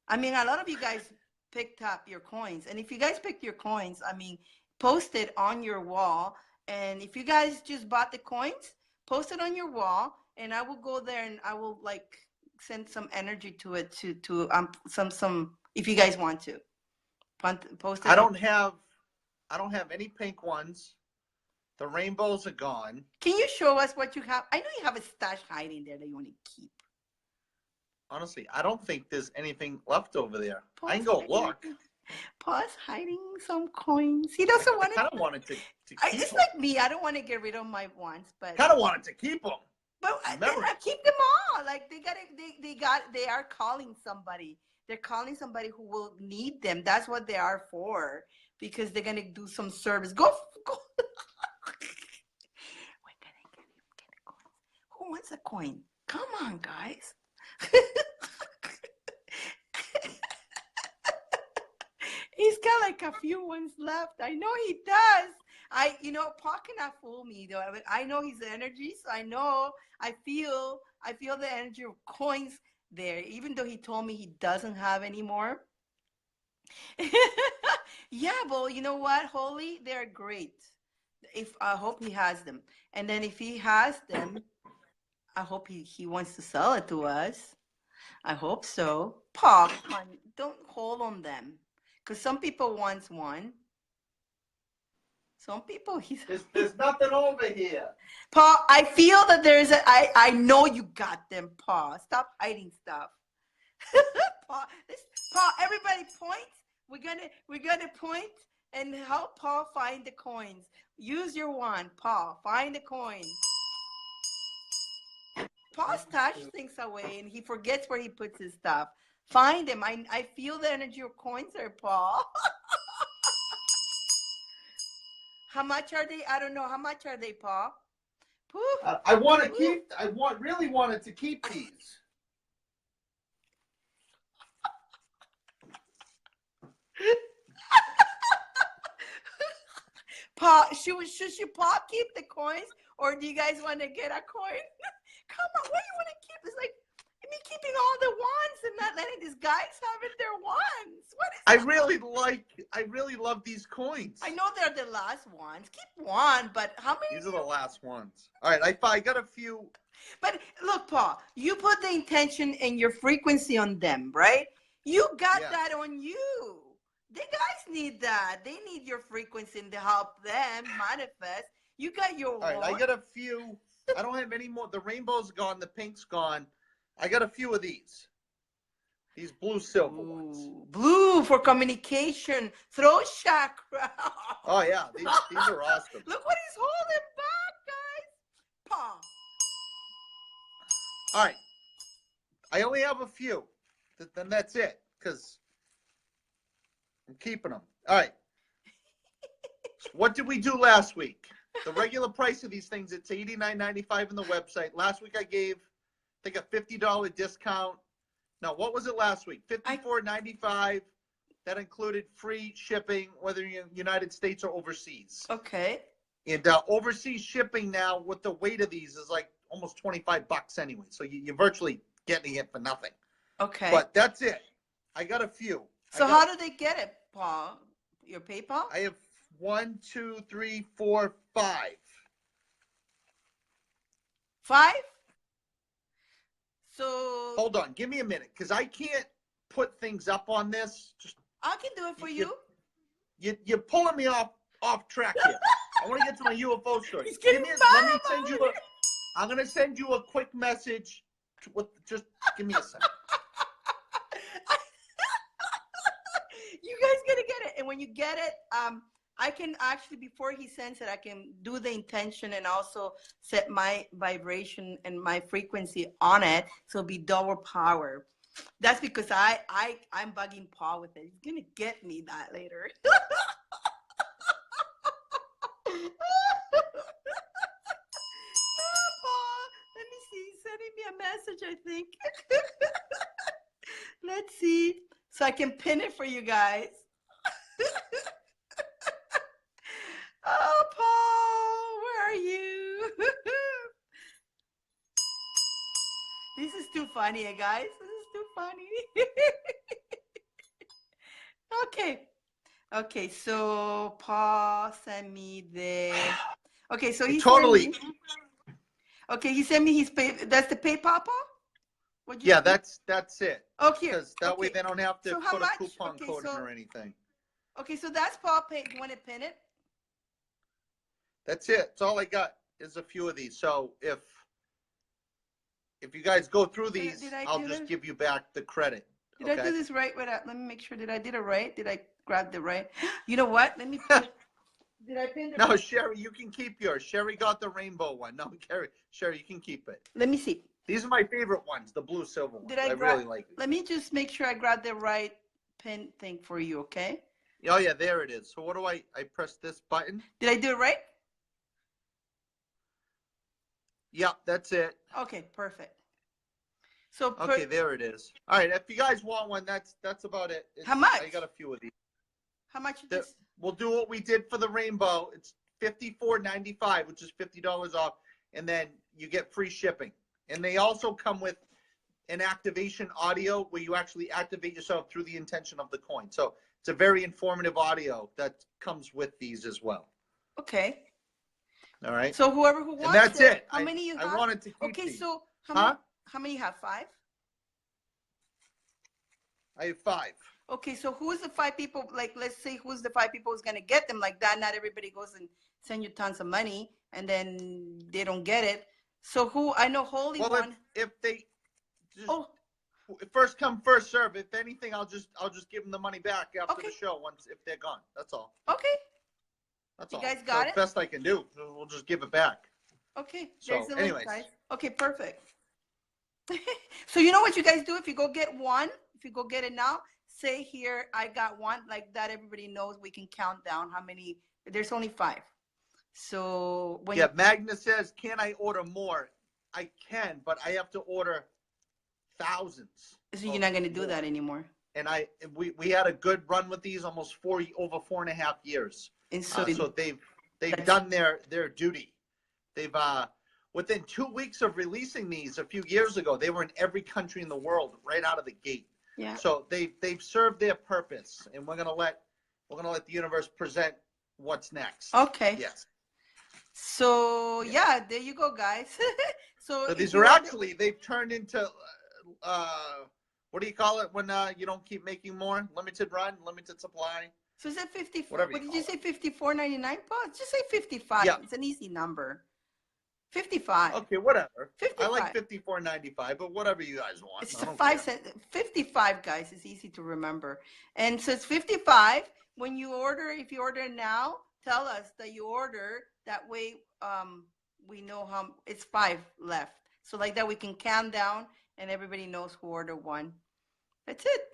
I mean, a lot of you guys picked up your coins. And if you guys picked your coins, I mean, post it on your wall. And if you guys just bought the coins, post it on your wall, and I will go there and I will like send some energy to it to some if you guys want to post it. I don't have any pink ones. The rainbows are gone. Can you show us what you have? I know you have a stash hiding there that you want to keep. Honestly, I don't think there's anything left over there. Paul's I can go hiding. look. Paul's hiding some coins. He doesn't want I kind of wanted to keep It's them. like me. I don't want to get rid of my ones, but Kind of wanted to keep them. But I keep them all. Like they are calling somebody. They're calling somebody who will need them. That's what they are for, because they're gonna do some service. Go. We're gonna get a coin. Who wants a coin? Come on, guys. He's got like a few ones left. I know he does. Paul cannot fool me though. I know his energy, so I feel the energy of coins there, even though he told me he doesn't have any more. Yeah, but you know what, Holy, they're great. I hope he has them. And then if he has them, I hope he wants to sell it to us. I hope so. Paul, come on, don't hold on them. Because some people want one. Some people, There's nothing over here. Paul, I feel that I know you got them, Paul. Stop hiding stuff. Paul, everybody point. We're gonna point and help Paul find the coins. Use your wand, Paul. Find the coin. Paul stashes things away and he forgets where he puts his stuff. Find them. I feel the energy of coins there, Paul. How much are they? I don't know. How much are they, Paul? Poof. I want to keep. Really wanted to keep these. Paul, should Paul keep the coins, or do you guys want to get a coin? Come on, what do you want to keep? It's like me keeping all the wands and not letting these guys have it their wands. What is I really love these coins. I know they're the last ones. Keep one, but how many? These are the last ones. All right, I got a few. But look, Paul, you put the intention and your frequency on them, right? You got that on you. The guys need that. They need your frequency to help them manifest. You got your All right, I got a few. I don't have any more. The rainbow's gone. The pink's gone. I got a few of these. These blue silver ones. Blue for communication. Throat chakra. Oh, yeah. These are awesome. Look what he's holding back, guys. Paul. All right. I only have a few. Then that's it, because I'm keeping them. All right. So what did we do last week? The regular price of these things, it's $89.95 on the website. Last week I gave, I think, a $50 discount. No, what was it last week? $54.95. That included free shipping, whether you're in the United States or overseas. Okay. And overseas shipping now with the weight of these is like almost $25 anyway. So you're virtually getting it for nothing. Okay. But that's it. I got a few. So how do they get it, Paul? Your PayPal? I have 1, 2, 3, 4, 5. 5? So Hold on, give me a minute, because I can't put things up on this. Just I can do it for you. you're pulling me off track here. I want to get to my UFO story. He's getting Let me send you I'm gonna send you a quick message. Just give me a second. You guys gonna get it, and when you get it, I can actually, before he sends it, I can do the intention and also set my vibration and my frequency on it, so it'll be double power. That's because I'm bugging Paul with it. He's gonna get me that later. Paul, let me see. He's sending me a message, I think. Let's see. So I can pin it for you guys. Oh, Paul, where are you? This is too funny, guys. This is too funny. Okay, so Paul sent me the. Okay, so he Totally. Okay, he sent me his pay. That's the PayPal, Paul? Yeah, that's it. Okay. Because that way they don't have to So how put a much? coupon Okay, code in so- or anything. Okay, so that's Paul pay. You want to pin it? That's it. That's all I got is a few of these. So if you guys go through these, Did I I'll do just this? give you back the credit. Did I do this right? Let me make sure. Did I did it right? Did I grab the right? You know what? Let me put. Did I pin the No, right? Sherry, you can keep yours. Sherry got the rainbow one. No, Sherry, you can keep it. Let me see. These are my favorite ones, the blue silver ones. Did I I grab? really like it. Let me just make sure I grab the right pin thing for you, okay? Oh yeah, there it is. So what do I press this button? Did I do it right? Yep, that's it. Okay, perfect. So Okay, there it is. All right, if you guys want one, that's about it. How much? I got a few of these. How much is The- this? We'll do what we did for the rainbow. It's $54.95, which is $50 off, and then you get free shipping. And they also come with an activation audio where you actually activate yourself through the intention of the coin. So it's a very informative audio that comes with these as well. Okay. All right. So whoever who wants And that's it. How many you have? I wanted to keep Okay, these. so Huh? how many you have? 5? I have 5. Okay, so who's the 5 people? Like, let's say who's the 5 people who's gonna get them like that? Not everybody goes and send you tons of money and then they don't get it. So who? I know Holy Well, One. if they just, Oh, first come, first serve. If anything, I'll just give them the money back after Okay. the show once if they're gone. That's all. okay, That's You all. guys got so it? Best I can do. We'll just give it back. okay. So, There's the anyways. link, guys. Okay, perfect. So you know what you guys do? If you go get one, if you go get it now, say here, I got one, like that. Everybody knows we can count down how many. There's only 5. So when Yeah, Magna says, can I order more? I can, but I have to order thousands. so you're not gonna do that anymore. And we had a good run with these almost over 4.5 years. And so, So they've That's- done their duty. They've within 2 weeks of releasing these a few years ago, they were in every country in the world right out of the gate. yeah. So they've served their purpose, and we're gonna let the universe present what's next. Okay. Yes. So yeah, there you go, guys. So So if these you are order- actually they've turned into what do you call it when you don't keep making more? Limited run, limited supply. So is that 54? Whatever What you did you call say? 54.99, Paul? Just say 55. Yeah. It's an easy number. 55. Okay, whatever. I 55. like $54.95, but whatever you guys want. It's I the don't 5 care. cent. 55, guys. It's easy to remember. And so it's 55. When you order, if you order now, tell us that you order. That way, we know how it's 5 left. So like that we can count down and everybody knows who ordered one. That's it.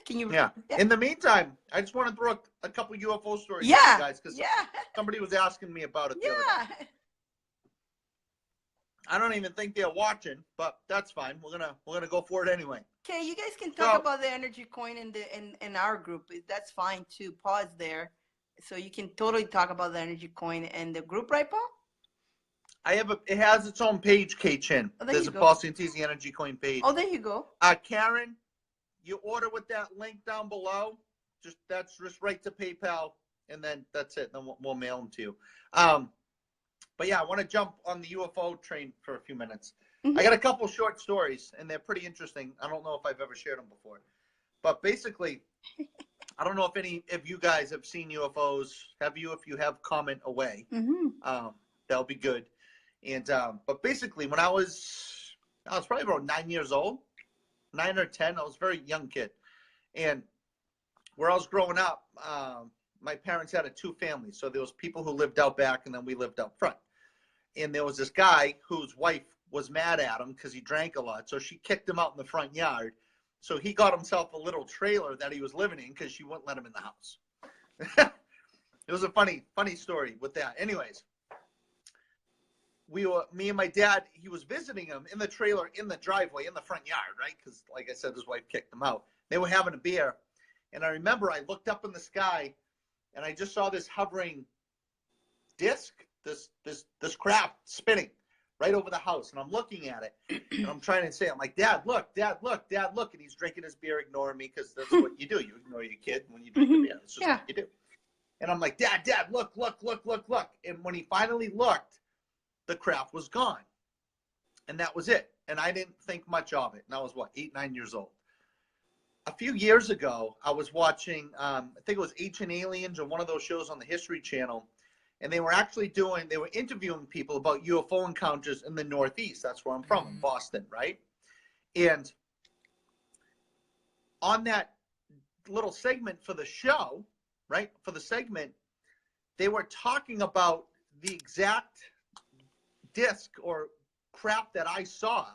Can you? Yeah. In the meantime, I just want to throw a couple UFO stories at Yeah. you guys because Yeah. somebody was asking me about it the other day. Yeah. I don't even think they're watching, but that's fine. We're gonna go for it anyway. Okay, you guys can talk So- about the energy coin in our group. That's fine too. Pause there, so you can totally talk about the energy coin in the group, right, Paul? It has its own page, K-Chin. Oh, there There's you a go. Paul Santisi Energy Coin page. Oh, there you go. Karen, you order with that link down below. That's just right to PayPal, and then that's it. Then we'll mail them to you. But yeah, I want to jump on the UFO train for a few minutes. Mhm. I got a couple short stories, and they're pretty interesting. I don't know if I've ever shared them before, but basically, I don't know if any of you guys have seen UFOs. Have you? If you have, comment away. Mm-hmm. That'll be good. And but basically, when I was probably about 9 years old, 9 or 10. I was a very young kid, and where I was growing up, my parents had a 2-family. So there was people who lived out back, and then we lived out front. And there was this guy whose wife was mad at him because he drank a lot. So she kicked him out in the front yard. So he got himself a little trailer that he was living in because she wouldn't let him in the house. It was a funny story with that. Anyways, me and my dad, he was visiting him in the trailer, in the driveway, in the front yard, right? Because like I said, his wife kicked him out. They were having a beer. And I remember I looked up in the sky and I just saw this hovering disc, this craft spinning right over the house, and I'm looking at it, and I'm trying to say, I'm like, Dad, look, and he's drinking his beer, ignoring me, because that's what you do. You ignore your kid when you drink the beer. That's just what you do. And I'm like, Dad, look. And when he finally looked, the craft was gone, and that was it. And I didn't think much of it. And I was, 8, 9 years old. A few years ago, I was watching, I think it was Ancient Aliens or one of those shows on the History Channel. And they were interviewing people about UFO encounters in the Northeast. That's where I'm from, in Boston, right? And on that little segment for the show, right, they were talking about the exact disc or craft that I saw.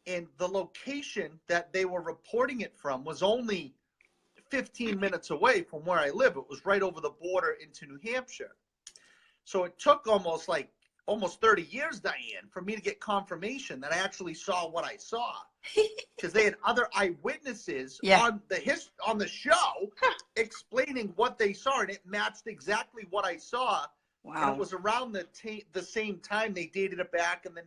And the location that they were reporting it from was only 15 minutes away from where I live. It was right over the border into New Hampshire. So it took almost 30 years, Dyane, for me to get confirmation that I actually saw what I saw, because they had other eyewitnesses on the show explaining what they saw, and it matched exactly what I saw. Wow! And it was around the same time. They dated it back in the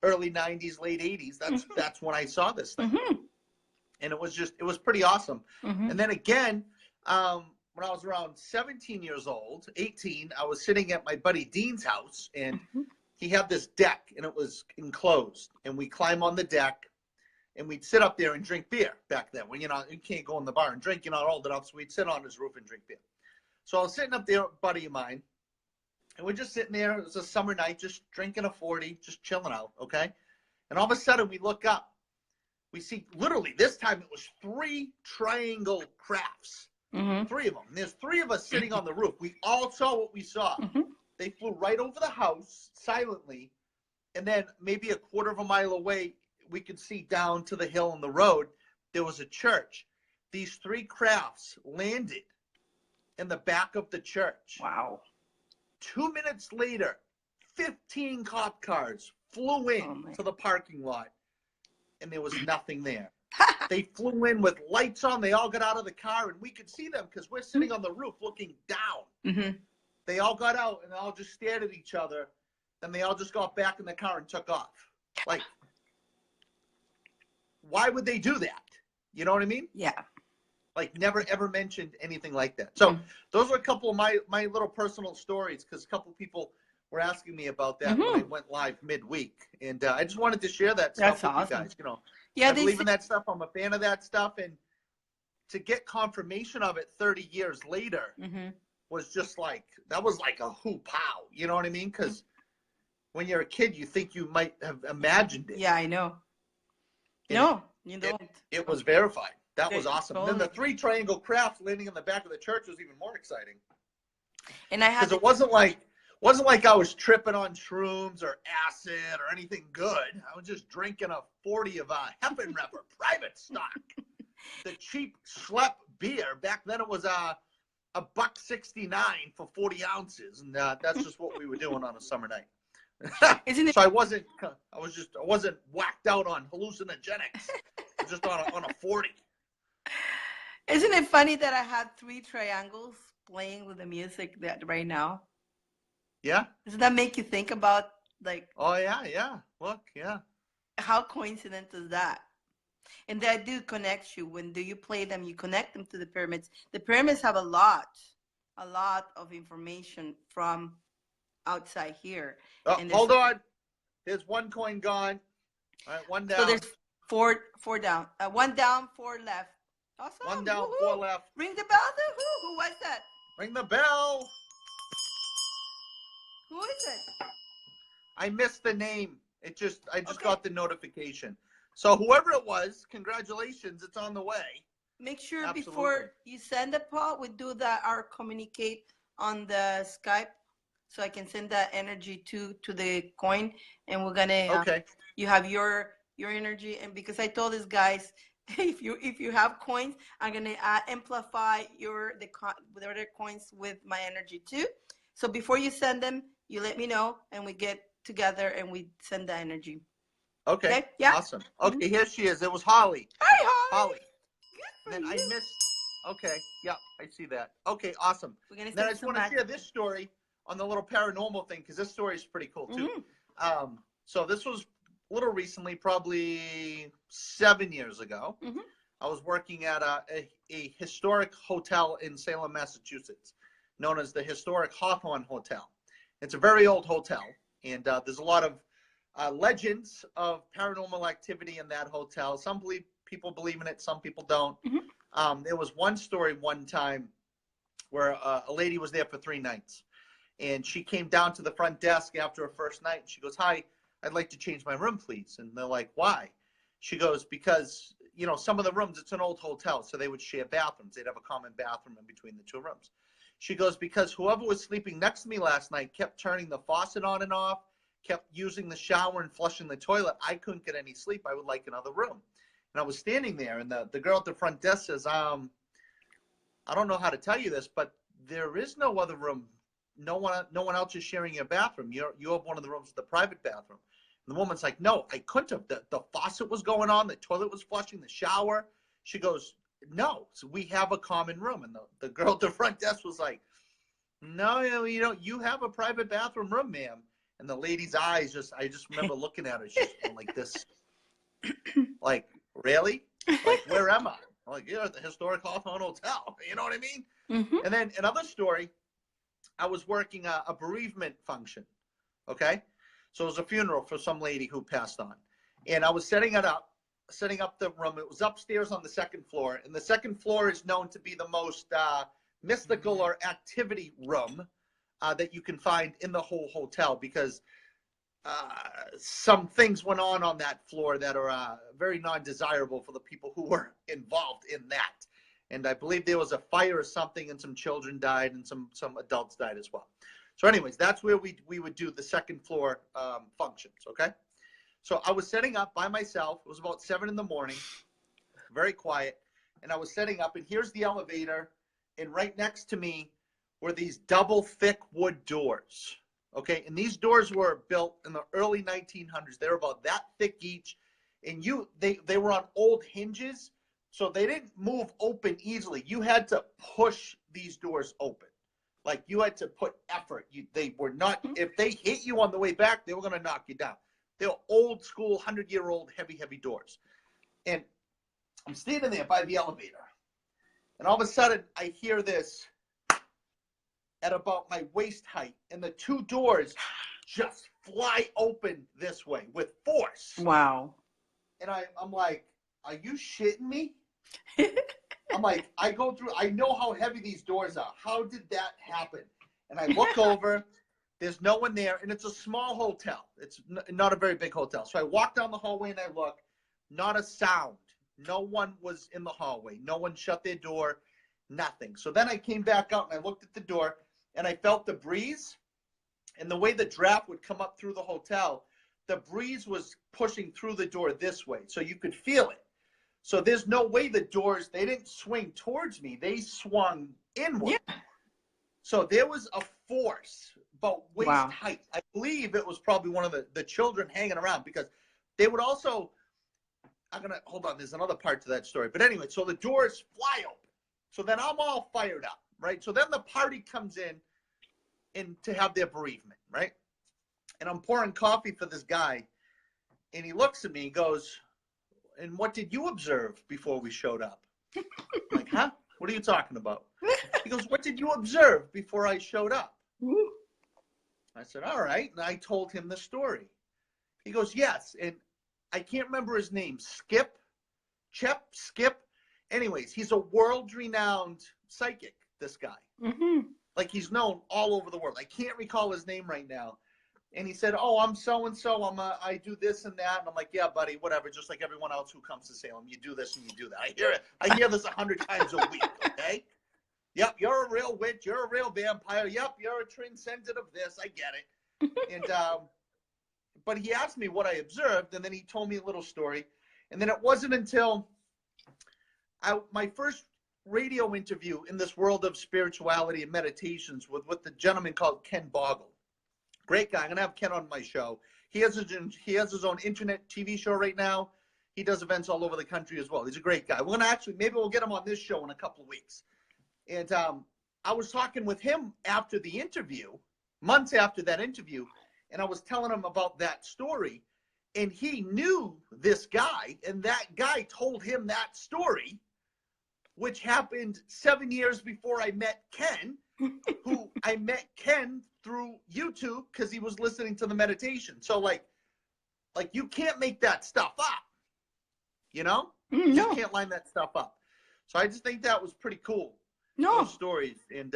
early 90s, late 80s. That's when I saw this thing, and it was pretty awesome. And then again. When I was around 17 years old, 18, I was sitting at my buddy Dean's house, and he had this deck, and it was enclosed. And we climb on the deck, and we'd sit up there and drink beer back then. When you can't go in the bar and drink, you're not old enough, so we'd sit on his roof and drink beer. So I was sitting up there with a buddy of mine, and we're just sitting there. It was a summer night, just drinking a 40, just chilling out, okay? And all of a sudden, we look up. We see, literally, this time it was 3 triangle crafts. 3 of them. There's 3 of us sitting on the roof. We all saw what we saw. They flew right over the house silently, and then maybe a quarter of a mile away, we could see down to the hill and the road. There was a church. These 3 crafts landed in the back of the church. Wow! 2 minutes later, 15 cop cars flew in to the parking lot, and there was nothing there. They flew in with lights on. They all got out of the car, and we could see them because we're sitting on the roof looking down. They all got out, and they all just stared at each other. Then they all just got back in the car and took off. Like, why would they do that? You know what I mean? Yeah. Like, never, ever mentioned anything like that. So those are a couple of my little personal stories, because a couple of people were asking me about that when I went live midweek. And I just wanted to share that stuff with you guys, Yeah, I believe in that stuff. I'm a fan of that stuff. And to get confirmation of it 30 years later was just like, that was like a hoo-pow. You know what I mean? Because when you're a kid, you think you might have imagined it. Yeah, I know. And No, you don't. It was verified. That was awesome. Totally. And then the 3 triangle crafts landing in the back of the church was even more exciting. And I had Because it wasn't like wasn't like I was tripping on shrooms or acid or anything good. I was just drinking a 40 of Heffenrepper private stock, the cheap schlep beer. Back then it was a $1.69 for 40 ounces, and that's just what we were doing on a summer night. Isn't it? So I wasn't whacked out on hallucinogenics. I was just on a 40. Isn't it funny that I had 3 triangles playing with the music that right now? Yeah. Doesn't that make you think about like? Oh yeah. Look, yeah. How coincidental is that? And that do connect you. When do you play them? You connect them to the pyramids. The pyramids have a lot of information from outside here. And Hold on. There's 1 coin gone. All right, 1 down. So there's four down. 1 down, 4 left. Awesome. 1 down, Woo-hoo. 4 left. Ring the bell. Who was that? Ring the bell. Who is it? I missed the name. I just Okay. got the notification. So whoever it was, congratulations. It's on the way. Make sure Absolutely. before you send the call, we do our communicate on the Skype, so I can send that energy to the coin, and we're gonna. Okay. You have your energy, and because I told these guys, if you have coins, I'm gonna amplify their coins with my energy too. So before you send them, you let me know, and we get together and we send the energy. Okay. Yeah. Awesome. Okay, here she is. It was Holly. Hi, Holly. Holly. Then I missed. Okay. Yeah, I see that. Okay, awesome. We're gonna Then I send just some want to magic. share this story on the little paranormal thing, because this story is pretty cool too. So this was a little recently, probably 7 years ago. I was working at a historic hotel in Salem, Massachusetts, known as the Historic Hawthorne Hotel. It's a very old hotel, and there's a lot of legends of paranormal activity in that hotel. Some people believe in it, some people don't. There was one story one time where a lady was there for 3 nights, and she came down to the front desk after her first night, and she goes, "Hi, I'd like to change my room, please." And they're like, "Why?" She goes, "Because, you know, some of the rooms, it's an old hotel, so they would share bathrooms. They'd have a common bathroom in between the 2 rooms." She goes, "Because whoever was sleeping next to me last night kept turning the faucet on and off, kept using the shower and flushing the toilet. I couldn't get any sleep. I would like another room." And I was standing there, and the girl at the front desk says, "I don't know how to tell you this, but there is no other room. No one else is sharing your bathroom. You have one of the rooms with the private bathroom." And the woman's like, "No, I couldn't have. The faucet was going on. The toilet was flushing, the shower." She goes, "No, so we have a common room." And the girl at the front desk was like, "No, you have a private bathroom room, ma'am." And the lady's eyes I just remember looking at her. She's going like this, like, "Really? Like, where am I?" I'm like, "You're at the Historic Hawthorne Hotel." You know what I mean? And then another story, I was working a bereavement function. Okay. So it was a funeral for some lady who passed on. And I was setting up the room. It was upstairs on the 2nd floor. And the 2nd floor is known to be the most mystical or activity room that you can find in the whole hotel, because some things went on that floor that are very non-desirable for the people who were involved in that. And I believe there was a fire or something, and some children died, and some adults died as well. So anyways, that's where we would do the 2nd floor functions, okay? So I was setting up by myself. It was about 7 in the morning, very quiet. And I was setting up, and here's the elevator. And right next to me were these double thick wood doors, okay? And these doors were built in the early 1900s. They were about that thick each. And they were on old hinges, so they didn't move open easily. You had to push these doors open. Like, you had to put effort. They were not, if they hit you on the way back, they were going to knock you down. They were old school, 100-year-old, heavy doors. And I'm standing there by the elevator, and all of a sudden I hear this at about my waist height, and the 2 doors just fly open this way with force. Wow. And I'm like, "Are you shitting me?" I'm like, I know how heavy these doors are. How did that happen? And I look over, there's no one there, and it's a small hotel. It's not a very big hotel. So I walk down the hallway and I look, not a sound. No one was in the hallway. No one shut their door, nothing. So then I came back out and I looked at the door, and I felt the breeze, and the way the draft would come up through the hotel, the breeze was pushing through the door this way, so you could feel it. So there's no way the doors, they didn't swing towards me, they swung inward. Yeah. So there was a force about waist Wow. height. I believe it was probably one of the children hanging around, because they would also, hold on, there's another part to that story. But anyway, so the doors fly open. So then I'm all fired up, right? So then the party comes in to have their bereavement, right? And I'm pouring coffee for this guy, and he looks at me and goes, and what did you observe before we showed up? I'm like, huh? What are you talking about? He goes, what did you observe before I showed up? I said, all right. And I told him the story. He goes, yes. And I can't remember his name. Skip. Anyways, he's a world-renowned psychic, this guy. Mm-hmm. Like, he's known all over the world. I can't recall his name right now. And he said, oh, I'm so-and-so. I do this and that. And I'm like, yeah, buddy, whatever. Just like everyone else who comes to Salem, you do this and you do that. I hear it. I hear this 100 times a week, okay? Yep, you're a real witch. You're a real vampire. Yep, you're a transcendent of this. I get it. And but he asked me what I observed, and then he told me a little story. And then it wasn't until my first radio interview in this world of spirituality and meditations with the gentleman called Ken Boggle. Great guy. I'm going to have Ken on my show. He has his own internet TV show right now. He does events all over the country as well. He's a great guy. We're going to maybe we'll get him on this show in a couple of weeks. And I was talking with him after the interview, months after that interview, and I was telling him about that story. And he knew this guy, and that guy told him that story, which happened 7 years before I met Ken, who I met Ken through YouTube because he was listening to the meditation. So like you can't make that stuff up, you know? You just can't line that stuff up. So I just think that was pretty cool. Those stories. And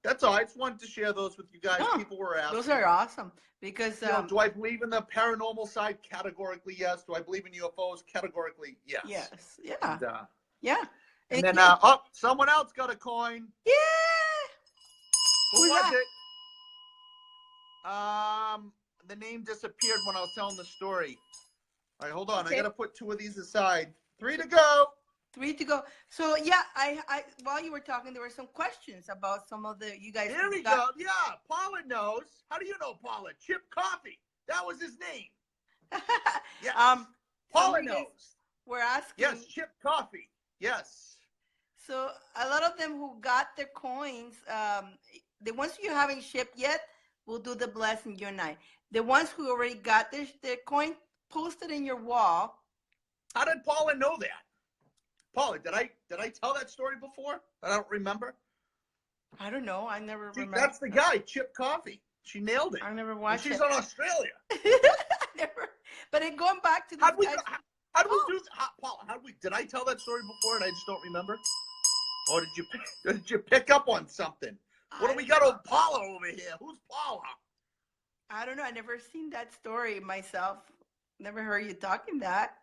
that's all. I just wanted to share those with you guys. People were asking. Those are awesome because do I believe in the paranormal side? Categorically, yes. Do I believe in UFOs? Categorically, yes. Yes. Yeah. And, Yeah. and then, someone else got a coin. Yeah. Who was it? The name disappeared when I was telling the story. All right, hold on. Okay. I got to put 2 of these aside. 3 to go. 3 to go. So yeah, I while you were talking, there were some questions about some of the you guys. Here we go. Yeah, Paula knows. How do you know Paula? Chip Coffee. That was his name. Yes. Paula knows. We're asking. Yes, Chip Coffee. Yes. So a lot of them who got their coins, the ones you haven't shipped yet, will do the blessing your night. The ones who already got their coin, post it in your wall. How did Paula know that? Paula, did I tell that story before? I don't remember. I don't know. I never remember. That's the guy, Chip Coffee. She nailed it. I never watched She's it. on Australia. Never. But then going back to How this did we do? Paula, did I tell that story before and I just don't remember? Or did you pick up on something? What do we got on Paula over here? Who's Paula? I don't know. I never seen that story myself. Never heard you talking that.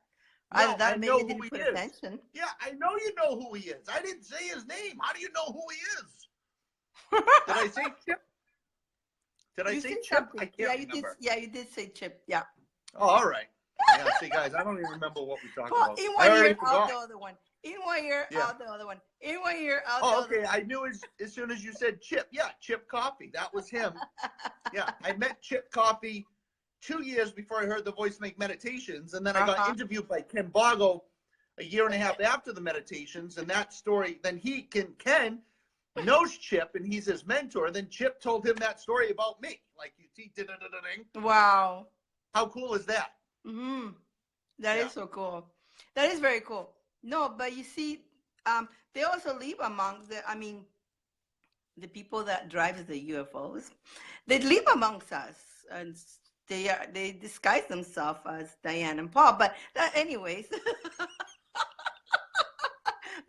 No, I know maybe who didn't he put is. attention. Yeah, I know you know who he is. I didn't say his name. How do you know who he is? Did I say Chip? Did I say Chip? I can't remember. You did say Chip. Yeah. Oh, all right. Yeah, see, guys, I don't even remember what we talked about. In I one already ear, forgot. out the other one. In one ear, Yeah. out the other one. In one ear, out the Oh, other okay. I knew as soon as you said Chip. Yeah, Chip Coffee. That was him. Yeah, I met Chip Coffee 2 years before I heard the voice make meditations, and then I got interviewed by Ken Boggle a year and a half after the meditations, and that story. Then Ken knows Chip, and he's his mentor. Then Chip told him that story about me. Like he did. Wow. How cool is that? Mm-hmm. That is so cool. That is very cool. No, but you see, they also live among the people that drives the UFOs. They live amongst us, and they disguise themselves as Dyane and Paul. But anyways,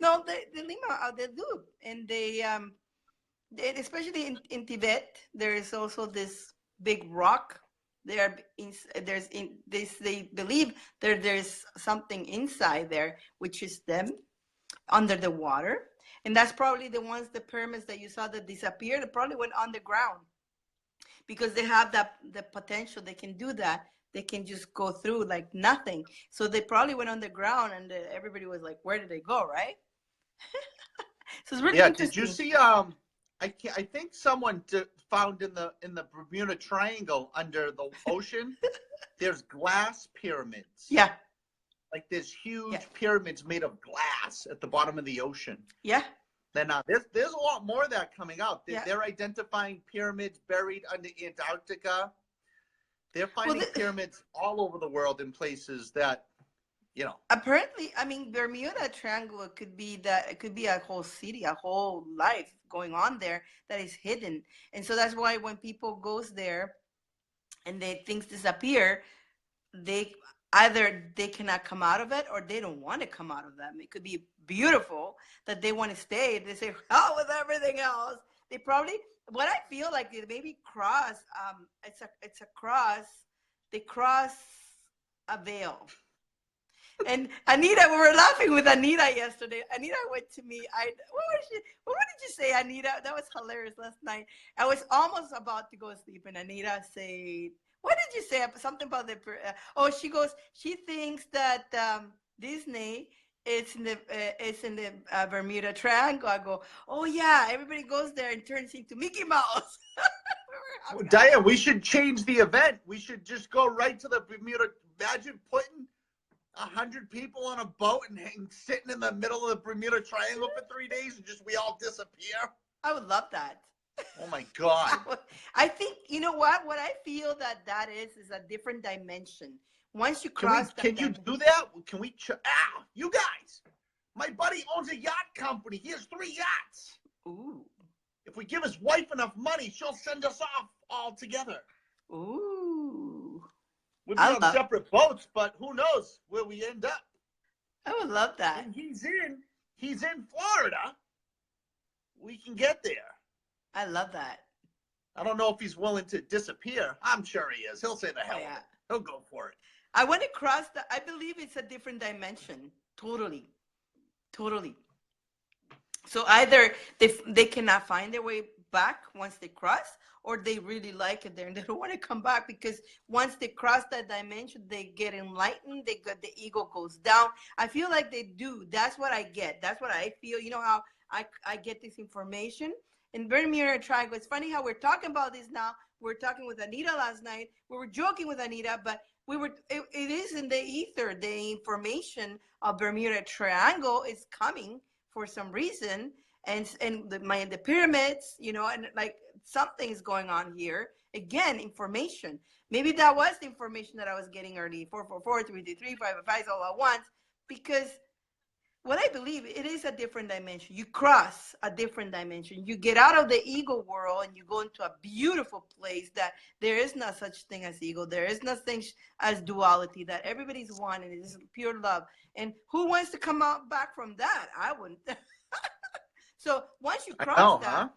no, they live out. They do, and they especially in Tibet, there is also this big rock. They believe there's something inside there, which is them under the water. And that's probably the pyramids that you saw that disappeared, that probably went underground. because they have the potential. They can do that. They can just go through like nothing. So they probably went on the ground, and everybody was like, "Where did they go?" Right? So it's really Yeah. Did you interesting. see? I think someone found in the Bermuda Triangle under the ocean. There's glass pyramids. Yeah, Like there's huge yeah, pyramids made of glass at the bottom of the ocean. yeah, Then there's a lot more of that coming out. yeah. They're identifying pyramids buried under Antarctica. They're Well, finding pyramids all over the world in places that, you know. apparently, I mean, Bermuda Triangle could be that. It could be a whole city, a whole life going on there that is hidden. And so that's why when people goes there and things disappear, they either they cannot come out of it or they don't want to come out of them. It could be beautiful that they want to stay. They say, hell with everything else. They probably, what I feel like they maybe cross, it's a cross. They cross a veil. And Anita, we were laughing with Anita yesterday. Anita went to me. What did you say, Anita? That was hilarious last night. I was almost about to go to sleep, and Anita said, "What did you say? Something about the?" She goes. She thinks that Disney is in the Bermuda Triangle. I go, "Oh yeah, everybody goes there and turns into Mickey Mouse." Diane, we should change the event. We should just go right to the Bermuda. Imagine putting 100 people on a boat and sitting in the middle of the Bermuda Triangle for 3 days and just we all disappear. I would love that. Oh my God. I think, you know what I feel that is a different dimension. Once you cross Can you do that? Can we? You guys, my buddy owns a yacht company. He has 3 yachts. Ooh. If we give his wife enough money, she'll send us off all together. Ooh. We'll be on separate boats, but who knows where we end up. I would love that. And he's in Florida. We can get there. I love that. I don't know if he's willing to disappear. I'm sure he is. He'll say the hell. Yeah. He'll go for it. I want to cross I believe it's a different dimension. Totally. So either they cannot find their way back once they cross, or they really like it there and they don't want to come back, because once they cross that dimension, they get enlightened. The ego goes down. I feel like they do. That's what I get. That's what I feel. You know how I get this information in Bermuda Triangle. It's funny how we're talking about this now. We were talking with Anita last night. We were joking with Anita, but it is in the ether. The information of Bermuda Triangle is coming for some reason, and the pyramids, and like something's going on here. Again, information. Maybe that was the information that I was getting early. 444-323-555 all at once, because what I believe, it is a different dimension. You cross a different dimension. You get out of the ego world and you go into a beautiful place that there is no such thing as ego. There is no thing as duality, that everybody's one and it is pure love. And who wants to come out back from that? I wouldn't. So once you cross that,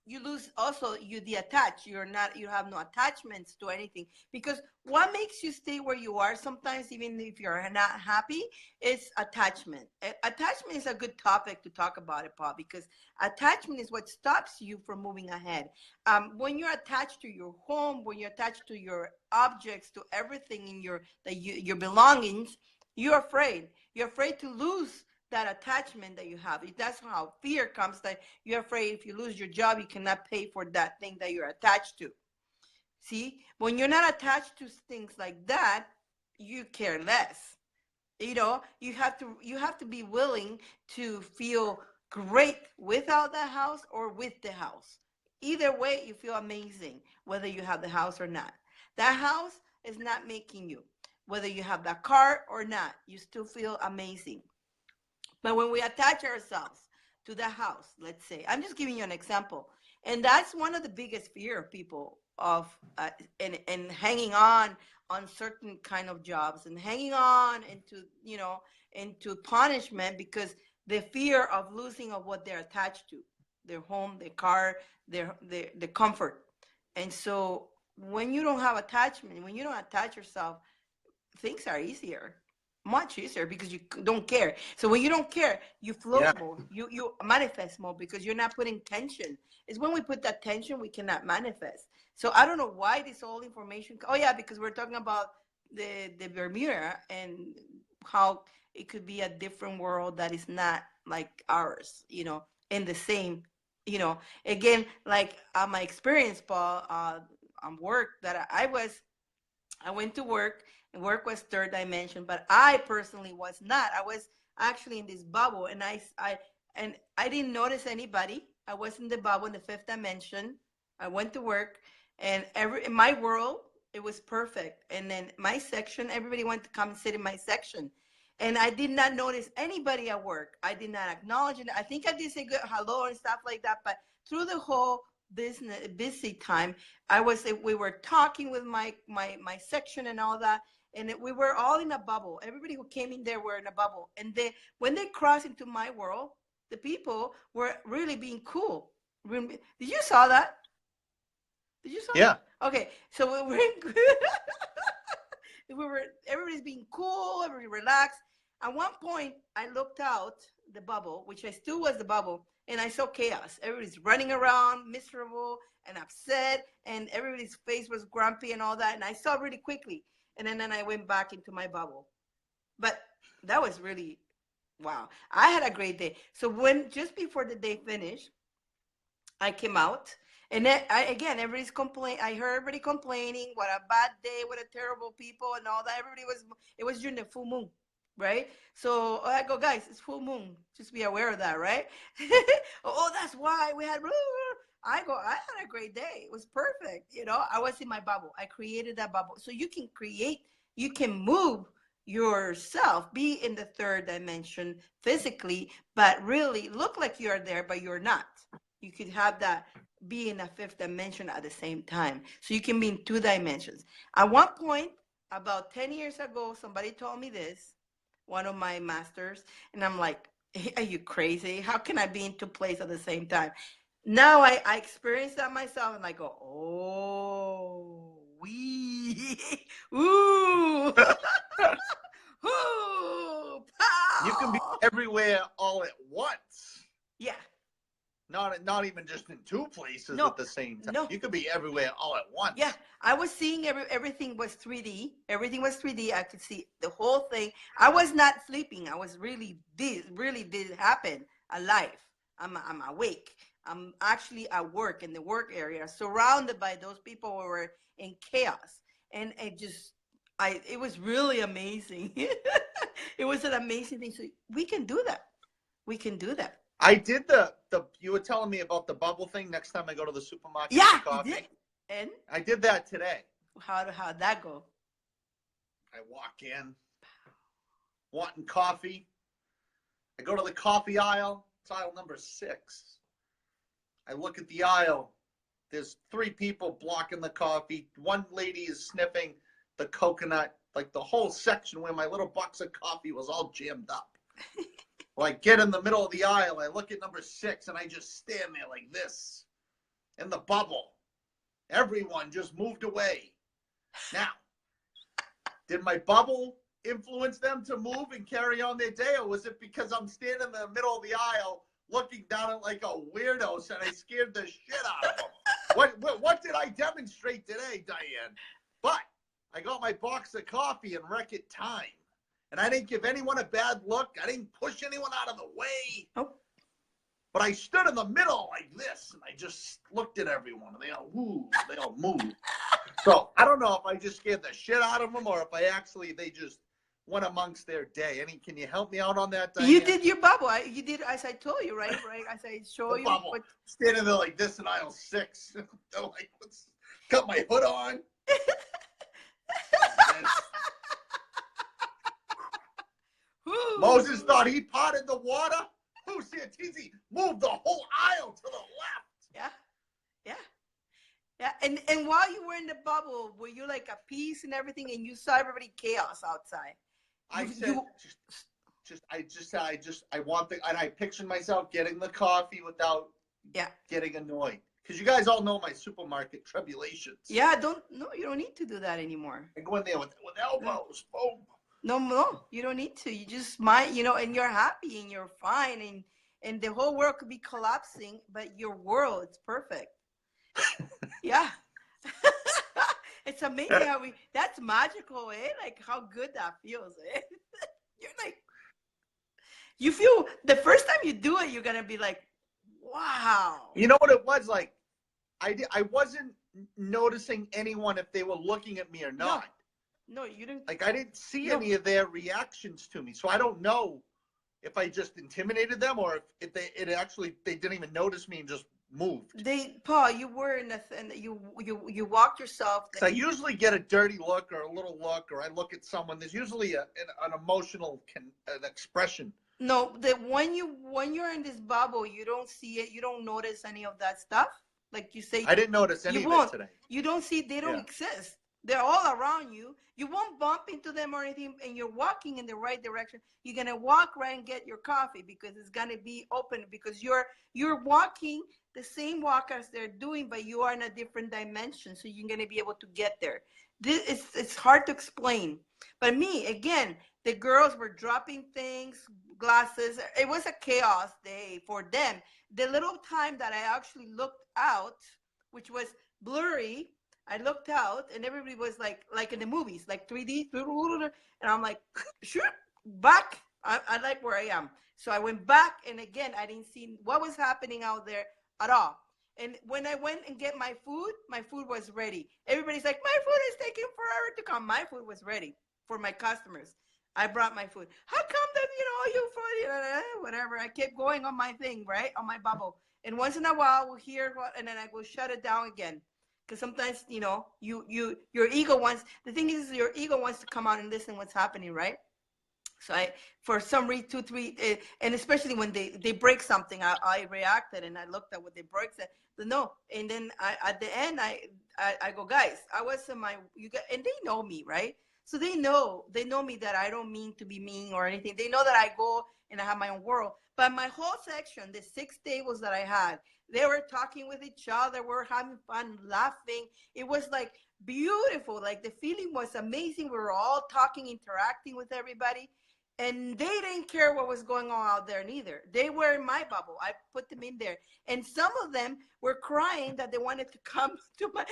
you lose also the attach. You have no attachments to anything, because what makes you stay where you are sometimes, even if you're not happy, is attachment. Attachment is a good topic to talk about it, Paul, because attachment is what stops you from moving ahead. When you're attached to your home, when you're attached to your objects, to everything in your belongings, you're afraid. You're afraid to lose that attachment that you have. That's how fear comes, that you're afraid if you lose your job, you cannot pay for that thing that you're attached to. See, when you're not attached to things like that, you care less. You have to be willing to feel great without the house or with the house. Either way, you feel amazing, whether you have the house or not. That house is not making you. Whether you have that car or not, you still feel amazing. But when we attach ourselves to the house, let's say, I'm just giving you an example, and that's one of the biggest fear of people of and hanging on certain kind of jobs and hanging on into punishment, because the fear of losing of what they're attached to, their home, their car, their comfort. And so when you don't have attachment, when you don't attach yourself, things are easier. much easier because you don't care. So when you don't care, you float Yeah. more. You manifest more because you're not putting tension. It's when we put that tension we cannot manifest. So I don't know why this whole information. Oh yeah, because we're talking about the Bermuda and how it could be a different world that is not like ours. In the same. Again, like my experience, Paul, on work that I went to work, and work was third dimension, but I personally was not. I was actually in this bubble, and I didn't notice anybody. I was in the bubble in the fifth dimension. I went to work, and in my world it was perfect. And then my section, everybody wanted to come and sit in my section, and I did not notice anybody at work. I did not acknowledge it. I think I did say good hello and stuff like that, but through the whole business busy time, we were talking with my section and all that, and we were all in a bubble. Everybody who came in there were in a bubble, and when they crossed into my world, the people were really being cool. Did you saw that? Did you saw Yeah. that? Okay, so we were in, everybody's being cool, everybody relaxed. At one point, I looked out the bubble, which I still was the bubble, and I saw chaos. Everybody's running around, miserable and upset, and everybody's face was grumpy and all that. And I saw really quickly, and then I went back into my bubble. But that was really wow. I had a great day. So just before the day finished, I came out, and then everybody's I heard everybody complaining, what a bad day, what a terrible people, and all that. It was during the full moon, right? So I go, guys, it's full moon. Just be aware of that, right? Oh, that's why we had. I had a great day. It was perfect. I was in my bubble. I created that bubble. So you can move yourself, be in the third dimension physically, but really look like you're there, but you're not. You could have that be in a fifth dimension at the same time. So you can be in two dimensions. At one point, about 10 years ago, somebody told me this, one of my masters, and I'm like, are you crazy? How can I be in two places at the same time? Now I experience that myself, and I go, oh, ooh, ooh, You can be pow. everywhere all at once. Yeah. Not even just in two places No, at the same time. no. You could be everywhere all at once. Yeah, I was seeing everything was 3D. Everything was 3D. I could see the whole thing. I was not sleeping. I was really did happen alive. I'm awake. I'm actually at work in the work area, surrounded by those people who were in chaos, and it was really amazing. It was an amazing thing. So we can do that. We can do that. I did the you were telling me about the bubble thing next time I go to the supermarket Yeah, for coffee. you did. And I did that today. how'd that go? I walk in, wanting coffee. I go to the coffee aisle. It's aisle number 6. I look at the aisle. There's 3 people blocking the coffee. One lady is sniffing the coconut. Like the whole section where my little box of coffee was all jammed up. Well, I get in the middle of the aisle. I look at number 6, and I just stand there like this in the bubble. Everyone just moved away. Now, did my bubble influence them to move and carry on their day, or was it because I'm standing in the middle of the aisle looking down at like a weirdo and I scared the shit out of them? What did I demonstrate today, Dyane? But I got my box of coffee in record time. And I didn't give anyone a bad look. I didn't push anyone out of the way. Oh. But I stood in the middle like this, and I just looked at everyone, and they all moved. So I don't know if I just scared the shit out of them or if they just went amongst their day. Can you help me out on that, Dyane? You did your bubble. You did as I told you, right? As I show The you. bubble. Standing there like this in aisle 6. They're like, got my hood on. Moses thought he potted the water. Who, Santisi, moved the whole aisle to the left. Yeah. And while you were in the bubble, were you like at peace and everything, and you saw everybody chaos outside? I pictured myself getting the coffee without getting annoyed. Because you guys all know my supermarket tribulations. Yeah, you don't need to do that anymore. I go in there with elbows, boom. No, you don't need to. You just might, and you're happy and you're fine, and the whole world could be collapsing, but your world is perfect. Yeah. It's amazing how that's magical, eh? Like how good that feels, eh? You're like, you feel the first time you do it, you're gonna be like, wow. You know what it was like? I wasn't noticing anyone if they were looking at me or not. No, you didn't. Like I didn't see No. any of their reactions to me, so I don't know if I just intimidated them or if they didn't even notice me and just moved. Paul, you were in and you walked yourself. So I usually get a dirty look or a little look, or I look at someone. There's usually an emotional an expression. No, when you're in this bubble, you don't see it. You don't notice any of that stuff. Like you say, I didn't notice any you of it won't. today. You don't see. They don't Yeah. exist. They're all around you. You won't bump into them or anything, and you're walking in the right direction. You're gonna walk right and get your coffee because it's gonna be open because you're walking the same walk as they're doing, but you are in a different dimension, so you're gonna be able to get there. It's hard to explain. But me, again, the girls were dropping things, glasses. It was a chaos day for them. The little time that I actually looked out, which was blurry, I looked out and everybody was like in the movies, like 3D, and I'm like, sure, back. I like where I am. So I went back, and again, I didn't see what was happening out there at all. And when I went and get my food was ready. Everybody's like, my food is taking forever to come. My food was ready for my customers. I brought my food. How come that, you food, whatever. I kept going on my thing, right? On my bubble. And once in a while, we'll hear what, and then I will shut it down again. Because sometimes, your ego wants, the thing is, your ego wants to come out and listen what's happening, right? So for some reason, 2, 3, and especially when they break something, I reacted and I looked at what they broke. Said no, and then at the end, I go, guys, I was in and they know me, right? So they know me that I don't mean to be mean or anything. They know that I go and I have my own world. But my whole section, the 6 tables that I had, they were talking with each other, we're having fun, laughing. It was like beautiful. Like the feeling was amazing. We were all talking, interacting with everybody. And they didn't care what was going on out there neither. They were in my bubble. I put them in there. And some of them were crying that they wanted to come to my,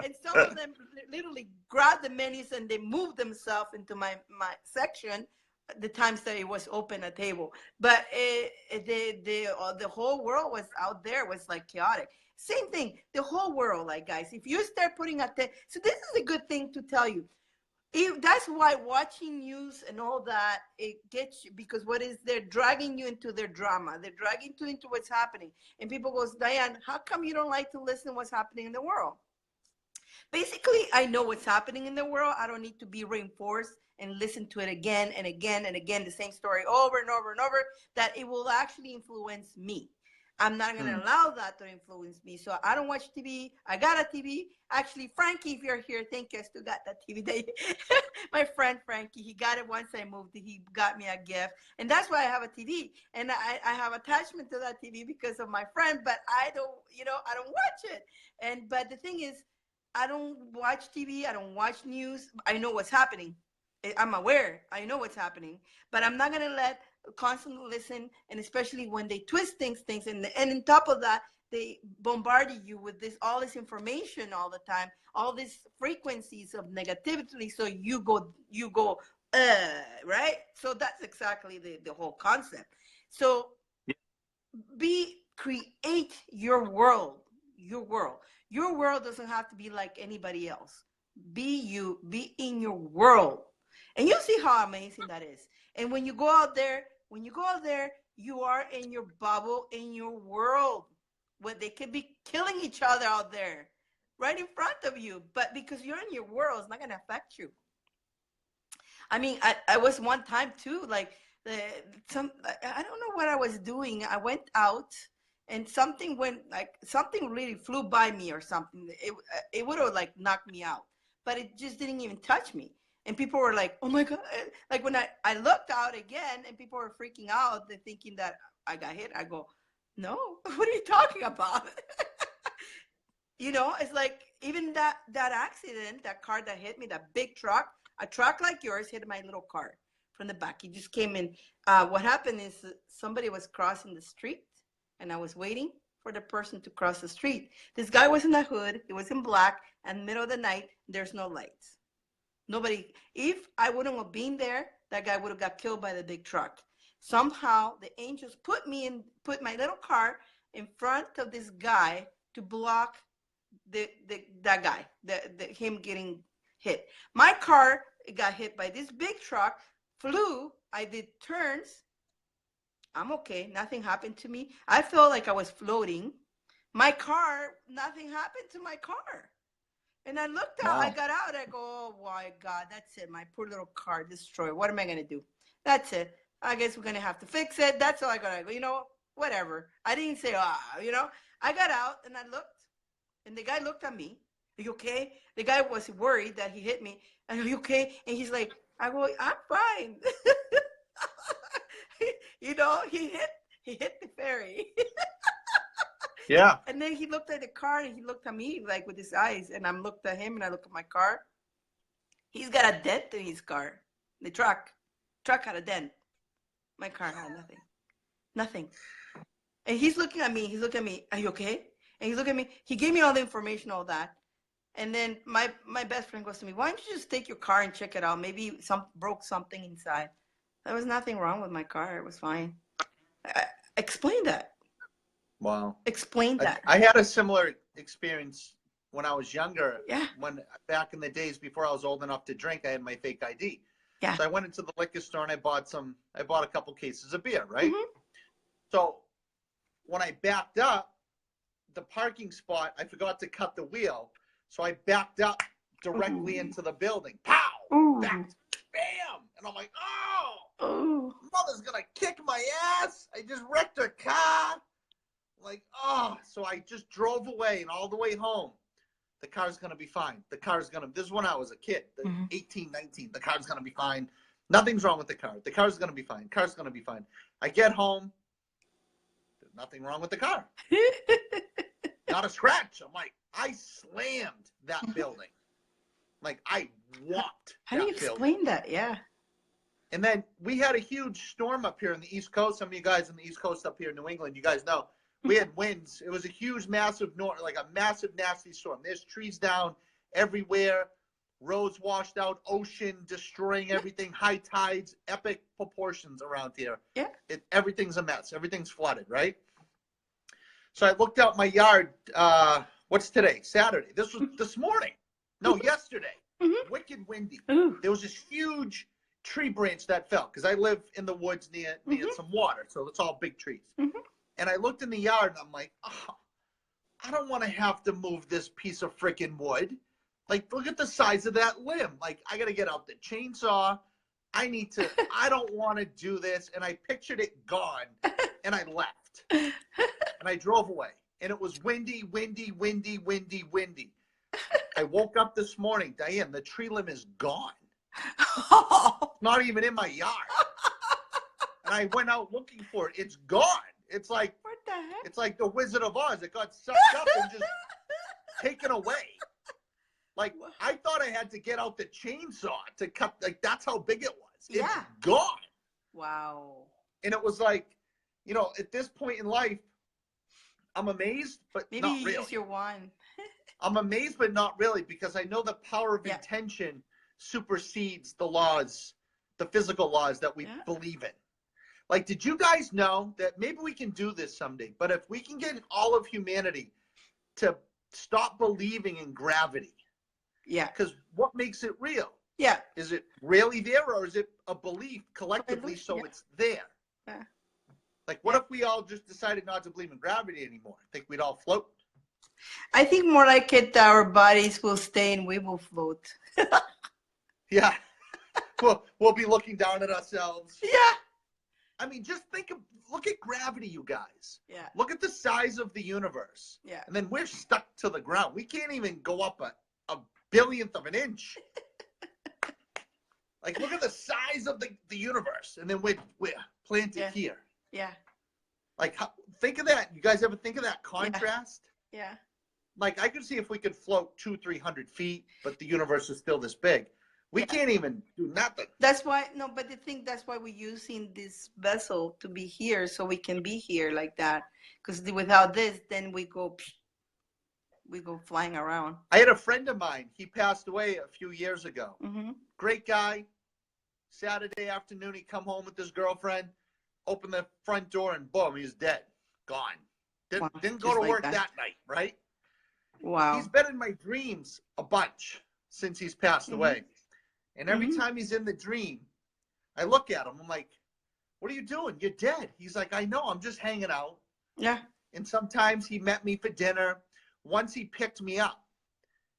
and some of them literally grabbed the menus and they moved themselves into my section the times that it was open a table. But the whole world was out there, was like chaotic. Same thing, the whole world, like guys, if you start putting so this is a good thing to tell you. That's why watching news and all that, it gets you, because they're dragging you into their drama. They're dragging you into what's happening. And people goes, Dyane, how come you don't like to listen to what's happening in the world? Basically, I know what's happening in the world. I don't need to be reinforced and listen to it again and again and again, the same story over and over and over, that it will actually influence me. I'm not going to allow that to influence me. So I don't watch TV. I got a TV. Actually, Frankie, if you're here, thank you. I still got that TV. My friend Frankie, he got it once I moved. He got me a gift. And that's why I have a TV. And I have attachment to that TV because of my friend, but I don't watch it. But the thing is, I don't watch TV. I don't watch news. I know what's happening. I'm aware. I know what's happening. But I'm not going to let constantly listen, and especially when they twist things, and on top of that, they bombard you with all this information all the time, all these frequencies of negativity. So you go, right? So that's exactly the whole concept. So create your world. Your world doesn't have to be like anybody else. Be you, be in your world, and you'll see how amazing that is. And when you go out there, you are in your bubble, in your world, where they could be killing each other out there right in front of you. But because you're in your world, it's not going to affect you. I mean, I was one time too, like I don't know what I was doing. I went out and something really flew by me or something. It would have like knocked me out, but it just didn't even touch me. And people were like, oh my God. Like when I looked out again and people were freaking out, they're thinking that I got hit. I go, no, what are you talking about? It's like even that accident, that car that hit me, that big truck, a truck like yours hit my little car from the back. He just came in. What happened is somebody was crossing the street, and I was waiting for the person to cross the street. This guy was in the hood. He was in black, and middle of the night, there's no lights. Nobody. If I wouldn't have been there, that guy would have got killed by the big truck. Somehow the angels put my little car in front of this guy to block that guy, him getting hit. My car got hit by this big truck, flew. I did turns. I'm okay. Nothing happened to me. I felt like I was floating. My car, nothing happened to my car. And I looked out, I got out, I go, oh my God, that's it. My poor little car destroyed. What am I going to do? That's it. I guess we're going to have to fix it. That's all I got to go. You know, whatever. I didn't say, you know. I got out and I looked, and the guy looked at me. Are you okay? The guy was worried that he hit me. And, are you okay? And he's like, I go, I'm fine. You know, he hit the ferry. Yeah. And then he looked at the car and he looked at me like with his eyes, and I looked at him and I looked at my car. He's got a dent in his car. The truck had a dent. My car had nothing. And he's looking at me. Are you okay? And he's looking at me. He gave me all the information, all that. And then my best friend goes to me, why don't you just take your car and check it out? Maybe broke something inside. There was nothing wrong with my car. It was fine. Explain that. Wow. Explain that. I had a similar experience when I was younger. Yeah. When back in the days before I was old enough to drink, I had my fake ID. Yeah. So I went into the liquor store and I bought a couple cases of beer, right? Mm-hmm. So when I backed up, the parking spot, I forgot to cut the wheel. So I backed up directly into the building. Pow! Backed. Bam! And I'm like, oh! Mother's gonna kick my ass. I just wrecked her car. Like, so I just drove away, and all the way home, the car's going to be fine. This is when I was a kid, 18, 19. The car's going to be fine. Nothing's wrong with the car. The car's going to be fine. Car's going to be fine. I get home, there's nothing wrong with the car. Not a scratch. I'm like, I slammed that building. Like, I walked How do you explain that? Yeah. And then we had a huge storm up here in the East Coast. Some of you guys on the East Coast up here in New England, you guys know. We had winds. It was a huge, massive, like a massive, nasty storm. There's trees down everywhere, roads washed out, ocean destroying everything, high tides, epic proportions around here. Yeah. Everything's a mess. Everything's flooded, right? So I looked out my yard. What's today? Saturday. This was this morning. No, yesterday. Wicked windy. There was this huge tree branch that fell because I live in the woods near some water, so it's all big trees. And I looked in the yard and I'm like, I don't want to have to move this piece of freaking wood. Like, look at the size of that limb. Like, I got to get out the chainsaw. I don't want to do this. And I pictured it gone and I left. And I drove away. And it was windy, windy, windy, windy, windy. I woke up this morning, Diane, the tree limb is gone. Not even in my yard. And I went out looking for it. It's gone. It's like, what the heck? It's like the Wizard of Oz. It got sucked up and just taken away. Like, I thought I had to get out the chainsaw to cut. Like, that's how big it was. It's gone. Wow. And it was like, you know, at this point in life, I'm amazed, but maybe not you really. use your one. I'm amazed, but not really, because I know the power of intention supersedes the laws, the physical laws that we believe in. Like, did you guys know that maybe we can do this someday, but if we can get all of humanity to stop believing in gravity? Yeah. Because what makes it real? Yeah. Is it really there, or is it a belief collectively so it's there? Yeah. Like, what if we all just decided not to believe in gravity anymore? I think we'd all float. I think more like it, our bodies will stay and we will float. Yeah. We'll be looking down at ourselves. Yeah. I mean, just look at gravity, you guys. Yeah. Look at the size of the universe. Yeah. And then we're stuck to the ground. We can't even go up a billionth of an inch. Like, look at the size of the universe. And then we're planted here. Yeah. Like, think of that. You guys ever think of that contrast? Yeah. like I could see if we could float 200-300 feet, but the universe is still this big. We can't even do nothing. That's why, no, but the thing, that's why we're using this vessel to be here, so we can be here like that. Because without this, then we go flying around. I had a friend of mine. He passed away a few years ago. Mm-hmm. Great guy. Saturday afternoon, he come home with his girlfriend, open the front door, and boom, he's dead. Gone. Wow, Didn't go just to like work that. that night, right? Wow. He's been in my dreams a bunch since he's passed away. And every Mhm. time he's in the dream, I look at him. I'm like, what are you doing? You're dead. He's like, I know. I'm just hanging out. Yeah. And sometimes he met me for dinner. Once he picked me up,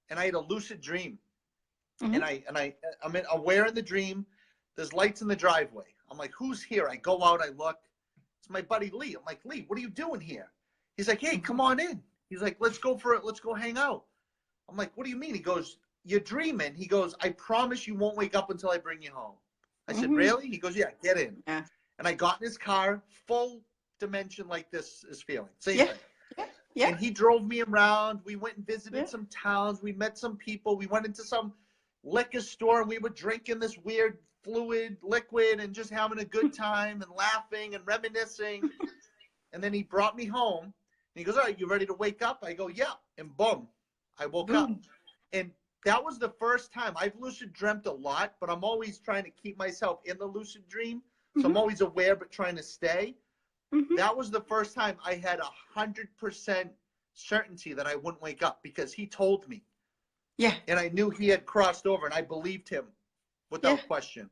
and I had a lucid dream. Mhm. I'm aware in the dream. There's lights in the driveway. I'm like, who's here? I go out. I look. It's my buddy Lee. I'm like, Lee, what are you doing here? He's like, hey, come on in. He's like, let's go hang out. I'm like, what do you mean? He goes, you're dreaming. He goes, I promise you won't wake up until I bring you home. I said, really? He goes, yeah, get in. Yeah. And I got in his car, full dimension like this is feeling. Same Yeah. thing. Yeah. And he drove me around. We went and visited Yeah. some towns. We met some people. We went into some liquor store and we were drinking this weird liquid and just having a good time and laughing and reminiscing. And then he brought me home and he goes, all right, you ready to wake up? I go, yeah. And boom, I woke up. Boom. And that was the first time. I've lucid dreamt a lot, but I'm always trying to keep myself in the lucid dream. So I'm always aware, but trying to stay. Mhm. That was the first time I had 100% certainty that I wouldn't wake up because he told me. Yeah. And I knew he had crossed over and I believed him without question.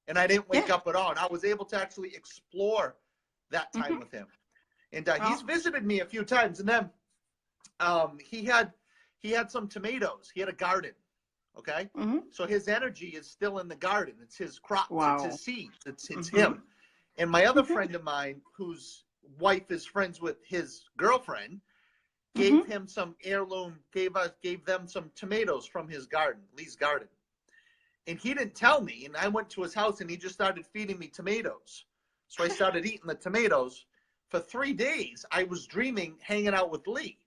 And I didn't wake up at all. And I was able to actually explore that time with him. And he's visited me a few times. And then he had some tomatoes. He had a garden. Okay. So his energy is still in the garden. It's his crops. Wow. It's his seeds. It's him. And my other friend of mine, whose wife is friends with his girlfriend, gave him some heirloom, gave them some tomatoes from his garden, Lee's garden. And he didn't tell me. And I went to his house and he just started feeding me tomatoes. So I started eating the tomatoes. For 3 days, I was dreaming, hanging out with Lee.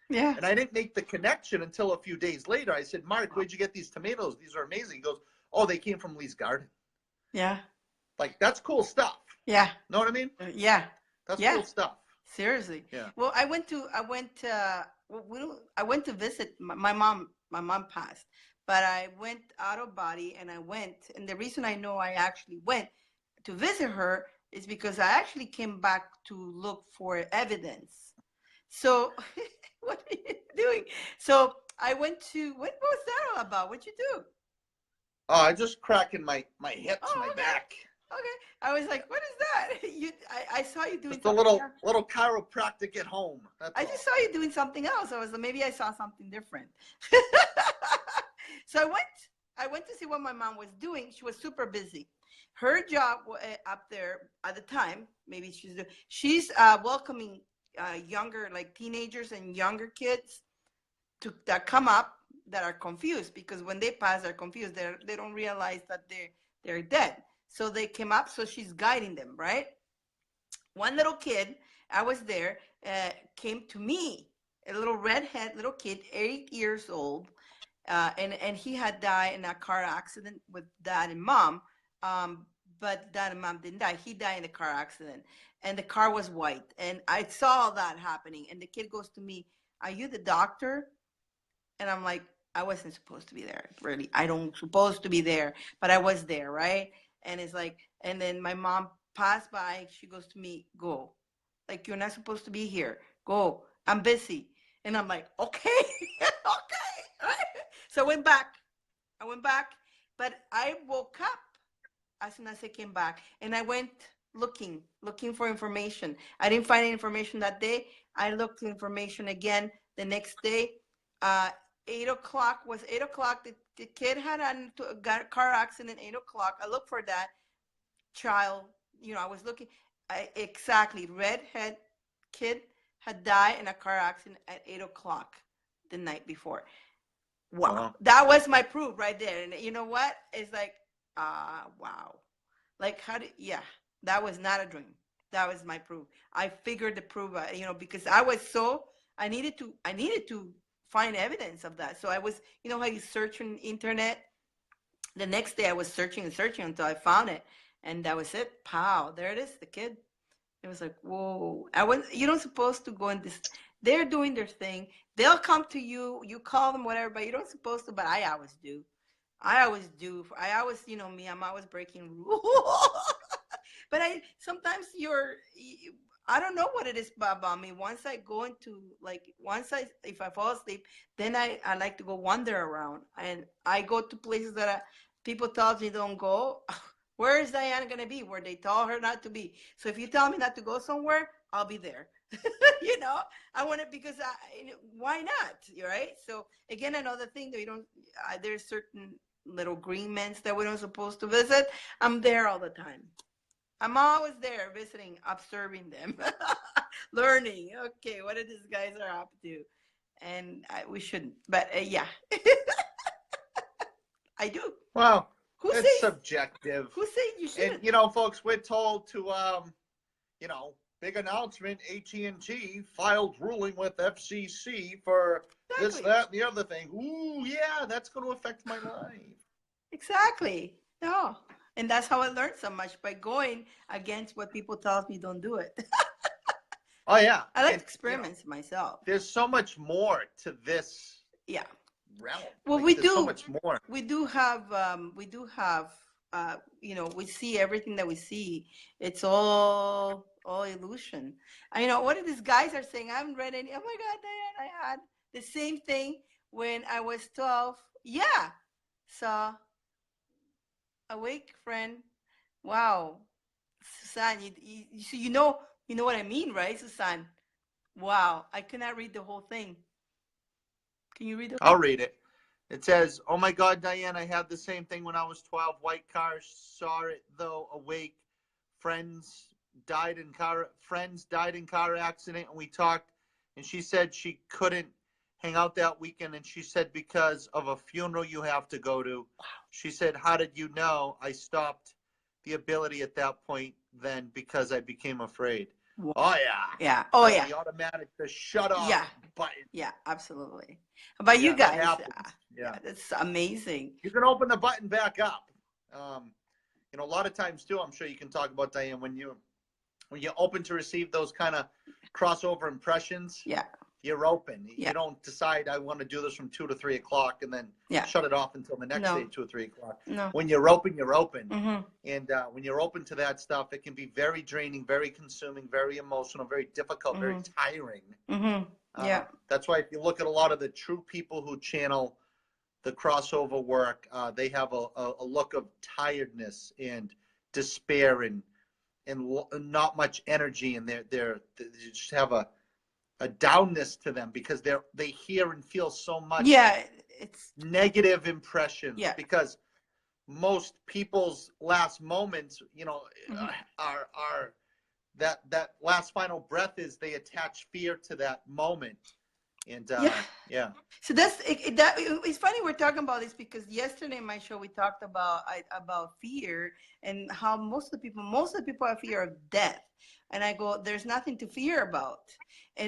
Yeah. And I didn't make the connection until a few days later. I said, Mark, where'd you get these tomatoes? These are amazing. He goes, oh, they came from Lee's garden. Yeah. Like, that's cool stuff. Yeah. Know what I mean? Yeah. That's Yeah. cool stuff. Seriously. Yeah. Well, I went to visit my mom. My mom passed, but I went out of body, and and the reason I know I actually went to visit her is because I actually came back to look for evidence. So, what are you doing? So I went to, what was that all about? What'd you do? Oh, I just cracking my hips, Oh, my okay. back. Okay. I was like, what is that? I saw you doing Just a something else. little chiropractic at home. That's I all. just saw you doing something else. I was like, maybe I saw something different. So I went to see what my mom was doing. She was super busy. Her job up there at the time, maybe she's welcoming younger, like teenagers and younger kids that come up that are confused, because when they pass, they're confused. They don't realize that they're dead. So they came up. So she's guiding them, right? One little kid, I was there, came to me, a little redhead little kid, 8 years old, and he had died in a car accident with dad and mom, but dad and mom didn't die. He died in a car accident, and the car was white, and I saw that happening. And the kid goes to me, "Are you the doctor?" And I'm like, I wasn't supposed to be there, really. I don't supposed to be there, but I was there, right? And it's like, and then my mom passed by. She goes to me, "Go, like you're not supposed to be here. Go, I'm busy." And I'm like, okay, okay. So I went back, but I woke up as soon as I came back, and I went looking for information. I didn't find any information that day. I looked information again the next day. 8 o'clock was 8 o'clock. The kid had got a car accident. 8 o'clock. I looked for that child. I was looking. Exactly, redhead kid had died in a car accident at 8 o'clock the night before. Wow. That was my proof right there. And you know what? It's like, wow. Like, that was not a dream. That was my proof. I figured the proof, because I needed to find evidence of that. So I was, you know how you search on internet? The next day I was searching and searching until I found it. And that was it. Pow, there it is, the kid. It was like, whoa. You're not supposed to go in this. They're doing their thing. They'll come to you. You call them, whatever, but you don't supposed to. But I always do. I always do. I always, you know me, I'm always breaking rules. But sometimes I don't know what it is about me. Once I go into, like, if I fall asleep, then I like to go wander around. And I go to places that people tell me don't go. Where is Diane going to be? Where they tell her not to be. So if you tell me not to go somewhere, I'll be there. You know, I want it because why not? Right? So again, another thing that there's certain little agreements that we're not supposed to visit. I'm there all the time. I'm always there visiting, observing them, learning. Okay, what are these guys are up to? And we shouldn't. But yeah, I do. Well, Who it's says subjective. Who says you shouldn't? And you know, folks, we're told to you know, big announcement, AT&T filed ruling with FCC for this, Exactly. that, and the other thing. Ooh, yeah, that's going to affect my life. Exactly. No. And that's how I learned so much, by going against what people tell me don't do it. Oh, yeah. I like And, experiments myself. there's so much more to this Yeah. realm. Well, Like, we there's so do. much more. We do have, you know, we see everything that we see. It's all illusion. You know, what these guys are saying, I haven't read any. Oh my God, Diane, I had the same thing when I was 12. Yeah. So, awake, friend. Wow. Susan, you know what I mean, right, Susan? Wow. I cannot read the whole thing. Can you read the I'll whole? read it. It says, "Oh my God, Diane, I had the same thing when I was 12. White car, saw it though. Awake, friends friends died in car accident, and we talked. And she said she couldn't hang out that weekend, and she said because of a funeral you have to go to. She said, how did you know? I stopped the ability at that point then because I became afraid. Wow. Oh yeah, Yeah. Oh That's yeah. the automatic, the shut off Yeah. button. Yeah. Absolutely. How about you Yeah, that guys? happens. Yeah. That's amazing. You can open the button back up. You know, a lot of times too, I'm sure you can talk about, Diane, when you open to receive those kind of crossover impressions, Yeah. you're open. Yeah. You don't decide I want to do this from 2 to 3 o'clock and then Yeah. shut it off until the next No. day, 2 or 3 o'clock. No. When you're open, you're open. Mm-hmm. And when you're open to that stuff, it can be very draining, very consuming, very emotional, very difficult, very tiring. Mm-hmm. Yeah. That's why if you look at a lot of the true people who channel the crossover work, they have a look of tiredness and despair and not much energy, and they just have a downness to them because they hear and feel so much It's negative impressions. Yeah. Because most people's last moments, you know, are that last final breath is they attach fear to that moment. And yeah. So it's funny we're talking about this because yesterday in my show we talked about fear and how most of the people have fear of death, and I go, there's nothing to fear about.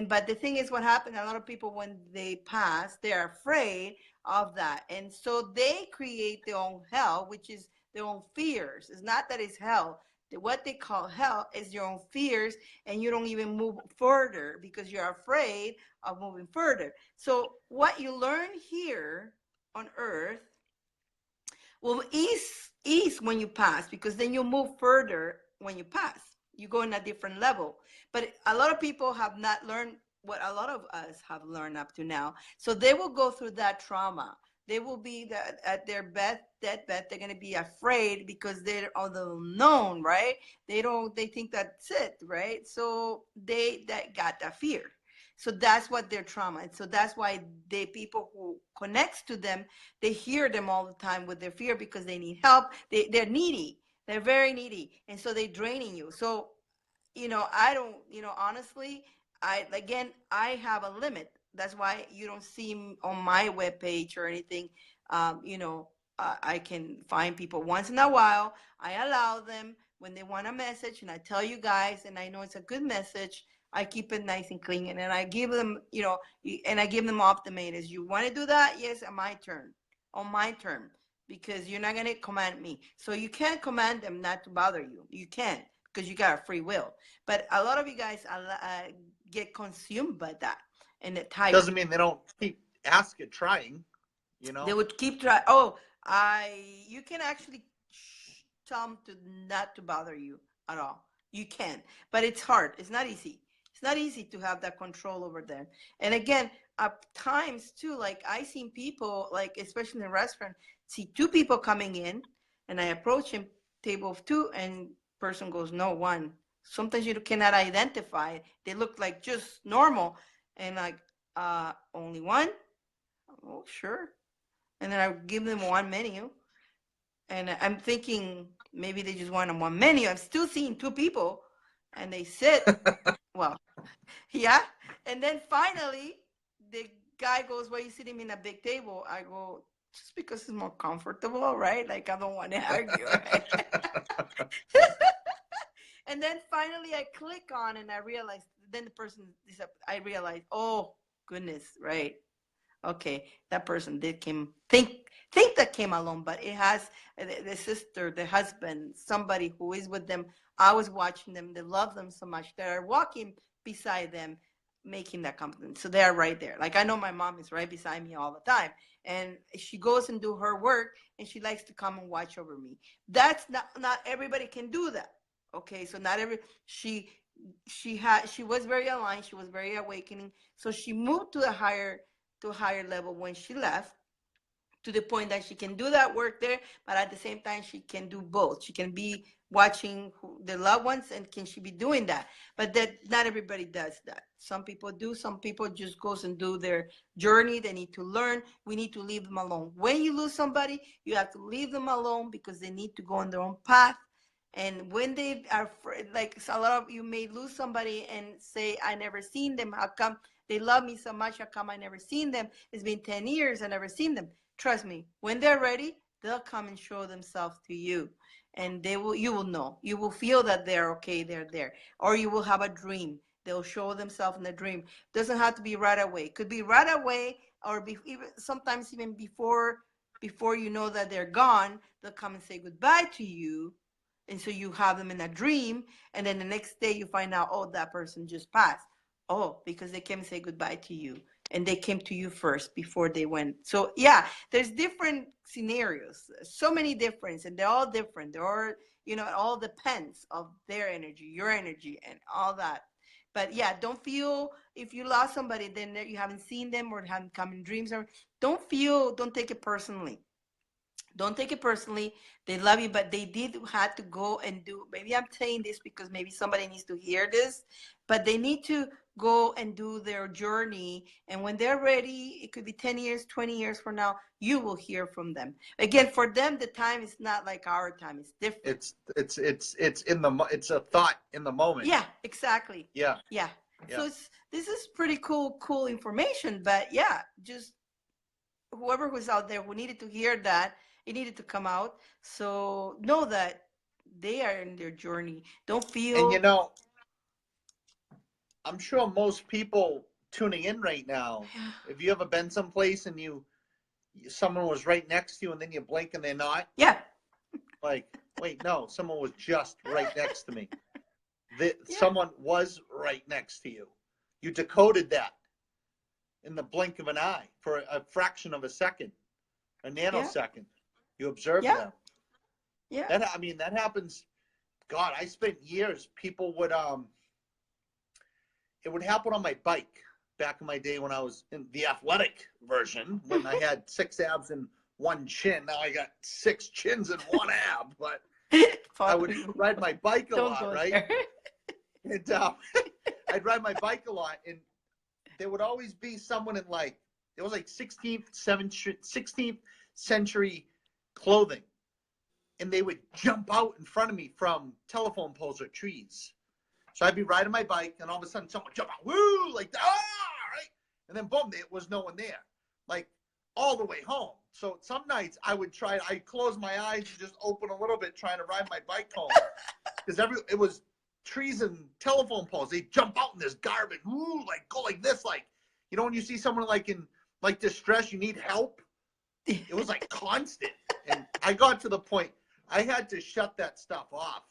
But the thing is, what happened? A lot of people when they pass, they're afraid of that, and so they create their own hell, which is their own fears. It's not that it's hell. What they call hell is your own fears, and you don't even move further because you're afraid of moving further. So what you learn here on earth will ease when you pass, because then you move further when you pass. You go in a different level. But a lot of people have not learned what a lot of us have learned up to now. So they will go through that trauma. They will be at their deathbed. They're going to be afraid because they're on the unknown, right? They think that's it, right? So they got that fear. So that's what their trauma. And so that's why the people who connects to them, they hear them all the time with their fear because they need help. They're needy. They're very needy. And so they're draining you. So, I don't, honestly, I have a limit. That's why you don't see me on my webpage or anything. I can find people once in a while. I allow them when they want a message, and I tell you guys, and I know it's a good message. I keep it nice and clean, and then I give them, and I give them ultimatums. You want to do that? Yes, on my turn, because you're not gonna command me. So you can't command them not to bother you. You can't, because you got a free will. But a lot of you guys get consumed by that, and it tired. Doesn't mean they don't keep trying. They would keep trying. Oh, you can actually tell them to not to bother you at all. You can, but it's hard. It's not easy. It's not easy to have that control over them. And again, at times too, like I seen people, like especially in a restaurant, see two people coming in, and I approach him, table of two, and person goes, no, one. Sometimes you cannot identify. They look like just normal, and like, only one. Oh, sure. And then I give them one menu, and I'm thinking maybe they just want one menu. I'm still seeing two people, and they sit. Well, yeah. And then finally, the guy goes, "Why are you sitting in a big table?" I go, "Just because it's more comfortable, right? Like I don't want to argue, right?" And then finally, I click on, and I realize. Then the person, I realize, oh goodness, right? Okay, that person did think that came alone, but it has the sister, the husband, somebody who is with them. I was watching them. They love them so much. They're walking beside them, making that compliment. So they're right there. Like I know my mom is right beside me all the time, and she goes and do her work, and she likes to come and watch over me. That's not everybody can do that. Okay, so not every she was very aligned. She was very awakening. So she moved to a higher level when she left, to the point that she can do that work there, but at the same time she can do both. She can be watching the loved ones, and can she be doing that? But that not everybody does that. Some people do. Some people just goes and do their journey. They need to learn. We need to leave them alone. When you lose somebody, you have to leave them alone, because they need to go on their own path. And when they are, like a lot of you may lose somebody and say, I never seen them. How come they love me so much? How come I never seen them? It's been 10 years, I never seen them. Trust me, when they're ready, they'll come and show themselves to you. And you will know. You will feel that they're okay, they're there. Or you will have a dream. They'll show themselves in the dream. Doesn't have to be right away. Could be right away, or sometimes even before you know that they're gone, they'll come and say goodbye to you. And so you have them in a dream, and then the next day you find out, oh, that person just passed. Oh, because they came and say goodbye to you, and they came to you first before they went. So yeah, there's different scenarios, so many different, and they're all different. They're all, it all depends of their energy, your energy, and all that. But yeah, don't feel, if you lost somebody, then you haven't seen them or haven't come in dreams, or don't take it personally. Don't take it personally. They love you, but they did have to go and do. Maybe I'm saying this because maybe somebody needs to hear this, but they need to go and do their journey. And when they're ready, it could be 10 years, 20 years from now, you will hear from them. Again, for them, the time is not like our time. It's different. It's a thought in the moment. Yeah, exactly. Yeah. Yeah. So this is pretty cool information. But yeah, just whoever was out there who needed to hear that, it needed to come out. So know that they are in their journey. Don't feel. And I'm sure most people tuning in right now, if you ever been someplace and someone was right next to you, and then you blink and they're not. Yeah. Like, wait, no, someone was just right next to me. Someone was right next to you. You decoded that in the blink of an eye for a fraction of a second, a nanosecond. You observed them. Yeah. That happens. God, I spent years. People would it would happen on my bike back in my day when I was in the athletic version, when I had 6 abs and 1 chin. Now I got 6 chins and 1 ab, but I would ride my bike a lot, right? And I'd ride my bike a lot, and there would always be someone in it was like 16th century clothing, and they would jump out in front of me from telephone poles or trees. So I'd be riding my bike, and all of a sudden someone would jump out, woo, like that, right? And then boom, there was no one there, like all the way home. So some nights I'd close my eyes and just open a little bit, trying to ride my bike home, because it was trees and telephone poles. They jump out in this garbage, ooh, like go like this, like, you know, when you see someone like in like distress, you need help. It was like constant. And I got to the point I had to shut that stuff off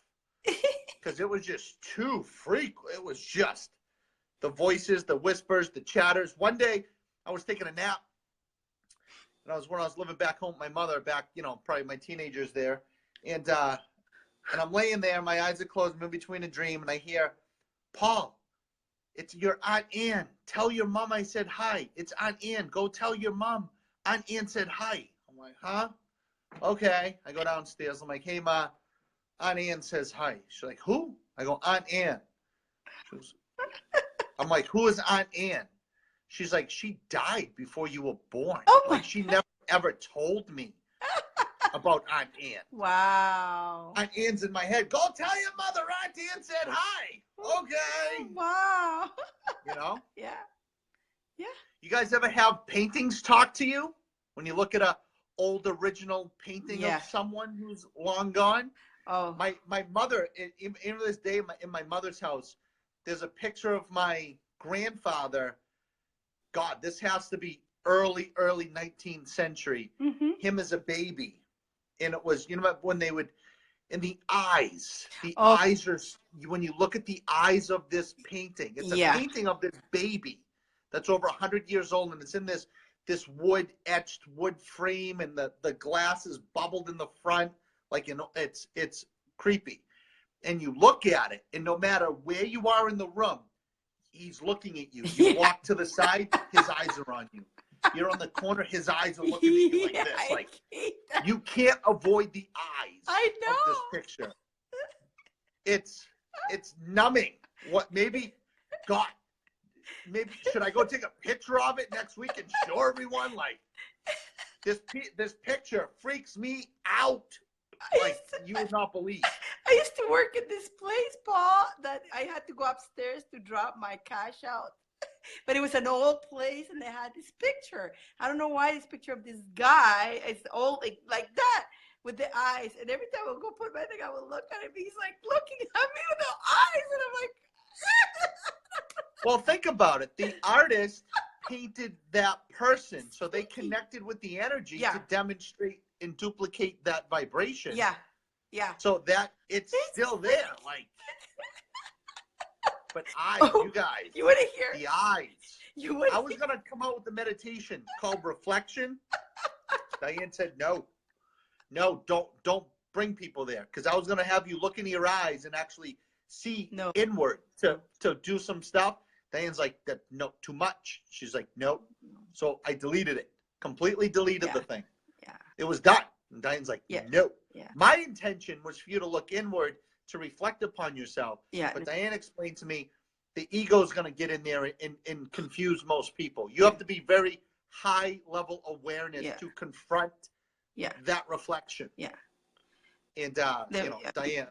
because it was just too frequent. It was just the voices, the whispers, the chatters. One day I was taking a nap, and when I was living back home with my mother, back, you know, probably my teenagers there. And I'm laying there, my eyes are closed, I'm in between a dream, and I hear, Paul, it's your Aunt Ann. Tell your mom I said hi. It's Aunt Ann. Go tell your mom Aunt Ann said hi. I'm like, huh? Okay. I go downstairs. I'm like, hey, Ma, Aunt Ann says hi. She's like, who? I go, Aunt Ann. I'm like, who is Aunt Ann? She's like, she died before you were born. Oh my like, she never ever told me about Aunt Ann. Wow. Aunt Ann's in my head. Go tell your mother Aunt Ann said hi. Okay. Wow. You know? Yeah. Yeah. You guys ever have paintings talk to you when you look at a old original painting Yeah. of someone who's long gone? Oh. My mother, in this day, in my mother's house, there's a picture of my grandfather. God, this has to be early 19th century. Mm-hmm. Him as a baby. And it was, you know, when they would, and the eyes Oh. are, when you look at the eyes of this painting, it's a Yeah. painting of this baby that's over 100 years old, and it's in this etched wood frame, and the glass is bubbled in the front, like, you know, it's creepy. And you look at it, and no matter where you are in the room, he's looking at you. You walk to the side, his eyes are on you. You're on the corner, his eyes are looking at you like this. Like, you can't avoid the eyes of this picture. It's numbing. Maybe should I go take a picture of it next week and show everyone? Like, this picture freaks me out. Like, you would not believe. I used to work at this place, Paul, that I had to go upstairs to drop my cash out. But it was an old place, and they had this picture. I don't know why this picture of this guy is old, like that, with the eyes. And every time I would go put my thing, I would look at him. He's like looking at me with the eyes, and I'm like. Well, think about it. The artist painted that person, so they connected with the energy to demonstrate and duplicate that vibration. Yeah, yeah. So that it's still there, like. But you guys, you want to hear the eyes. I was gonna come out with a meditation called reflection. Dyane said no, don't bring people there, because I was gonna have you look into your eyes and actually see inward to do some stuff. Diane's like, that, no, too much. She's like, no. So I deleted it, completely deleted the thing. Yeah. It was done. And Diane's like, no. Yeah. My intention was for you to look inward, to reflect upon yourself. Yeah. But Dyane explained to me the ego is going to get in there and confuse most people. You have to be very high level awareness to confront that reflection. Yeah. And, you know, Dyane.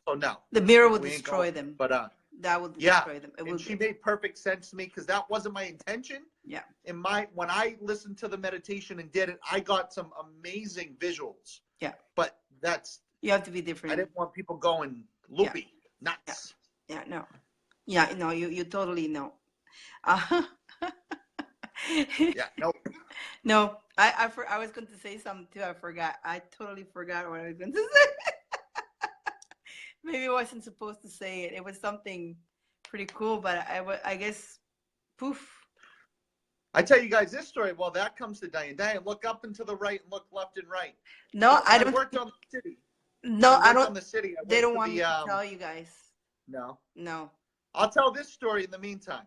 So no. The mirror will destroy them. But that will destroy them. And she made perfect sense to me, because that wasn't my intention. Yeah. When I listened to the meditation and did it, I got some amazing visuals. Yeah. But you have to be different. I didn't want people going loopy, nuts. Yeah. No. Yeah. No. You totally know. Yeah. No. No. I was going to say something too. I forgot. I totally forgot what I was going to say. Maybe I wasn't supposed to say it. It was something pretty cool, but I guess, poof. I tell you guys this story. Well, that comes to Dyane. Dyane, look up and to the right and look left and right. No, I don't. I worked on the city. No, I don't. On the city. They don't want me to tell you guys. No. No. I'll tell this story in the meantime.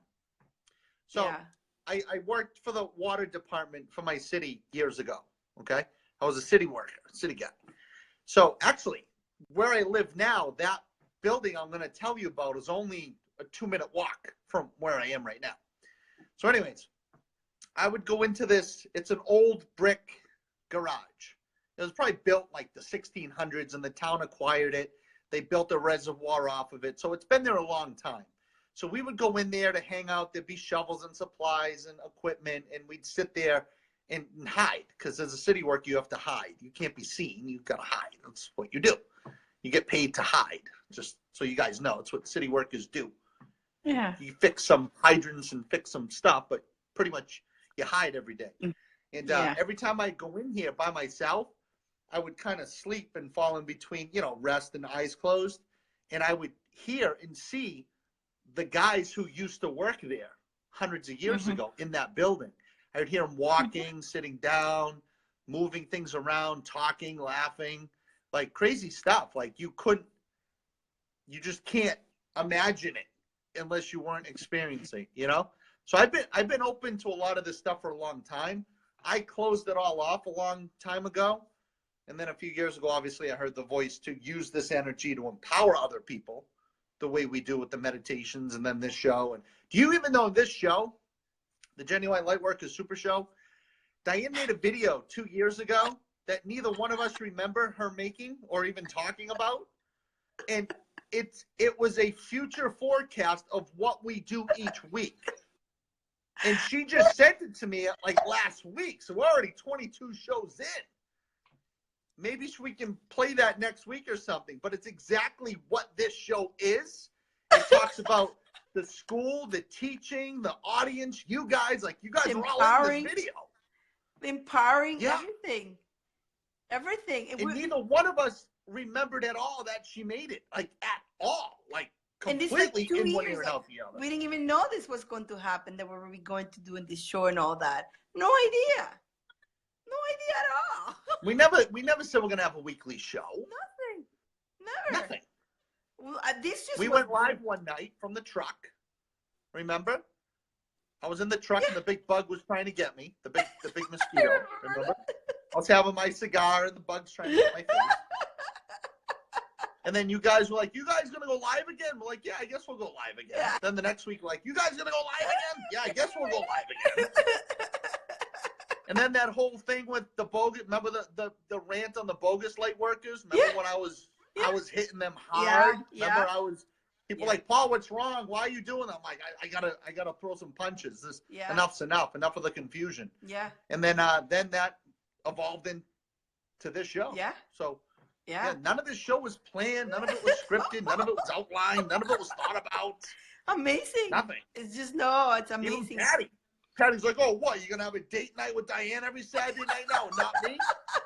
So yeah. I worked for the water department for my city years ago. Okay. I was a city worker, city guy. So actually, where I live now, that building I'm going to tell you about is only a 2-minute walk from where I am right now. So anyways, I would go into this. It's an old brick garage. It was probably built like the 1600s, and the town acquired it. They built a reservoir off of it. So it's been there a long time. So we would go in there to hang out. There'd be shovels and supplies and equipment, and we'd sit there and hide, because as a city worker, you have to hide. You can't be seen. You've got to hide. That's what you do. You get paid to hide. Just so you guys know, it's what city workers do. Yeah. You fix some hydrants and fix some stuff, but pretty much you hide every day. And Yeah. every time I go in here by myself, I would kind of sleep and fall in between, you know, rest and eyes closed. And I would hear and see the guys who used to work there hundreds of years ago in that building. I would hear them walking, sitting down, moving things around, talking, laughing, like crazy stuff. Like you just can't imagine it unless you weren't experiencing, you know? So I've been open to a lot of this stuff for a long time. I closed it all off a long time ago. And then a few years ago, obviously, I heard the voice to use this energy to empower other people the way we do with the meditations and then this show. And do you even know this show, the Genuine Lightworkers Super Show? Dyane made a video 2 years ago that neither one of us remember her making or even talking about. And it was a future forecast of what we do each week. And she just sent it to me like last week. So we're already 22 shows in. Maybe we can play that next week or something, but it's exactly what this show is. It talks about the school, the teaching, the audience, you guys are all in this video. Empowering Yeah. everything. And neither one of us remembered at all that she made it, like at all, like completely in one ear and out the other. We didn't even know this was going to happen, that we were going to do in this show and all that. No idea. No idea at all. We never said we're gonna have a weekly show. Nothing. Never. Nothing. Well, this just We went live one night from the truck. Remember? I was in the truck and the big bug was trying to get me. The big mosquito. Remember? I was having my cigar and the bug's trying to get my face. And then you guys were like, "You guys gonna go live again?" We're like, "Yeah, I guess we'll go live again." Yeah. Then the next week, we're like, "You guys gonna go live again?" "Yeah, I guess we'll go live again." And then that whole thing with the bogus, remember the rant on the bogus light workers? Remember when I was hitting them hard? Yeah. Remember people were like, "Paul, what's wrong? Why are you doing that?" I'm like, I gotta throw some punches. Enough's enough. Enough of the confusion. Yeah. And then that evolved into this show. Yeah. So Yeah. none of this show was planned, none of it was scripted, none of it was outlined, none of it was thought about. Amazing. Nothing. It's just it's Even amazing. Patty's like, "Oh, what? You gonna have a date night with Dyane every Saturday night?" "No, not me."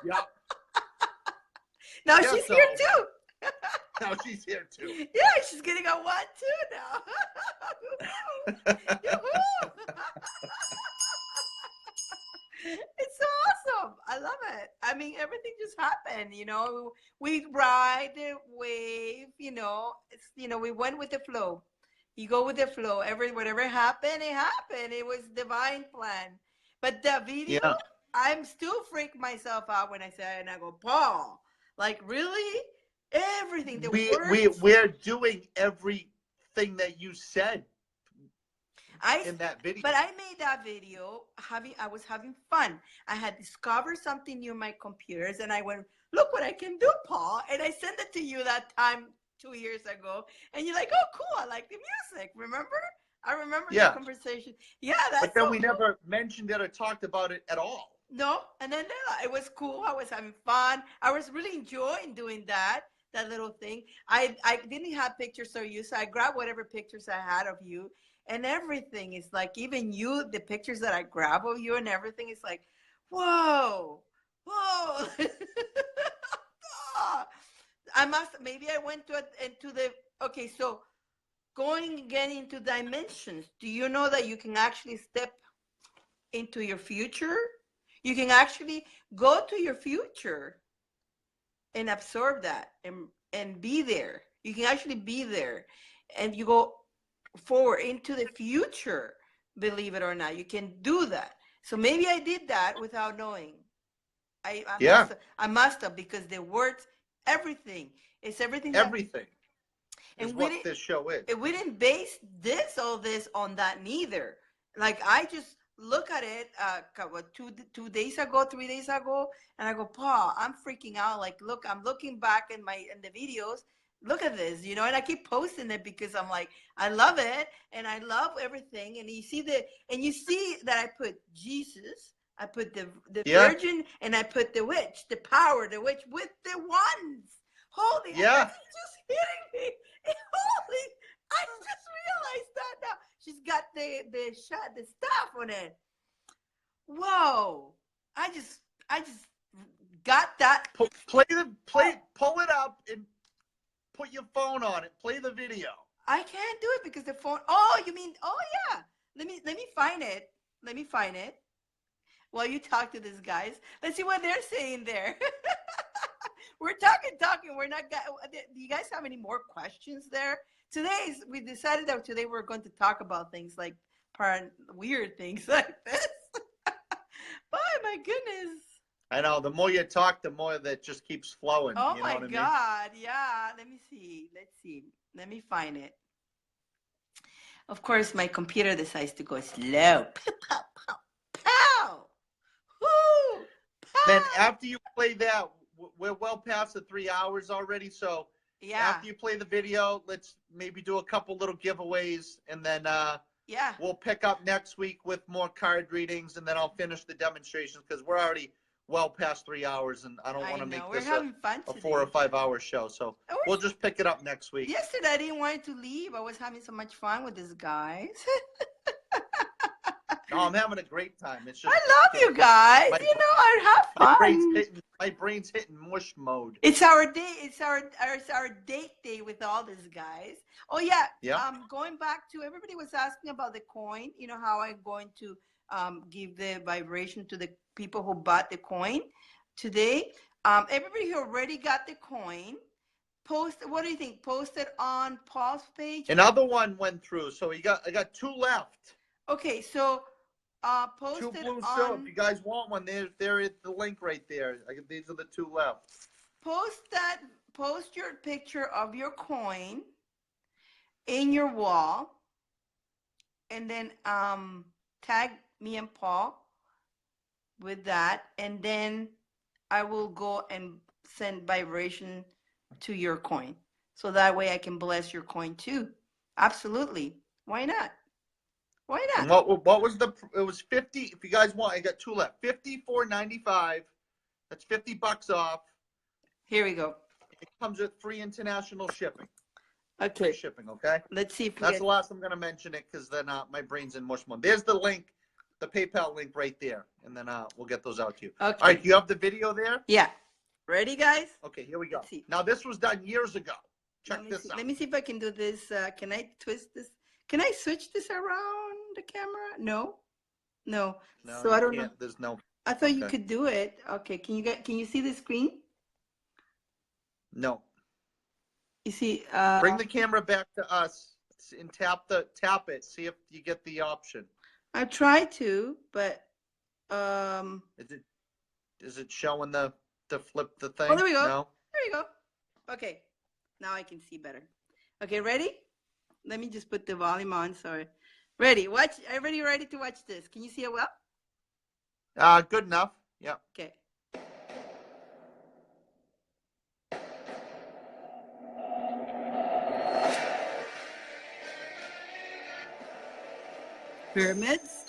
Yeah. Now Yeah, she's so- here too. Now she's here too. Yeah, she's getting a 1-2 now. Yoo-hoo. It's awesome. I love it. I mean, everything just happened, you know. We ride the wave, you know. We went with the flow. You go with the flow. Whatever happened, it happened. It was divine plan. But the video, I'm still freak myself out when I say it, and I go, "Paul, like really? Everything, the words." We're doing everything that you said in that video. But I made that video I was having fun. I had discovered something new in my computers, and I went, "Look what I can do, Paul." And I sent it to you that time 2 years ago, and you're like, "Oh, cool, I like the music." Remember? I remember the conversation. Yeah, that's but then so we cool. never mentioned it or talked about it at all. No, and then it was cool. I was having fun. I was really enjoying doing that little thing. I didn't have pictures of you, so I grabbed whatever pictures I had of you, and everything is like, even you, the pictures that I grab of you and everything is like, whoa. Maybe I went into the, okay, so going again into dimensions. Do you know that you can actually step into your future? You can actually go to your future and absorb that and be there. You can actually be there, and you go forward into the future, believe it or not. You can do that. So maybe I did that without knowing. I must have, because the words, everything. It's everything. Everything is and what this show is. And we didn't base all this on that neither. Like, I just look at it 2 days ago, 3 days ago, and I go, "Paul, I'm freaking out. Like, look, I'm looking back in the videos. Look at this, you know." And I keep posting it because I'm like, I love it, and I love everything. And you see that I put Jesus, I put the Virgin, and I put the witch, the power, the witch with the wands. Holy, Yeah. it's just hitting me. Holy, I just realized that now. She's got the shot, the stuff on it. Whoa. I just got that. Pull it up and put your phone on it. Play the video. I can't do it because the phone. Oh, you mean? Oh yeah. Let me find it. Let me find it. While you talk to these guys, let's see what they're saying there. We're talking. We're not. Do you guys have any more questions there? We decided that today we're going to talk about things like weird things like this. Oh my goodness. I know. The more you talk, the more that just keeps flowing. Oh you know my what I mean? God. Yeah. Let me see. Let's see. Let me find it. Of course, my computer decides to go slow. Pow, pow, pow. Woo! Then Pow. after you play that, we're well past the 3 hours already. So Yeah. after you play the video, let's maybe do a couple little giveaways, and then Yeah. we'll pick up next week with more card readings, and then I'll finish the demonstrations because we're already well past 3 hours, and I don't want to make We're this having fun a today. 4 or 5 hour show. So we'll just pick it up next week. Yesterday, I didn't want to leave. I was having so much fun with these guys. No, I'm having a great time. It's just I love you guys. My- I have my fun. brain's hitting mush mode. It's our day. It's our date day with all these guys. Oh yeah. Yeah. Going back to everybody was asking about the coin. You know how I'm going to give the vibration to the people who bought the coin today. Everybody who already got the coin, post. What do you think? Post it on Paul's page. Another one went through, so I got 2 left. Okay, so post 2 it blue on. silk. If you guys want one, there is the link right there. These are the 2 left. Post your picture of your coin in your wall, and then tag me and Paul with that, and then I will go and send vibration to your coin, so that way I can bless your coin too. Absolutely. Why not? Why And not? what was it was 50. If you guys want, I got 2 left. $54.95. That's $50 off. Here we go. It comes with free international shipping. Okay. Free shipping, okay? Let's see if we That's get. the last I'm going to mention it because then my brain's in mush mode. There's the link, the PayPal link right there, and then we'll get those out to you. Okay. All right, you have the video there? Yeah. Ready, guys? Okay, here we go. Let's see. Now, this was done years ago. Check Let me this see. out. Let me see if I can do this. Can I twist this? Can I switch this around the camera? No. No, So I you don't know. can't. There's no. I thought you Okay. could do it. Okay. Can you see the screen? No. You see. Bring the camera back to us and tap it. See if you get the option. I tried to, but Is it showing the flip the thing? oh, there we go. No. There you go. Okay. Now I can see better. Okay, ready? Let me just put the volume on. Sorry. Ready? Watch. Everybody ready to watch this? Can you see it well? Good enough. Yeah. Okay. Pyramids.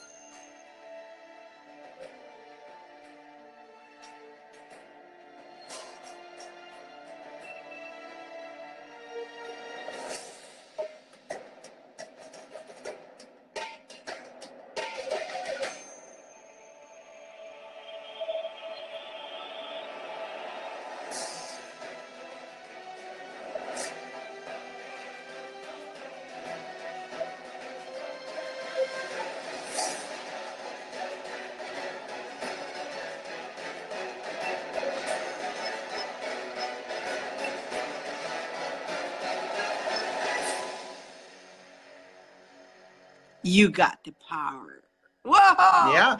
You got the power. Whoa! Yeah.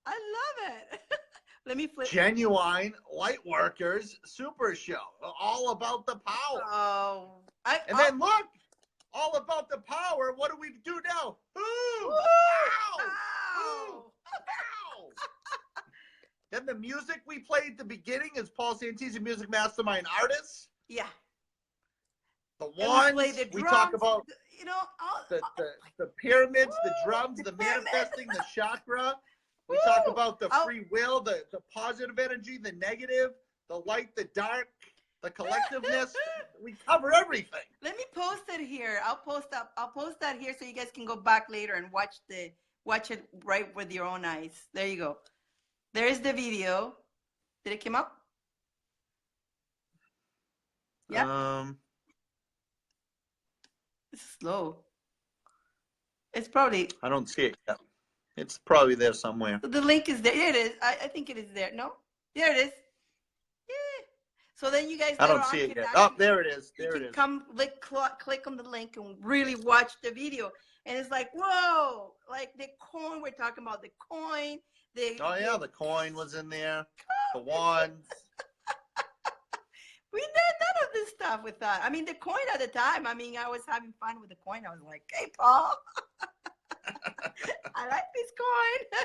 I love it. Let me flip. Genuine light workers super show. All about the power. Oh. And then look, all about the power. What do we do now? Ooh! Woo! Ow! Ow! Ooh! Ow! Then the music we played at the beginning is Paul Santisi, Music Mastermind Artist. Yeah. The And ones we play the we drums, talk about you know, the pyramids, the Woo! drums, The the pyramid. manifesting, the chakra. We Woo! talk about the Oh. free will, the positive energy, the negative, the light, the dark, the collectiveness. We cover everything. Let me post it here. I'll post that here so you guys can go back later and watch it right with your own eyes. There you go. There's the video. Did it come up? Yeah. It's slow. It's probably. I don't see it yet. It's probably there somewhere. The link is there. There it is. I think it is there. No? There it is. Yeah. So then you guys I don't later see on it can yet. actually- Oh, there it is. There you it can is. come click on the link and really watch the video. And it's like, whoa, like the coin, we're talking about the coin. Oh yeah, the coin was in there. The wands. We did none of this stuff with that. I mean, the coin at the time, I mean, I was having fun with the coin. I was like, hey, Paul, I like this coin.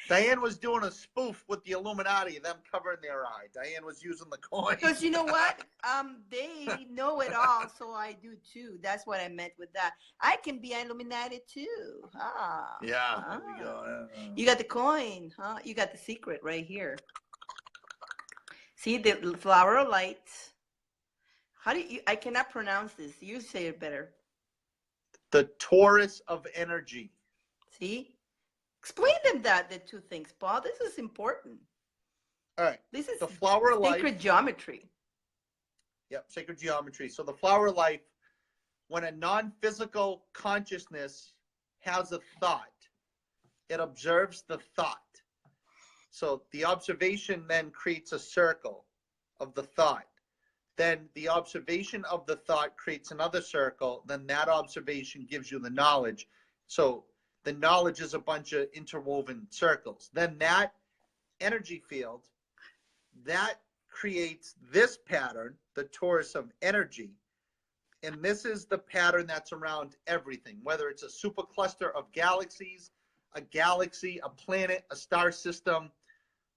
Dyane was doing a spoof with the Illuminati, them covering their eye. Dyane was using the coin. Because you know what? They know it all, so I do too. That's what I meant with that. I can be Illuminated too. Ah. Yeah, there we go. You got the coin, huh? You got the secret right here. See the flower of light. How do you? I cannot pronounce this. You say it better. The Taurus of energy. See? Explain them the two things, Paul. This is important. All right. This is the flower of life. sacred geometry. Yep, sacred geometry. So the flower of life, when a non-physical consciousness has a thought, it observes the thought. So the observation then creates a circle of the thought. Then the observation of the thought creates another circle. Then that observation gives you the knowledge. So the knowledge is a bunch of interwoven circles. Then that energy field, that creates this pattern, the torus of energy. And this is the pattern that's around everything, whether it's a supercluster of galaxies, a galaxy, a planet, a star system,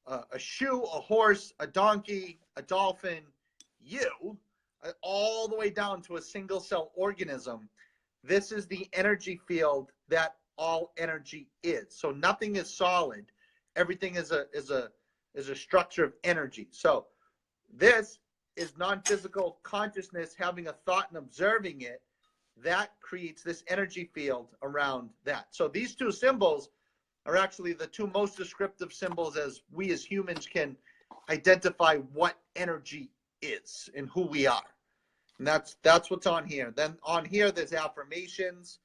a shoe, a horse, a donkey, a dolphin, you, all the way down to a single cell organism. This is the energy field that all energy is. So nothing is solid. Everything is a structure of energy. So this is non-physical consciousness having a thought and observing it. That creates this energy field around that. So these two symbols are actually the two most descriptive symbols as we as humans can identify what energy is and who we are. And that's what's on here. Then on here, there's affirmations,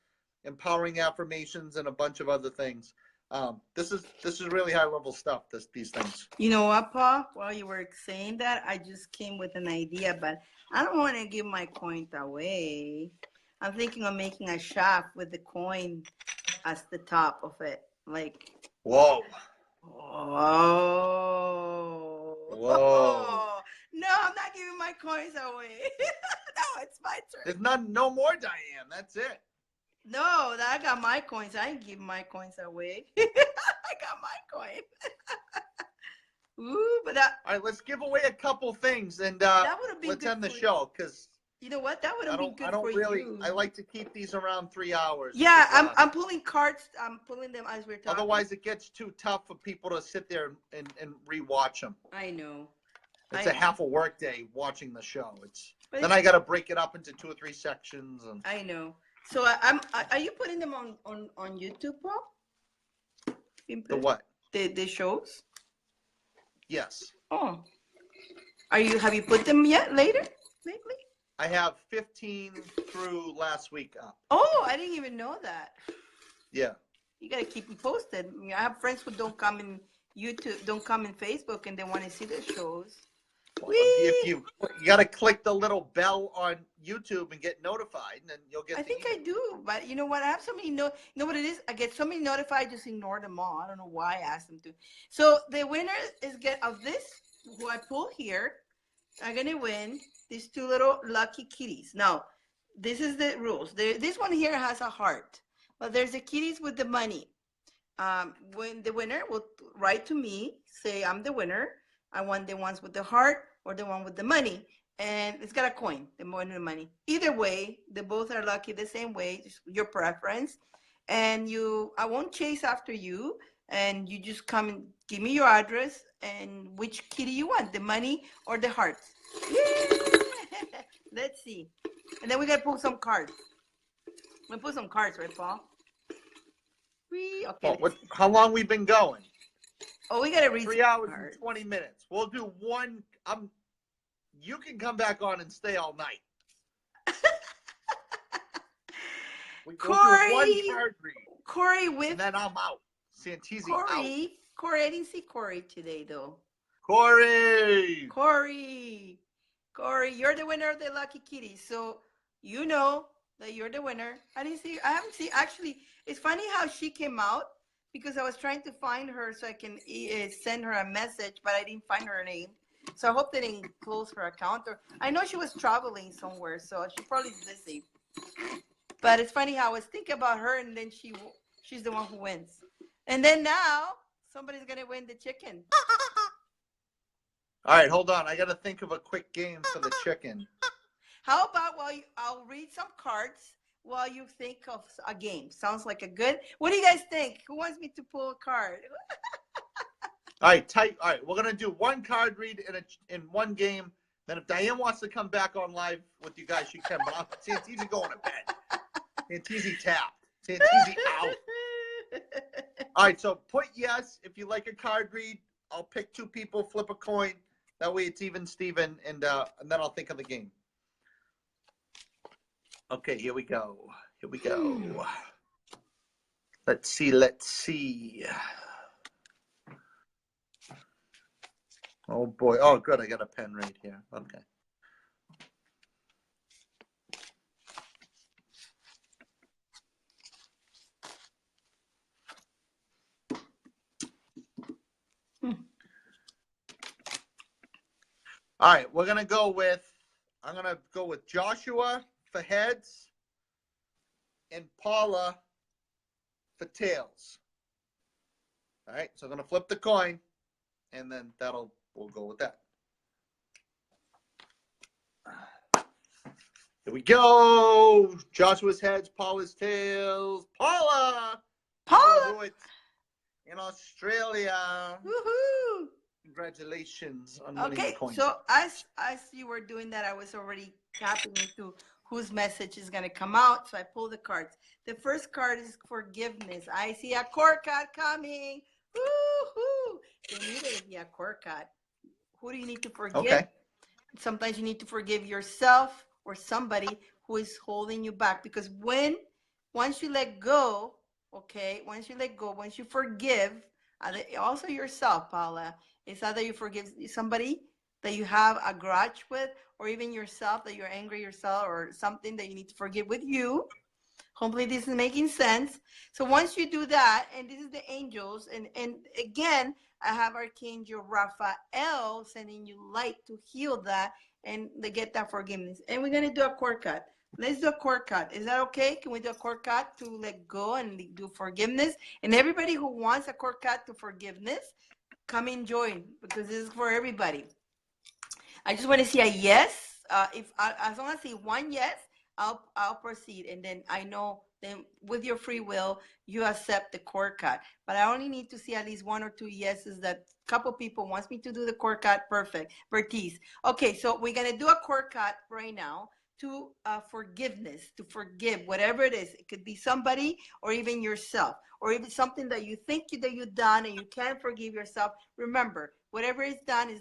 empowering affirmations, and a bunch of other things. This is really high level stuff, these things. You know what, Paul? While you were saying that, I just came with an idea, but I don't want to give my coin away. I'm thinking of making a shop with the coin as the top of it. Like, whoa. Oh. Whoa. No, I'm not giving my coins away. No, it's my turn. There's no more, Dyane. That's it. No, I got my coins. I ain't giving my coins away. I got my coin. Ooh, but that. All right, let's give away a couple things, and that would have been let's good end the for you. show because you know what? That would have been good I don't for really. you. I like to keep these around 3 hours. Yeah, because, I'm pulling cards. I'm pulling them as we're talking. Otherwise, it gets too tough for people to sit there and rewatch them. I know. It's a half a work day watching the show. But then I got to break it up into 2 or 3 sections. And I know. So are you putting them on YouTube, Paul? the what? The shows? Yes. Oh. Have you put them yet lately? I have 15 through last week up. Oh, I didn't even know that. Yeah. You gotta keep me posted. I mean, I have friends who don't come in YouTube, don't come in Facebook, and they want to see the shows. Well, if you got to click the little bell on YouTube and get notified, and then you'll get. I think I do, but you know what? I have so many. You know what it is? I get so many notified, I just ignore them all. I don't know why I asked them to. So the winner of this, who I pull here, are gonna win these 2 little lucky kitties. Now, this is the rules. This one here has a heart, but there's the kitties with the money. When the winner will write to me, say I'm the winner. I want the ones with the heart or the one with the money. And it's got a coin, the one with the money. Either way, they both are lucky the same way, just your preference. And I won't chase after you. And you just come and give me your address and which kitty you want, the money or the heart. Yeah. Let's see. And then we gotta pull some cards. We pull some cards, right, Paul? Okay. How long we been going? Oh, we gotta read 3 some hours cards. and 20 minutes. We'll do one. You can come back on and stay all night. We'll do one card read. Corey with. And then I'm out. Santisi out. Corey, I didn't see Corey today though. Corey, you're the winner of the Lucky Kitty. So you know that you're the winner. I haven't seen, actually, it's funny how she came out because I was trying to find her so I can send her a message, but I didn't find her name. So I hope they didn't close her account. Or I know she was traveling somewhere, so she probably is busy. But it's funny how I was thinking about her, and then she's the one who wins. And then now somebody's gonna win the chicken. All right, hold on. I got to think of a quick game for the chicken. How about I'll read some cards while you think of a game. Sounds like a good. What do you guys think? Who wants me to pull a card? All right, All right, we're gonna do one card read in one game. Then if Dyane wants to come back on live with you guys, she can. But Santisi going to bed. Santisi tapped. Santisi out. All right, so put yes if you like a card read. I'll pick two people, flip a coin. That way it's even Steven, and then I'll think of the game. Okay, here we go. Let's see. Oh boy. Oh, good. I got a pen right here. Okay. All right, I'm going to go with Joshua for heads and Paula for tails. All right, so I'm going to flip the coin, and then we'll go with that. Here we go. Joshua's heads, Paula's tails. Paula! Paula! In Australia. Woohoo! Congratulations on winning the coin. So as you were doing that, I was already tapping into whose message is going to come out. So I pulled the cards. The first card is forgiveness. I see a core card coming. Woohoo! There needed to be a core card. Who do you need to forgive? Okay. Sometimes you need to forgive yourself or somebody who is holding you back. Because once you let go, once you forgive, also yourself, Paula, it's either you forgive somebody that you have a grudge with, or even yourself that you're angry yourself, or something that you need to forgive with you. Hopefully this is making sense. So once you do that, and this is the angels, and again, I have Archangel Raphael sending you light to heal that and to get that forgiveness. And we're going to do a cord cut. Let's do a cord cut. Is that okay? Can we do a cord cut to let go and do forgiveness? And everybody who wants a cord cut to forgiveness, come and join, because this is for everybody. I just want to see a yes. As long as I see one yes, I'll proceed. And then I know then with your free will, you accept the cord cut. But I only need to see at least one or two yeses. That couple people wants me to do the cord cut. Perfect. Bertiz. Okay, so we're going to do a cord cut right now to forgiveness, to forgive, whatever it is. It could be somebody or even yourself, or even something that you think that you've done and you can't forgive yourself. Remember, whatever is done,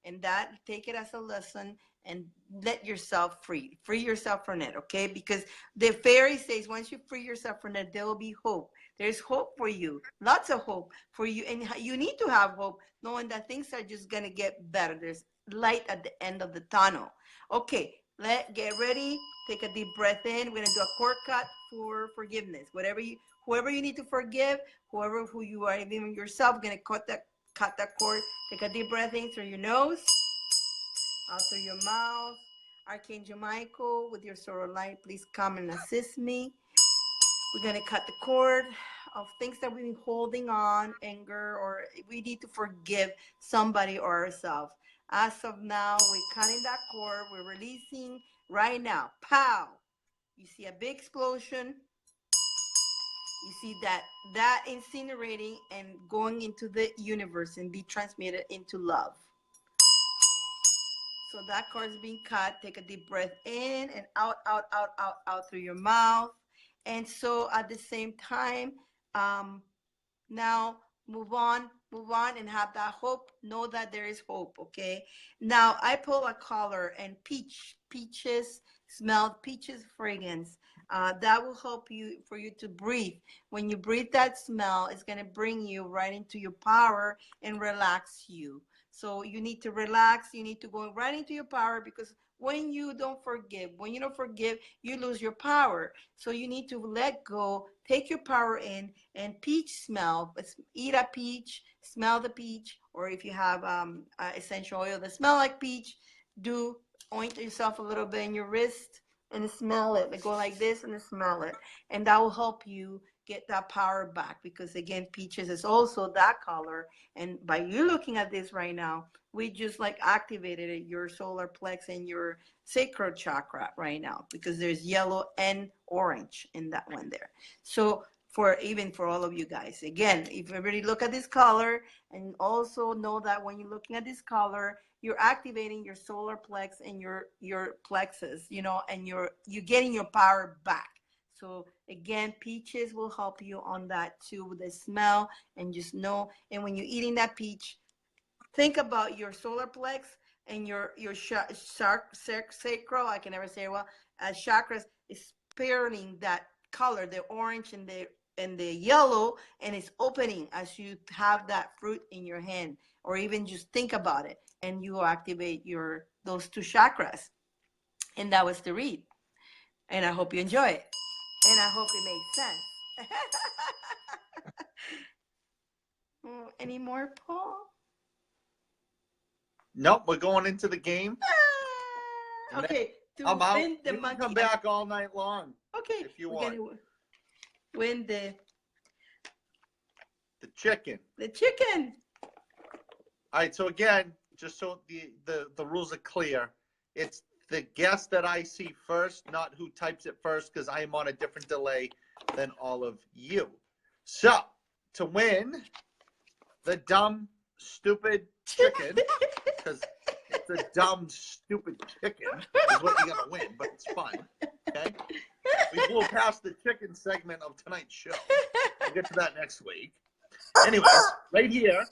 and that take it as a lesson and let yourself free. Free yourself from it, okay? Because the fairy says once you free yourself from it, there will be hope. There's hope for you, lots of hope for you. And you need to have hope, knowing that things are just going to get better. There's light at the end of the tunnel. Okay, get ready. Take a deep breath in. We're going to do a cord cut for forgiveness. Whoever you need to forgive, who you are, even yourself, going to cut that cord. Take a deep breath in through your nose, out through your mouth. Archangel Michael, with your sorrow light, please come and assist me. We're going to cut the cord of things that we've been holding on, anger, or we need to forgive somebody or ourselves. As of now, we're cutting that cord. We're releasing right now. Pow! You see a big explosion. You see that incinerating and going into the universe and be transmitted into love. So that cord is being cut. Take a deep breath in and out, out, out, out, out through your mouth. And so at the same time, now move on and have that hope. Know that there is hope, okay? Now I pull a color and peaches, smell peaches fragrance. That will help you for you to breathe. When you breathe that smell, it's gonna bring you right into your power and relax you. So you need to relax. You need to go right into your power because when you don't forgive, you lose your power. So you need to let go, take your power in, and peach smell. Eat a peach, smell the peach, or if you have essential oil that smell like peach, do oint yourself a little bit in your wrist and smell it. Go like this and smell it, and that will help you get that power back because again, peaches is also that color. And by you looking at this right now, we just like activated it, your solar plex and your sacral chakra right now because there's yellow and orange in that one there. So for all of you guys, again, if you really look at this color and also know that when you're looking at this color, you're activating your solar plex and your plexus, and you're getting your power back. So again, peaches will help you on that too with the smell and just know. And when you're eating that peach, think about your solar plex and your sacral. I can never say it well. Chakras is pairing that color, the orange and the yellow, and it's opening as you have that fruit in your hand, or even just think about it, and you activate those two chakras. And that was the read. And I hope you enjoy it. And I hope it made sense. Any more, Paul? Nope, we're going into the game. Okay, to I'm out. win the You can monkey. come back all night long. Okay, if you want. Win the chicken. The chicken. All right, so again, just so the rules are clear, it's the guest that I see first, not who types it first, because I am on a different delay than all of you. So, to win the dumb, stupid chicken, because it's a dumb, stupid chicken, is what you're going to win, but it's fun, okay? We blew past the chicken segment of tonight's show. We'll get to that next week. Anyways, right here,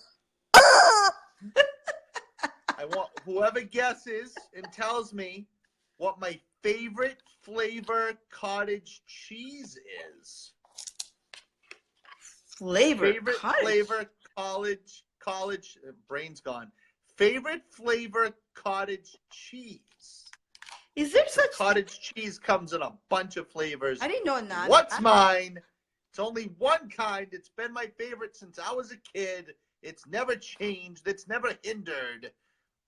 I want whoever guesses and tells me what my favorite flavor cottage cheese is. Favorite flavor college brain's gone. Favorite flavor cottage cheese. Is there such cottage cheese comes in a bunch of flavors? I didn't know that. What's mine? It's only one kind. It's been my favorite since I was a kid. It's never changed. It's never hindered.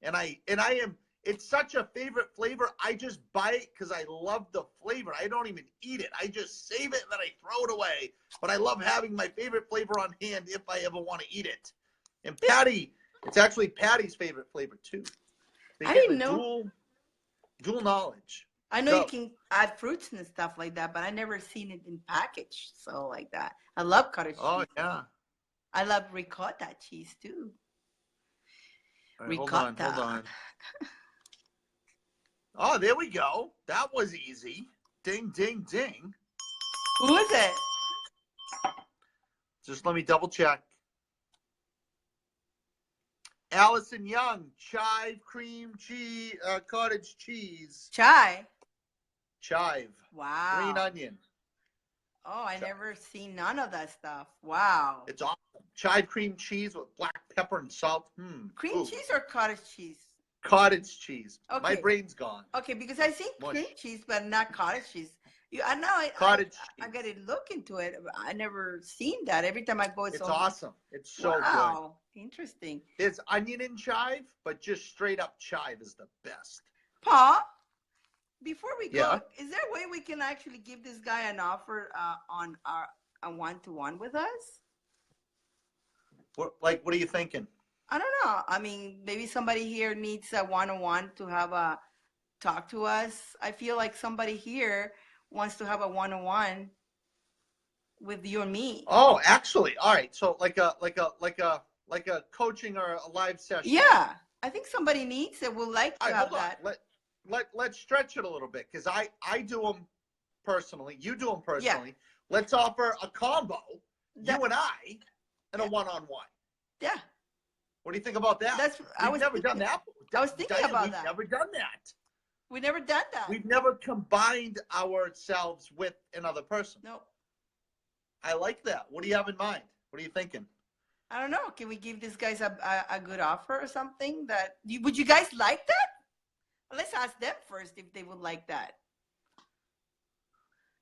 And I am, it's such a favorite flavor. I just buy it because I love the flavor. I don't even eat it. I just save it and then I throw it away. But I love having my favorite flavor on hand if I ever want to eat it. And Patty, it's actually Patty's favorite flavor too. I didn't know. Dual knowledge. I know you can add fruits and stuff like that, but I never seen it in package. So like that. I love cottage cheese. Oh, yeah. I love ricotta cheese too. Right, ricotta. Hold on. Oh, there we go. That was easy. Ding, ding, ding. Who is it? Just let me double check. Allison Young, chive cream cheese, cottage cheese. Chive. Wow. Green onion. Oh, I never seen none of that stuff. Wow. It's awesome. Chive cream cheese with black pepper and salt. Cream cheese or cottage cheese? Cottage cheese. Okay. My brain's gone. Okay, because I seen cream cheese, but not cottage cheese. I know. Cottage cheese. I got to look into it. I never seen that. Every time I go, it's awesome. It's so good. Wow. Interesting. There's onion in chive, but just straight up chive is the best. Paul, before we go, is there a way we can actually give this guy an offer on a one-to-one with us? What are you thinking? I don't know. I mean, maybe somebody here needs a one-on-one to have a talk to us. I feel like somebody here wants to have a one-on-one with you and me. Oh, actually, all right. So like a coaching or a live session. Yeah, I think somebody needs it. Would like All to right, have hold on. that. Let's stretch it a little bit because I do them personally. You do them Yeah. personally. Let's offer a combo, That- you and I, and a Yeah. one-on-one. Yeah. What do you think about that? We've never done that. I was thinking Diane, about we've that. never done that. We never done that. We've never combined ourselves with another person. No. I like that. What do you have in mind? What are you thinking? I don't know. Can we give these guys a good offer or something? Would you guys like that? Let's ask them first if they would like that.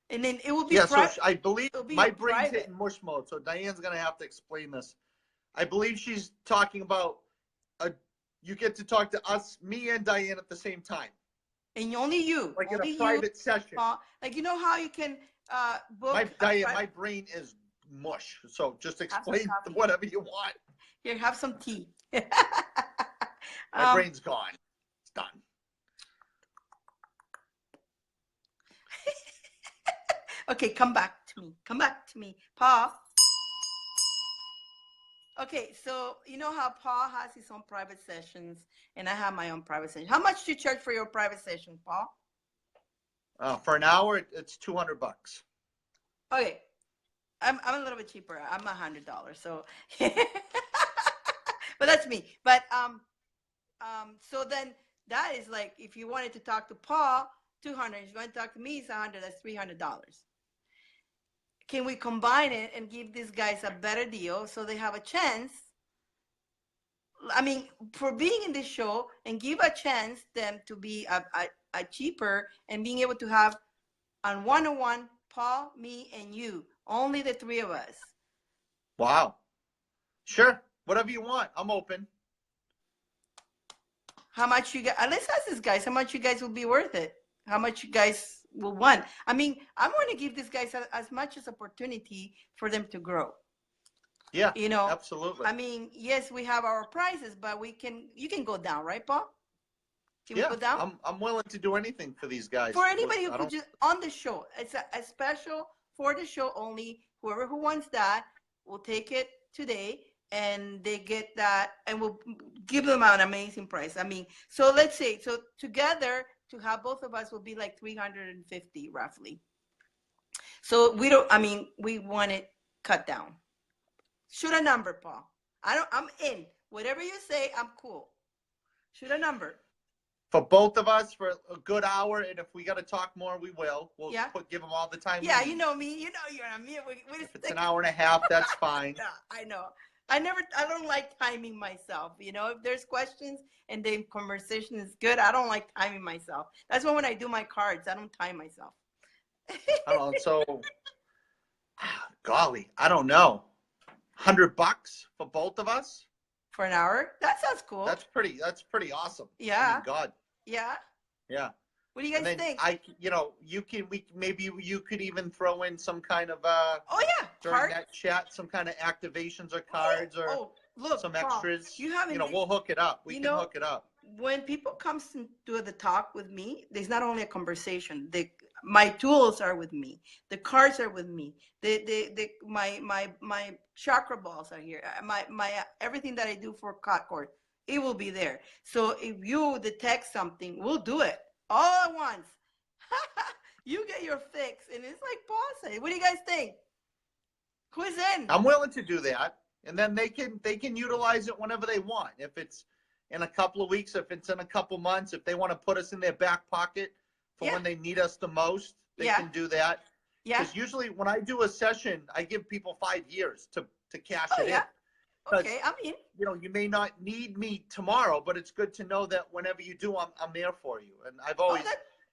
And then it will be So I believe it'll be my a brain's private. hitting mush mode, so Diane's going to have to explain this. I believe she's talking about you get to talk to us, me and Diane at the same time. And only you. Like only in a private session. Like, you know how you can book. Diane, my brain is mush. So just explain coffee. whatever you want. Here, have some tea. My brain's gone. It's done. Okay, come back to me. Come back to me. Pa. Okay, so you know how Pa has his own private sessions and I have my own private session. How much do you charge for your private session, Pa? For an hour, it's $200. Okay. I'm a little bit cheaper. I'm $100, so but that's me. But so then that is like if you wanted to talk to Pa, $200. If you want to talk to me, it's $100. That's $300. Can we combine it and give these guys a better deal so they have a chance? I mean, for being in this show and give a chance them to be a cheaper and being able to have on one-on-one, Pa, me, and you, only the three of us. Wow. Sure. Whatever you want. I'm open. How much you guys, let's ask these guys, how much you guys will be worth it? How much you guys will want? I mean, I want to give these guys as much as opportunity for them to grow. Yeah, you know, absolutely. I mean, yes, we have our prices, but you can go down, right, Paul? Can we go down? I'm willing to do anything for these guys. For anybody who could just on the show, it's a special for the show only. Whoever who wants that will take it today, and they get that, and we'll give them an amazing price. I mean, so let's say together to have both of us will be like $350 roughly. So we don't. I mean, we want it cut down. Shoot a number, Paul. I'm in. Whatever you say, I'm cool. Shoot a number. For both of us, for a good hour, and if we got to talk more, we will. We'll give them all the time. Yeah, we you know me. You know you're on me. If it's an hour and a half, that's fine. Yeah, I know. I don't like timing myself. You know, if there's questions and the conversation is good, I don't like timing myself. That's why when I do my cards, I don't time myself. I don't know. So, golly, I don't know. $100 for both of us for an hour. That sounds cool. That's pretty awesome. Yeah. I mean, God. Yeah. Yeah. What do you guys think? You could even throw in some kind of during that chat, some kind of activations or cards or look, some Paul, extras. You haven't. We'll hook it up. We can hook it up. When people come to do the talk with me, there's not only a conversation. My tools are with me. The cards are with me. My chakra balls are here. My everything that I do for cord, it will be there. So if you detect something, we'll do it all at once. You get your fix, and it's like Paul said. What do you guys think? Who's in? I'm willing to do that, and then they can utilize it whenever they want. If it's in a couple of weeks, if it's in a couple months, if they want to put us in their back pocket for when they need us the most, they can do that. Yeah. Because usually when I do a session, I give people 5 years to cash it in. Okay, I'm in. You may not need me tomorrow, but it's good to know that whenever you do, I'm there for you. And I've always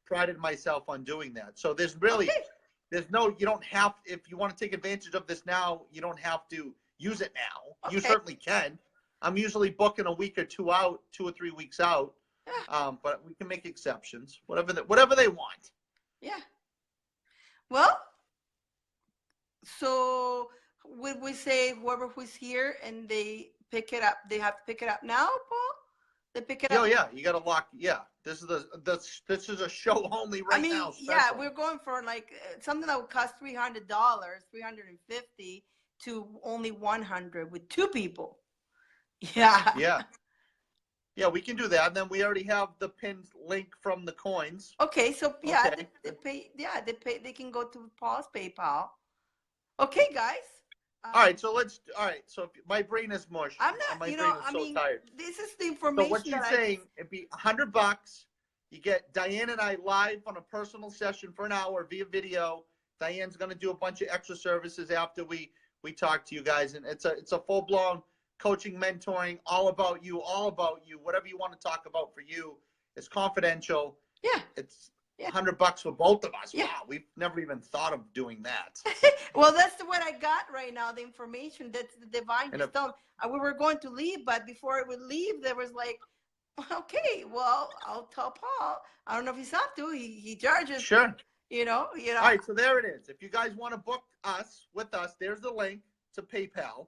prided myself on doing that. So there's really, you don't have, if you want to take advantage of this now, you don't have to use it now. Okay. You certainly can. I'm usually booking a week or two out, 2 or 3 weeks out. But we can make exceptions, whatever they want. Yeah. Well, so would we say whoever who's here and they pick it up, they have to pick it up now, Paul? They pick it up. Oh yeah, you got to lock. Yeah, this is a show only right now. Yeah, we're going for like something that would cost $300, $350 to only $100 with 2 people. Yeah. Yeah, Yeah, we can do that. And then we already have the pinned link from the coins. Okay, so yeah, Okay. they can go to Paul's PayPal. Okay, guys. All right, so if my brain is mush. I'm not, My brain is so tired. this is the So information what she's saying, it'd be $100. You get Dyane and I live on a personal session for an hour via video. Diane's going to do a bunch of extra services after we talk to you guys, and it's a full blown coaching, mentoring, all about you. Whatever you want to talk about for you, it's confidential. Yeah. It's Yeah. $100 for both of us. Yeah. Wow, we've never even thought of doing that. Well, that's what I got right now, the information. That's the divine And just told me. We were going to leave, but before I would leave, there was like, okay, well, I'll tell Paul. I don't know if he's have to. He charges. Sure. You know. All right, so there it is. If you guys want to book us with us, there's the link to PayPal.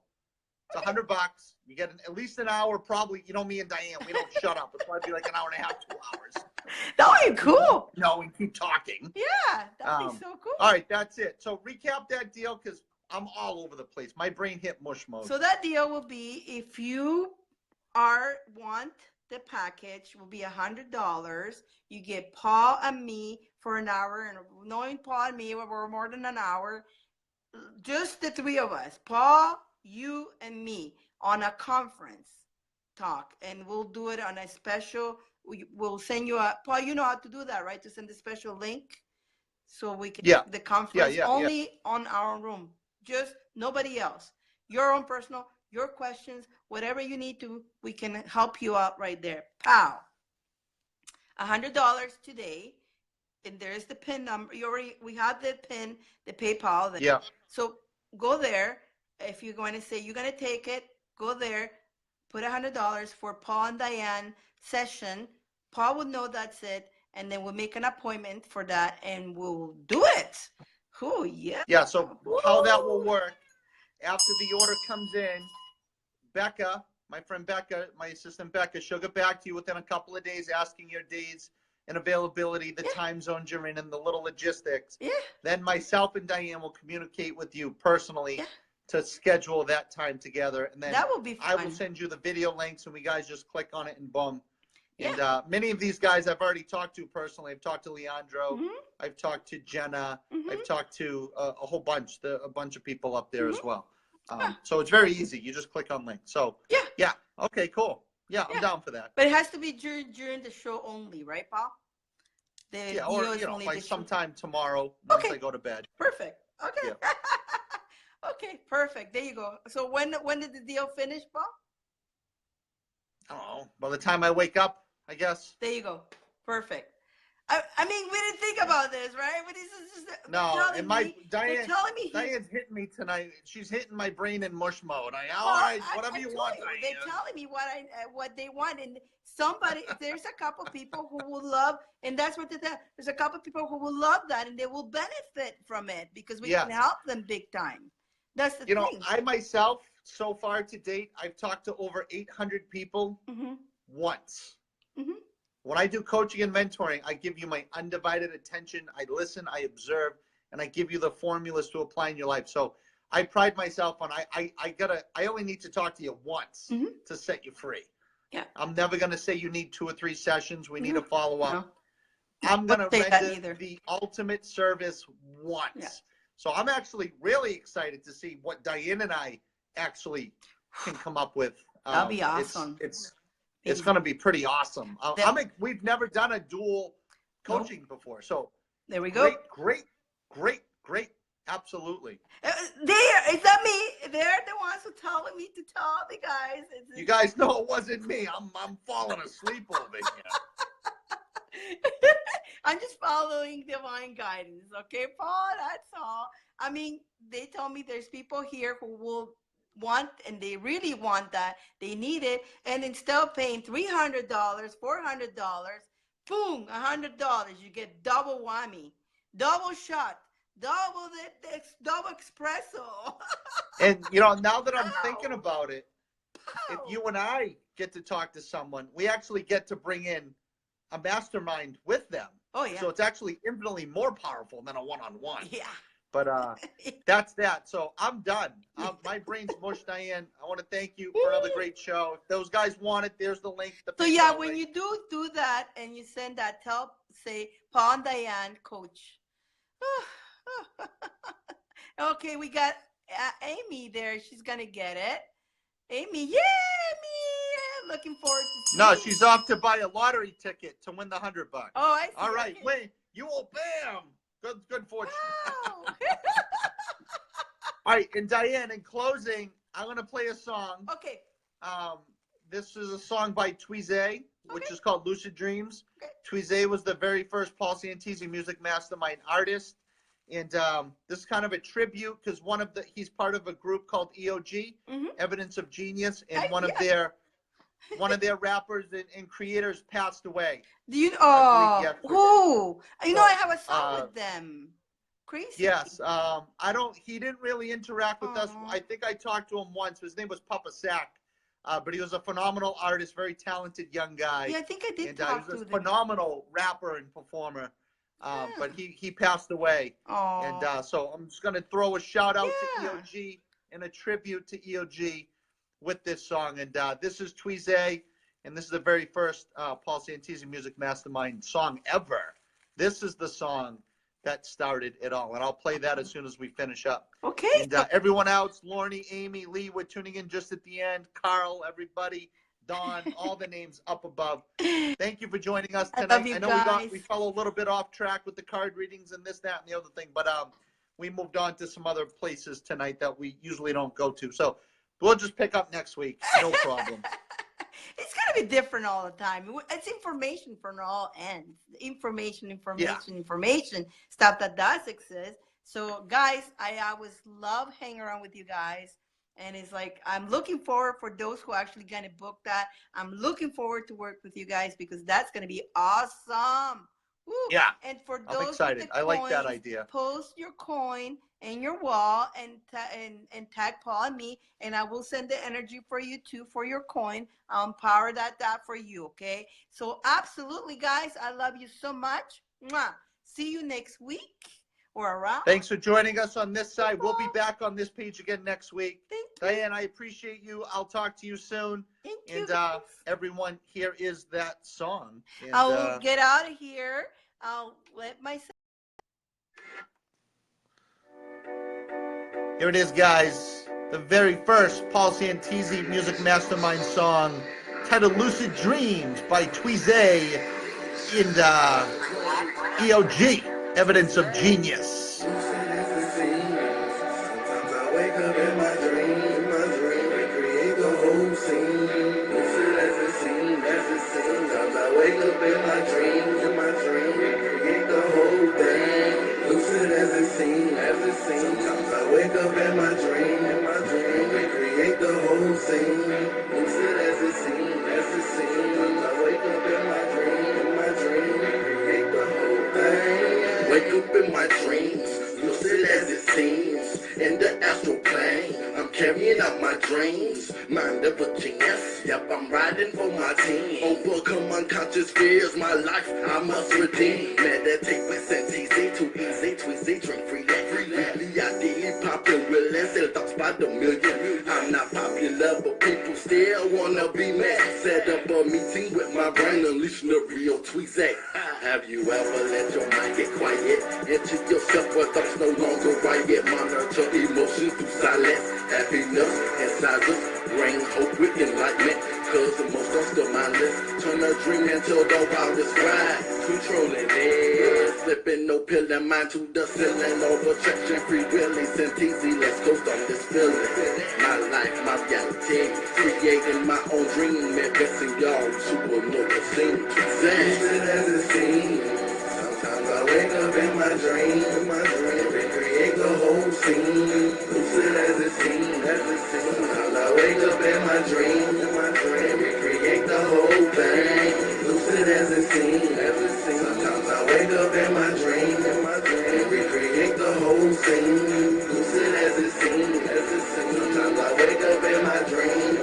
It's $100. You get at least an hour, probably. You know, me and Dyane, we don't shut up. It'll probably be like an hour and a half, 2 hours. That would be cool. No, we keep talking. Yeah, that'd be so cool. All right, that's it. So recap that deal because I'm all over the place. My brain hit mush mode. So that deal will be if you want the package will be $100. You get Paul and me for an hour, and knowing Paul and me, we're more than an hour. Just the three of us, Paul, you, and me, on a conference talk, and we'll do it on a special. We'll send you Paul. You know how to do that, right? To send a special link, so we can the conference only on our room, just nobody else. Your own personal, your questions, whatever you need to, we can help you out right there. Pow. $100 today, and there's the PIN number. We have the PIN, the PayPal. There. Yeah. So go there. If you're going to say you're going to take it, go there. Put $100 for Paul and Dyane session. Paul will know that's it, and then we'll make an appointment for that, and we'll do it. Oh yeah. Yeah. So how that will work after the order comes in, Becca, my friend Becca, my assistant Becca, she'll get back to you within a couple of days, asking your days and availability, the time zones you're in, and the little logistics. Yeah. Then myself and Dyane will communicate with you personally. Yeah. To schedule that time together, and then that will be fun. I will send you the video links, and we guys just click on it and boom. And many of these guys I've already talked to personally. I've talked to Leandro. I've talked to Jenna. I've talked to a whole bunch, a bunch of people up there as well. So it's very easy. You just click on links. So yeah. Okay, cool. Yeah, I'm down for that. But it has to be during the show only, right, Paul? Or by sometime tomorrow once I go to bed. Perfect. Okay. Yeah. Okay, perfect. There you go. So when did the deal finish, Paul? I don't know. By the time I wake up, I guess. There you go. Perfect. I mean, we didn't think about this, right? But this is just Diane's hitting me tonight. She's hitting my brain in mush mode. All right, whatever you want. They're telling me what they want, and there's a couple people who will love, and that's what there's a couple people who will love that, and they will benefit from it because we can help them big time. That's the thing. I myself, so far to date, I've talked to over 800 people once. When I do coaching and mentoring, I give you my undivided attention. I listen, I observe, and I give you the formulas to apply in your life. So I pride myself on I only need to talk to you once to set you free. Yeah. I'm never gonna say you need 2 or 3 sessions. We need a follow-up. No. I'm gonna render the ultimate service once. Yeah. So I'm actually really excited to see what Dyane and I actually can come up with. That'll be awesome. It's going to be pretty awesome. We've never done a dual coaching before. So there we go. Great. Absolutely. Is that me? They're the ones who telling me to tell the guys. You guys know it wasn't me. I'm falling asleep over here. I'm just following divine guidance. Okay, Paul, that's all. I mean, they tell me there's people here who will want, and they really want that. They need it. And instead of paying $300, $400, boom, $100, you get double whammy, double shot, double espresso. And, now that I'm thinking about it, if you and I get to talk to someone, we actually get to bring in a mastermind with them. Oh, yeah. So it's actually infinitely more powerful than a one-on-one. Yeah. But that's that. So I'm done. My brain's mush, Diane. I want to thank you for another great show. If those guys want it, there's the link. So yeah, when you do that and you send that, say Paul and Diane, coach. Okay, we got Amy there. She's gonna get it. Amy, yeah, Amy. Looking forward to seeing. No, she's off to buy a lottery ticket to win the $100. Oh, I see. All right, Okay. wait. You will bam. Good fortune. Wow. All right, and Diane, in closing, I'm gonna play a song. Okay. This is a song by Tweezay, which is called Lucid Dreams. Okay. Tweezay was the very first Paul Santisi Music Mastermind artist. And this is kind of a tribute because he's part of a group called EOG, Evidence of Genius, and one of their rappers and creators passed away. Do you? I believe Who? You know, I So, have a song with them. Crazy. Yes. He didn't really interact with us. I think I talked to him once. His name was Papa Sack. But he was a phenomenal artist, very talented young guy. Yeah, I think I did And talk he was to a them. phenomenal rapper and performer. But he passed away. Oh. And so I'm just going to throw a shout out Yeah. to EOG and a tribute to EOG with this song. And this is Tweezay, and this is the very first Paul Santisi Music Mastermind song ever. This is the song that started it all. And I'll play that as soon as we finish up. Okay. And everyone else, Lorne, Amy, Lee, we're tuning in just at the end. Carl, everybody, Don, all the names up above. Thank you for joining us tonight. love you I know guys. we fell a little bit off track with the card readings and this, that, and the other thing, but we moved on to some other places tonight that we usually don't go to. So we'll just pick up next week. No problem. It's gonna be different all the time. It's information from all ends. Information, stuff that does exist. So guys, I always love hanging around with you guys. And it's like, I'm looking forward for those who are actually going to book that. I'm looking forward to work with you guys because that's going to be awesome. Woo. Yeah, And for I'm those excited. with the I like that coins, idea. Post your coin in your wall and tag Paul and me, and I will send the energy for you too for your coin. Power that for you, okay? So absolutely, guys, I love you so much. Mwah. See you next week. Or around. Thanks for joining us on this side. We'll be back on this page again next week. Thank you. Diane, I appreciate you. I'll talk to you soon. Thank you. And everyone, here is that song. And, I'll get out of here. I'll let myself. Here it is, guys. The very first Paul Santisi Music Mastermind song titled Lucid Dreams by Tweezay and EOG, Evidence of Genius. Sometimes I wake up in my dream, recreate the whole scene. Lucid as a scene, Sometimes I wake up in my dream, recreate the whole thing. Lucid as a scene, Sometimes I wake up in my dream, recreate the whole scene. Lucid as a scene, Sometimes I wake up in my dream, recreate the whole thing. Wake up in my dreams, lucid as it seems, in the astral plane, I'm carrying out my dreams, mind of a genius, yep, I'm riding for my team, overcome unconscious fears, my life I must redeem, meditate with Santisi, too easy, Tweezy, drink freely, ideally popular, sell thoughts by the million, I'm not popular, but people still wanna be mad, set up a meeting with my brain, unleashing the real Tweezy. Have you ever let your mind get quiet? Into yourself where thoughts no longer riot. Monitor emotions through silence. Happiness inside us. Bring hope with enlightenment. Cause emotions still mindless. Turn a dream into the wildest ride. Controlling it. Slipping no pill and mind to the ceiling. Overtraction, free willing. Santisi, let's coast on this feeling. My life, my reality. Creating my own dream. Investing y'all supernova scene. Lucid as it seems. Sometimes I wake up in my dream, recreate the whole scene. Lucid as it seems, Sometimes I wake up in my dream, recreate the whole thing. Lucid as it seems, sometimes I wake up in my dream, recreate the whole scene. Lucid as it seems, sometimes I wake up in my dream,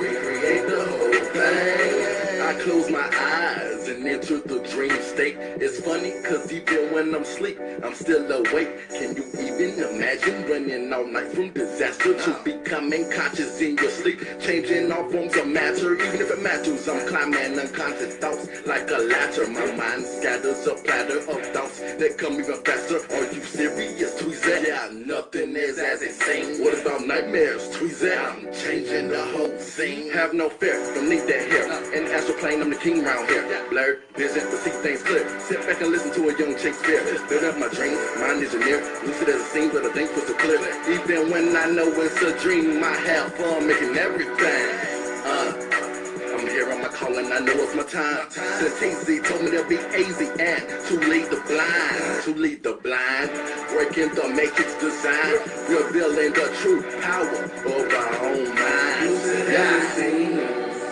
recreate the whole thing. I close my eyes and enter the dream state. take. It's funny, cause even when I'm asleep, I'm still awake. Can you even imagine running all night from disaster to becoming conscious in your sleep? Changing all forms of matter, even if it matters. I'm climbing unconscious thoughts like a ladder. My mind scatters a platter of thoughts that come even faster. Are you serious, Tweezy? Yeah, nothing is as it seems. What about nightmares, Tweezy? I'm changing the whole scene. Have no fear, don't need that here. In astral plane, I'm the king round here. Blurred vision, but see things clear. Sit back and listen to a young Shakespeare. Build up my dreams, mind is near. Lucid as it seems, but I think was so clear. Even when I know it's a dream, I have fun making everything. I'm here on my calling, I know it's my time. Santisi told me to be easy and to lead the blind. To lead the blind, breaking the matrix design, revealing the true power of our own minds.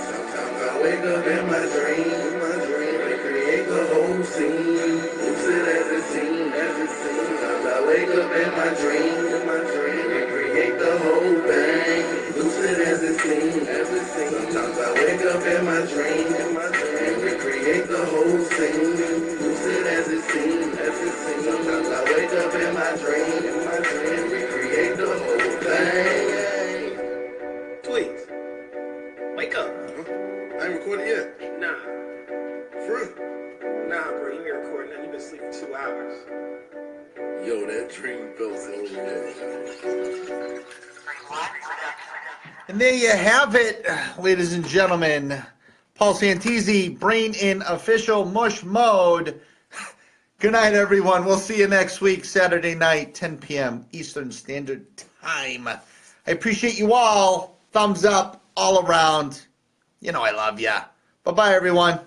Sometimes I wake up in my dream, recreate the whole scene. Lucid as it seems, Sometimes I wake up in my dream, recreate the whole thing. Lucid as it seems, Sometimes I wake up in my dream, and recreate the whole scene. Lucid as it seems, Sometimes I wake up in my dream, and recreate the whole thing. Please, wake up. I ain't recorded yet. Nah, For real? nah, bro, you ain't recording nothing. You been asleep for 2 hours. Yo, that dream felt so good. And there you have it, ladies and gentlemen. Paul Santisi, Brain in official mush mode. Good night, everyone. We'll see you next week, Saturday night, 10 p.m. Eastern Standard Time. I appreciate you all. Thumbs up all around. You know I love ya. Bye-bye, everyone.